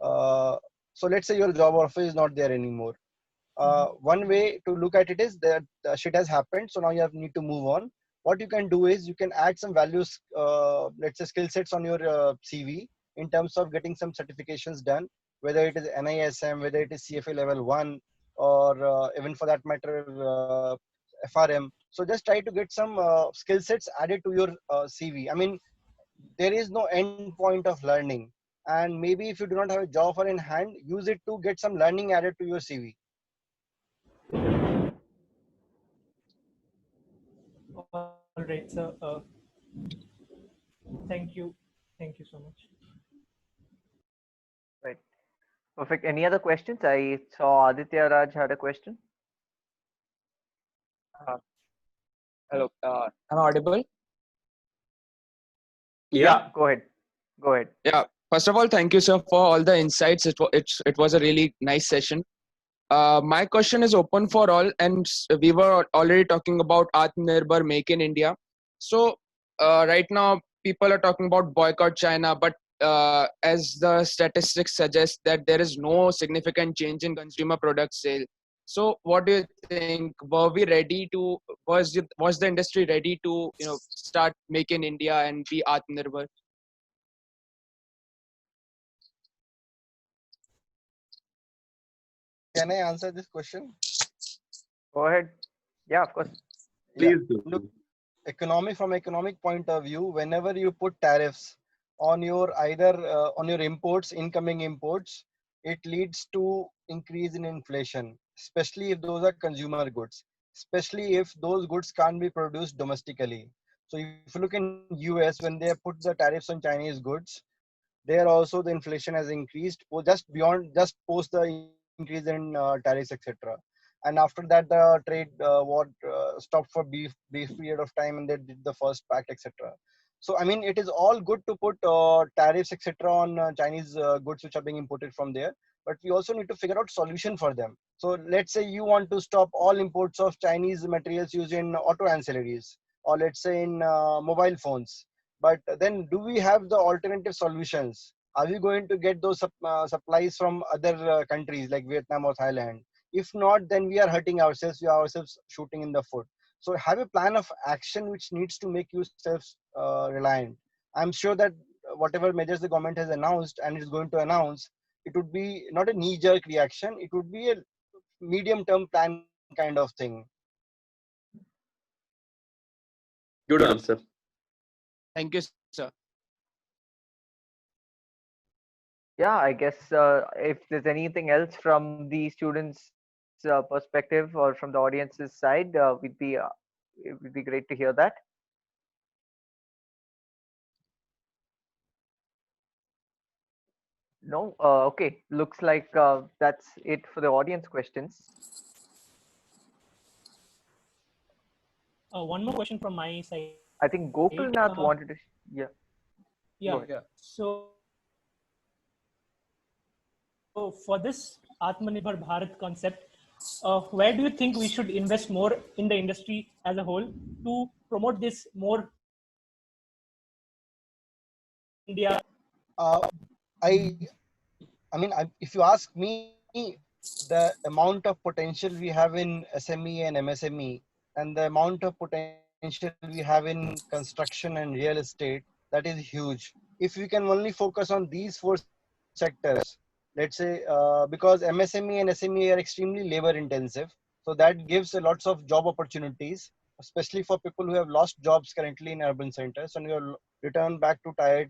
Uh, so let's say your job offer is not there anymore. One way to look at it is that shit has happened, so now you need to move on. What you can do is you can add some values, let's say skill sets on your CV, in terms of getting some certifications done, whether it is NISM, whether it is CFA level 1, or even for that matter, FRM. So just try to get some skill sets added to your CV. I mean, there is no end point of learning, and maybe if you do not have a job offer in hand, use it to get some learning added to your CV. All right, sir. Thank you. Thank you so much. Right. Perfect. Any other questions? I saw Aditya Raj had a question. Hello, am I audible? Yeah, go ahead. Go ahead. Yeah. First of all, thank you, sir, for all the insights. It was a really nice session. My question is open for all, and we were already talking about Atmanirbhar, Make in India. So right now, people are talking about boycott China, but as the statistics suggest that there is no significant change in consumer product sale. So what do you think? Were we ready to? Was the industry ready to start Make in India and be Atmanirbhar? Can I answer this question? Go ahead. Yeah, of course. Yeah. Please do. Look, from economic point of view, whenever you put tariffs on your either on your imports, incoming imports, it leads to increase in inflation, especially if those are consumer goods, especially if those goods can't be produced domestically. So if you look in US, when they put the tariffs on Chinese goods, there also the inflation has increased, or just post the increase in tariffs, etc. And after that, the trade war stopped for brief period of time, and they did the first pact, etc. So I mean, it is all good to put tariffs, etc. on Chinese goods which are being imported from there, but we also need to figure out solution for them. So let's say you want to stop all imports of Chinese materials used in auto ancillaries, or let's say in mobile phones. But then, do we have the alternative solutions? Are we going to get those supplies from other countries like Vietnam or Thailand? If not, then we are hurting ourselves. We are ourselves shooting in the foot. So have a plan of action which needs to make you self-reliant. I'm sure that whatever measures the government has announced and is going to announce, it would be not a knee-jerk reaction. It would be a medium-term plan kind of thing. Good answer. Thank you, sir. Yeah, I guess if there's anything else from the students' perspective or from the audience's side, it would be great to hear that. No? Okay. Looks like that's it for the audience questions. One more question from my side. I think Gopalnath wanted to. Yeah. Yeah. So for this Atmanirbhar Bharat concept, where do you think we should invest more in the industry as a whole to promote this more India? If you ask me, the amount of potential we have in SME and MSME, and the amount of potential we have in construction and real estate, that is huge. If we can only focus on these four sectors, let's say, because MSME and SME are extremely labor intensive, so that gives a lots of job opportunities, especially for people who have lost jobs currently in urban centers and will return back to tier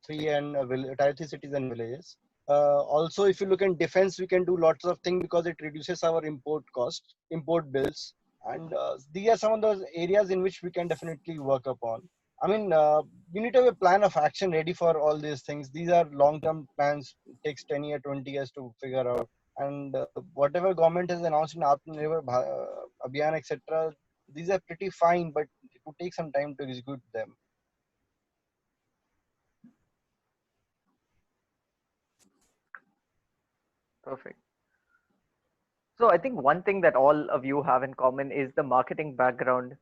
3 and tier 3 cities and villages. Also, if you look in defense, we can do lots of things because it reduces our import cost, import bills, and these are some of those areas in which we can definitely work upon. I mean, we need to have a plan of action ready for all these things. These are long-term plans. It takes 10 years, 20 years to figure out. And whatever government has announced in Atmanirbhar Abhiyan, etc., these are pretty fine, but it would take some time to execute them. Perfect. So I think one thing that all of you have in common is the marketing background.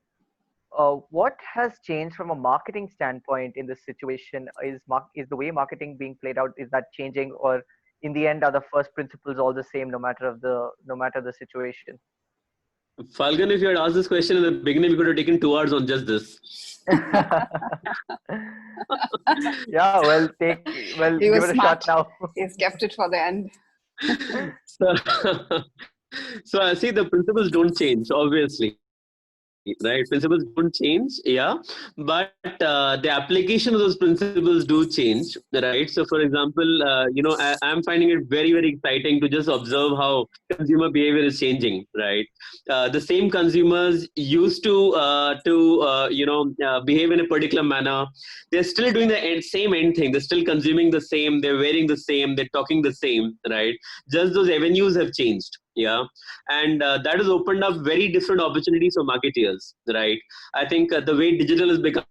What has changed from a marketing standpoint in this situation? Is the way marketing being played out, is that changing, or in the end are the first principles all the same no matter the situation? Falgun, if you had asked this question in the beginning, we could have taken 2 hours on just this. Yeah, well, He give was it a smart. shot now. He's kept it for the end. So I see the principles don't change, obviously. Right, principles don't change, yeah, but the application of those principles do change, right? So for example, I'm finding it very, very exciting to just observe how consumer behavior is changing, right? The same consumers used to behave in a particular manner. They're still doing the same end thing. They're still consuming the same, they're wearing the same, they're talking the same, right? Just those avenues have changed, yeah, and that has opened up very different opportunities for marketeers, right? I think the way digital has become,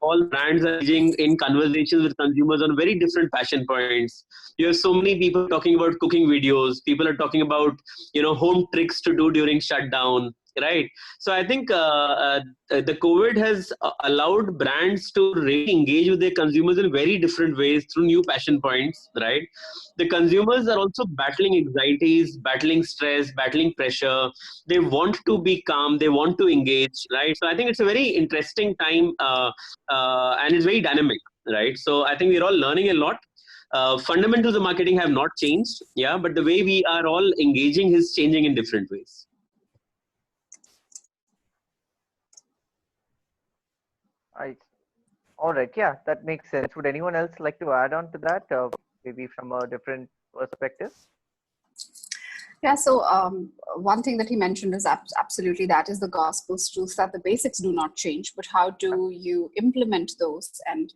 all brands are engaging in conversations with consumers on very different passion points. You have so many people talking about cooking videos. People are talking about home tricks to do during shutdown, right? So I think the COVID has allowed brands to really engage with their consumers in very different ways through new passion points, right? The consumers are also battling anxieties, battling stress, battling pressure. They want to be calm, they want to engage, right? So I think it's a very interesting time, and it's very dynamic, right? So I think we're all learning a lot. Fundamentals of marketing have not changed, yeah, but the way we are all engaging is changing in different ways. All right, yeah, that makes sense. Would anyone else like to add on to that, maybe from a different perspective? Yeah, so one thing that he mentioned is absolutely that is the gospel's truth, that the basics do not change, but how do you implement those, and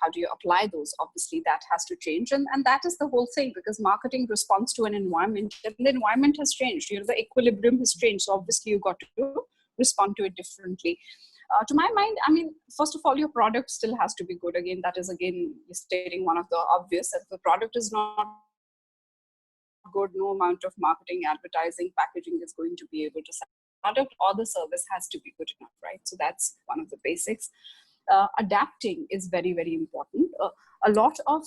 how do you apply those? Obviously that has to change, and that is the whole thing, because marketing responds to an environment, and the environment has changed, the equilibrium has changed, so obviously you got to respond to it differently. To my mind, I mean, first of all, your product still has to be good. Again, that is stating one of the obvious, that the product is not good, no amount of marketing, advertising, packaging is going to be able to sell. The product or the service has to be good enough, right? So that's one of the basics. Adapting is very, very important. A lot of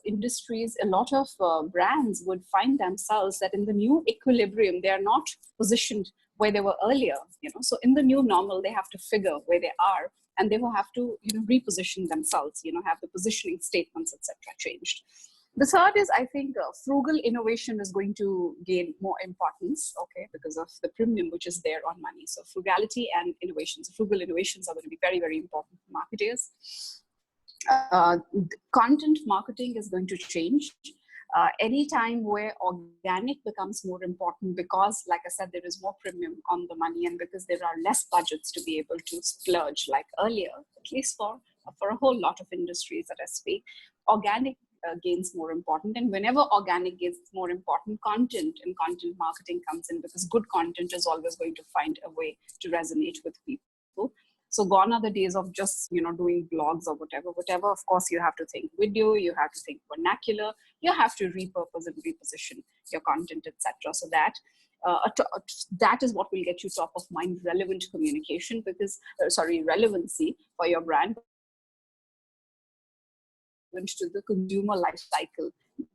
industries, a lot of brands would find themselves that in the new equilibrium, they are not positioned where they were earlier. So in the new normal, they have to figure where they are, and they will have to reposition themselves. Have the positioning statements, etc., changed. The third is, I think, frugal innovation is going to gain more importance, okay, because of the premium which is there on money. So frugality and innovations, frugal innovations are going to be very, very important for marketers. Content marketing is going to change. Any time where organic becomes more important, because, like I said, there is more premium on the money, and because there are less budgets to be able to splurge like earlier, at least for a whole lot of industries that I speak, organic gains more important. And whenever organic gets more important, content and content marketing comes in, because good content is always going to find a way to resonate with people. So gone are the days of just doing blogs or whatever. Of course, you have to think video, you have to think vernacular, you have to repurpose and reposition your content, etc. So that that is what will get you top of mind relevant communication, because relevancy for your brand to the consumer life cycle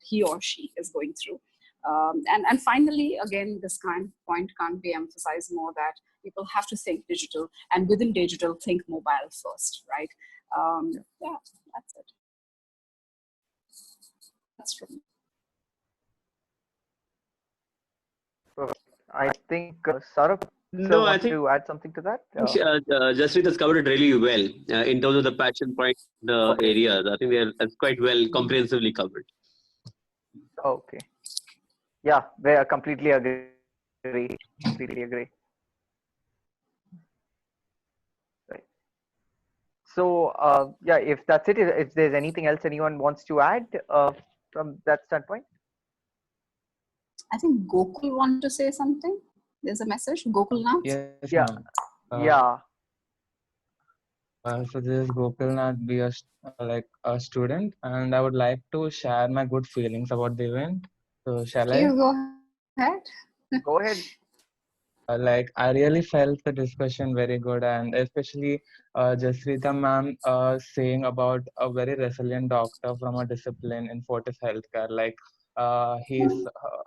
he or she is going through. And finally, again, this point can't be emphasized more, that people have to think digital, and within digital, think mobile first, right? Yeah, that's it. That's from me. I think Saurabh, No, I think to add something to that. Jaspreet has covered it really well in terms of the passion point areas. I think that's quite well comprehensively covered. Okay. Yeah, I completely agree. Completely agree. Right. So yeah, if that's it, if there's anything else anyone wants to add from that standpoint. I think Gokul want to say something. There's a message. Gokul Nath. Yes, Yeah, ma'am. yeah. So this is Gopalnath, be like a student, and I would like to share my good feelings about the event. So shall I? You go ahead. Go ahead. Like I really felt the discussion very good, and especially Jasrita ma'am saying about a very resilient doctor from a discipline in Fortis Healthcare. Like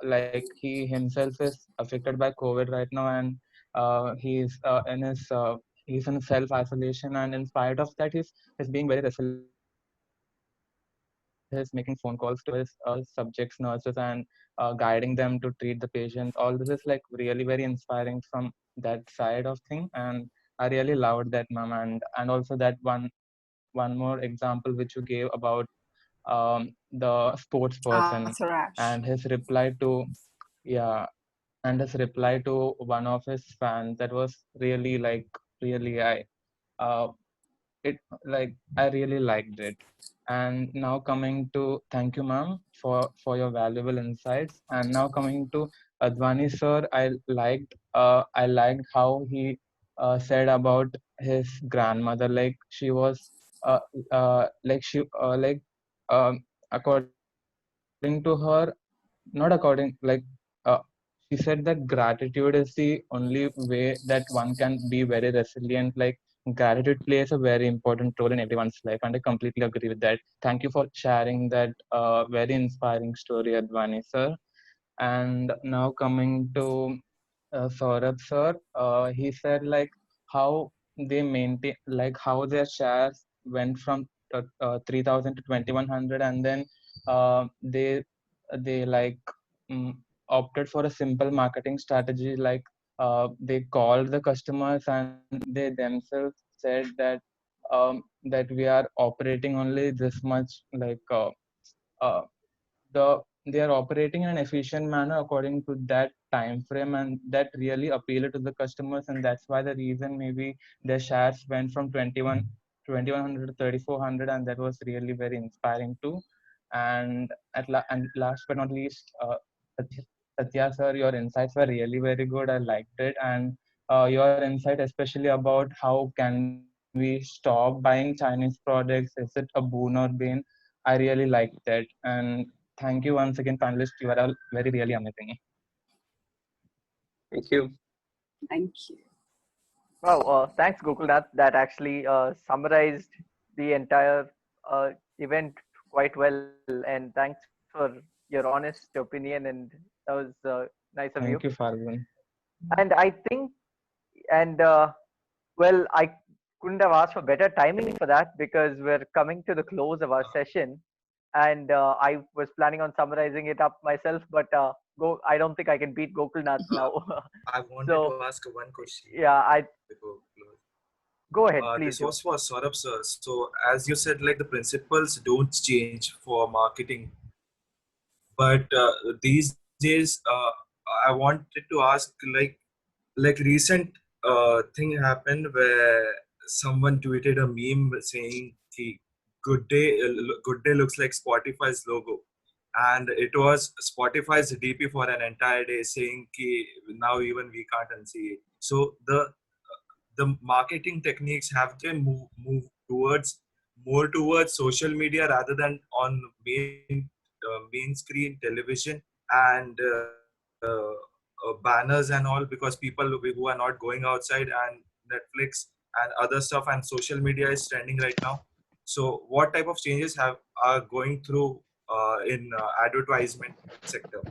like he himself is affected by COVID right now, and he's in self isolation, and in spite of that, he's being very resilient. He's making phone calls to his subjects, nurses, and guiding them to treat the patients. All this is like really very inspiring from that side of thing, and I really loved that, ma'am. And also that one more example which you gave about the sports person Thrash. and his reply to yeah and his reply to one of his fans, that was really like really uh, it like I really liked it. And now coming to thank you, ma'am, for your valuable insights. And now coming to Advani sir, I liked how he said about his grandmother. Like she was like she according to her, not according like uh, she said that gratitude is the only way that one can be very resilient. Like gratitude plays a very important role in everyone's life, and I completely agree with that. Thank you for sharing that very inspiring story, Advani sir. And now coming to Saurabh sir, he said like how they maintain, like how their shares went from 3,000 to 2,100, and then they like opted for a simple marketing strategy. Like they called the customers, and they themselves said that we are operating only this much, like uh, they are operating in an efficient manner according to that time frame, and that really appealed to the customers, and that's why the reason maybe their shares went from 2100 to 3400, and that was really very inspiring too. And and last but not least, Satya sir, your insights were really very good. I liked it, and your insight especially about how can we stop buying Chinese products, is it a boon or bane? I really liked that. And thank you once again, panelists. You are all very, really amazing. Thank you. Thank you. Wow, thanks, Gokul. That actually summarized the entire event quite well, and thanks for your honest opinion. And that was nice of you. Thank you, Falgun. And I think, and well, I couldn't have asked for better timing for that, because we're coming to the close of our session, and I was planning on summarizing it up myself, but I don't think I can beat Gokul Nath now. I wanted So to ask one question. yeah, Before close. Go ahead, please. This was for Saurabh sir. So as you said, like the principles don't change for marketing, but these days, I wanted to ask, like recent thing happened where someone tweeted a meme saying ki, good day looks like Spotify's logo, and it was Spotify's DP for an entire day saying ki, now even we can't unsee it. So the marketing techniques, have they moved towards more towards social media rather than on main screen television and banners and all, because people who are not going outside, and Netflix and other stuff, and social media is trending right now. So what type of changes are going through in advertisement sector?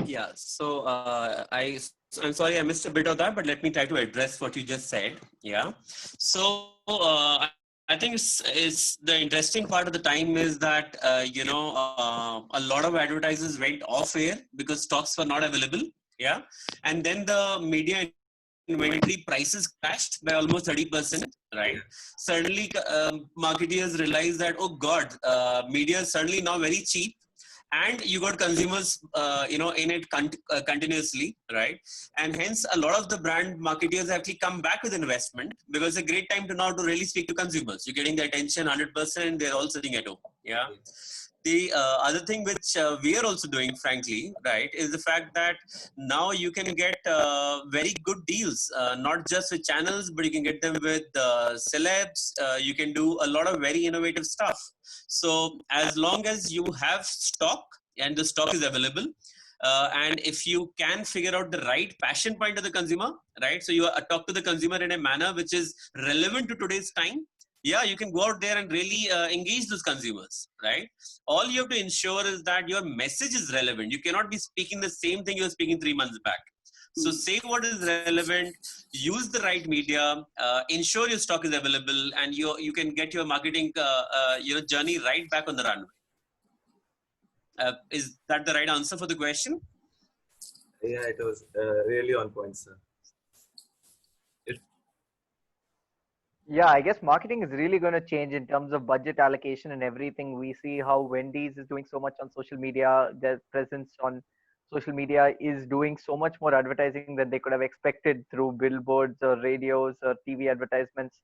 Yeah, so I'm sorry I missed a bit of that, but let me try to address what you just said. Yeah, so I think it's the interesting part of the time is that a lot of advertisers went off air because stocks were not available. Yeah, and then the media inventory prices crashed by almost 30%. Right, suddenly marketeers realized that, oh God, media is suddenly now very cheap. and you got consumers, in it continuously, right? And hence a lot of the brand marketeers have actually come back with investment, because it's a great time to now to really speak to consumers. You're getting their attention 100%. They're all sitting at home. Yeah. The other thing which we are also doing, frankly, right, is the fact that now you can get very good deals, not just with channels, but you can get them with celebs. You can do a lot of very innovative stuff. So as long as you have stock and the stock is available, and if you can figure out the right passion point of the consumer, right? So you talk to the consumer in a manner which is relevant to today's time. Yeah, you can go out there and really engage those consumers, right? All you have to ensure is that your message is relevant. You cannot be speaking the same thing you were speaking 3 months back. So say what is relevant, use the right media, ensure your stock is available, and you can get your marketing journey right back on the runway. Is that the right answer for the question? Yeah, it was really on point, sir. Yeah, I guess marketing is really going to change in terms of budget allocation and everything. We see how Wendy's is doing so much on social media. Their presence on social media is doing so much more advertising than they could have expected through billboards or radios or TV advertisements.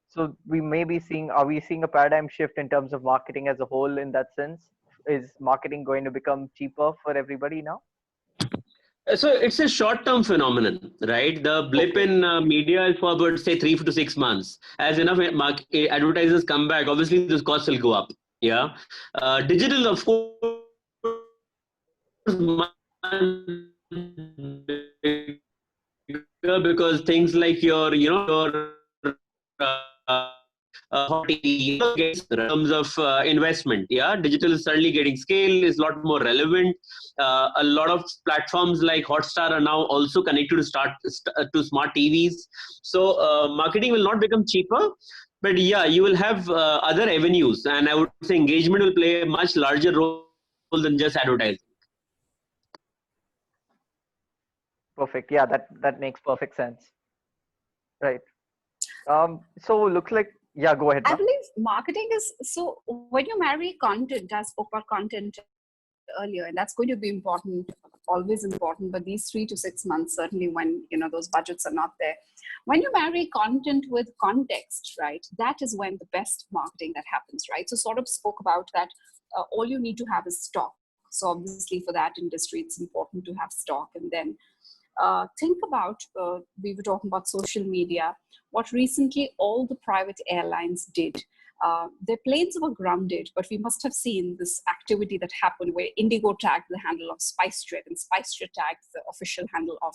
So are we seeing a paradigm shift in terms of marketing as a whole in that sense? Is marketing going to become cheaper for everybody now? So it's a short-term phenomenon, right? The blip in media is for about, say, 3 to 6 months. As enough advertisers come back, obviously those costs will go up. Yeah, digital, of course, because things like your in terms of investment. Yeah, digital is certainly getting scale, is a lot more relevant. A lot of platforms like Hotstar are now also connected to smart TVs. So marketing will not become cheaper, but yeah, you will have other avenues, and I would say engagement will play a much larger role than just advertising. Perfect. Yeah, that makes perfect sense. Right. So looks like, yeah, go ahead. I believe marketing is, so when you marry content, as spoke about content earlier, and that's going to be important, always important, but these 3 to 6 months, certainly when, those budgets are not there. When you marry content with context, right, that is when the best marketing that happens, right? So sort of spoke about that all you need to have is stock. So obviously for that industry, it's important to have stock. And then think about, we were talking about social media, what recently all the private airlines did. Their planes were grounded, but we must have seen this activity that happened where Indigo tagged the handle of SpiceJet and SpiceJet tagged the official handle of,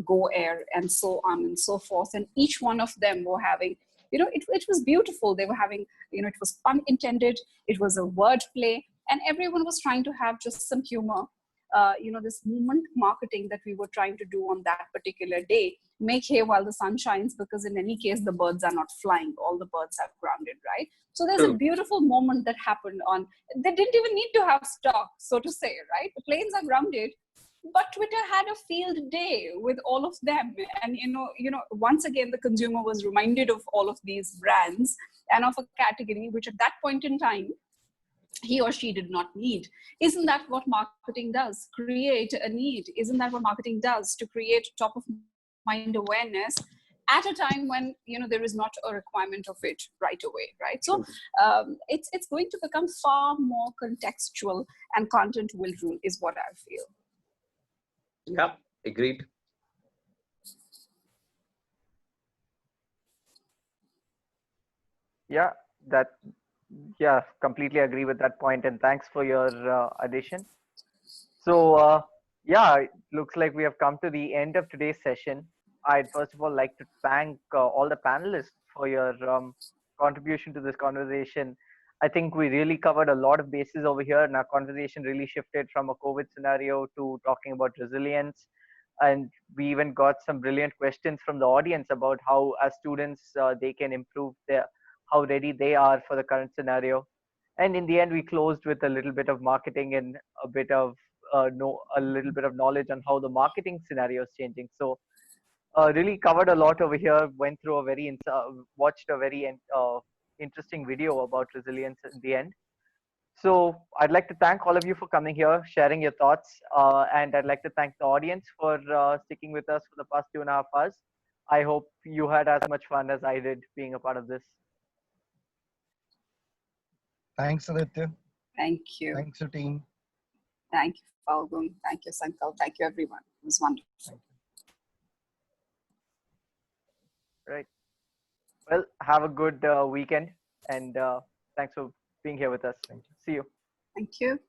Go Air, and so on and so forth. And each one of them were having, it was beautiful. They were having, it was pun intended. It was a word play, and everyone was trying to have just some humor. This movement marketing that we were trying to do on that particular day, make hay while the sun shines, because in any case, the birds are not flying. All the birds have grounded, right? So there's a beautiful moment that happened they didn't even need to have stock, so to say, right? The planes are grounded, but Twitter had a field day with all of them. And, once again, the consumer was reminded of all of these brands and of a category, which at that point in time, he or she did not need. Isn't that what marketing does? Create a need. Isn't that what marketing does? To create top of mind awareness at a time when there is not a requirement of it right away, right? So it's going to become far more contextual, and content will rule, is what I feel. Yeah, agreed. Yeah, completely agree with that point, and thanks for your addition. So it looks like we have come to the end of today's session. I'd first of all like to thank all the panelists for your contribution to this conversation. I think we really covered a lot of bases over here, and our conversation really shifted from a COVID scenario to talking about resilience. And we even got some brilliant questions from the audience about how, as students, they can improve how ready they are for the current scenario. And in the end, we closed with a little bit of marketing and a little bit of knowledge on how the marketing scenario is changing. So really covered a lot over here, went through watched a very interesting video about resilience in the end. So I'd like to thank all of you for coming here, sharing your thoughts, and I'd like to thank the audience for sticking with us for the past 2.5 hours. I hope you had as much fun as I did being a part of this. Thanks, Aditya. Thank you. Thanks, your team. Thank you, Falgun. Thank you, Sankalp. Thank you, everyone. It was wonderful. Right. Well, have a good weekend, and thanks for being here with us. See you. Thank you.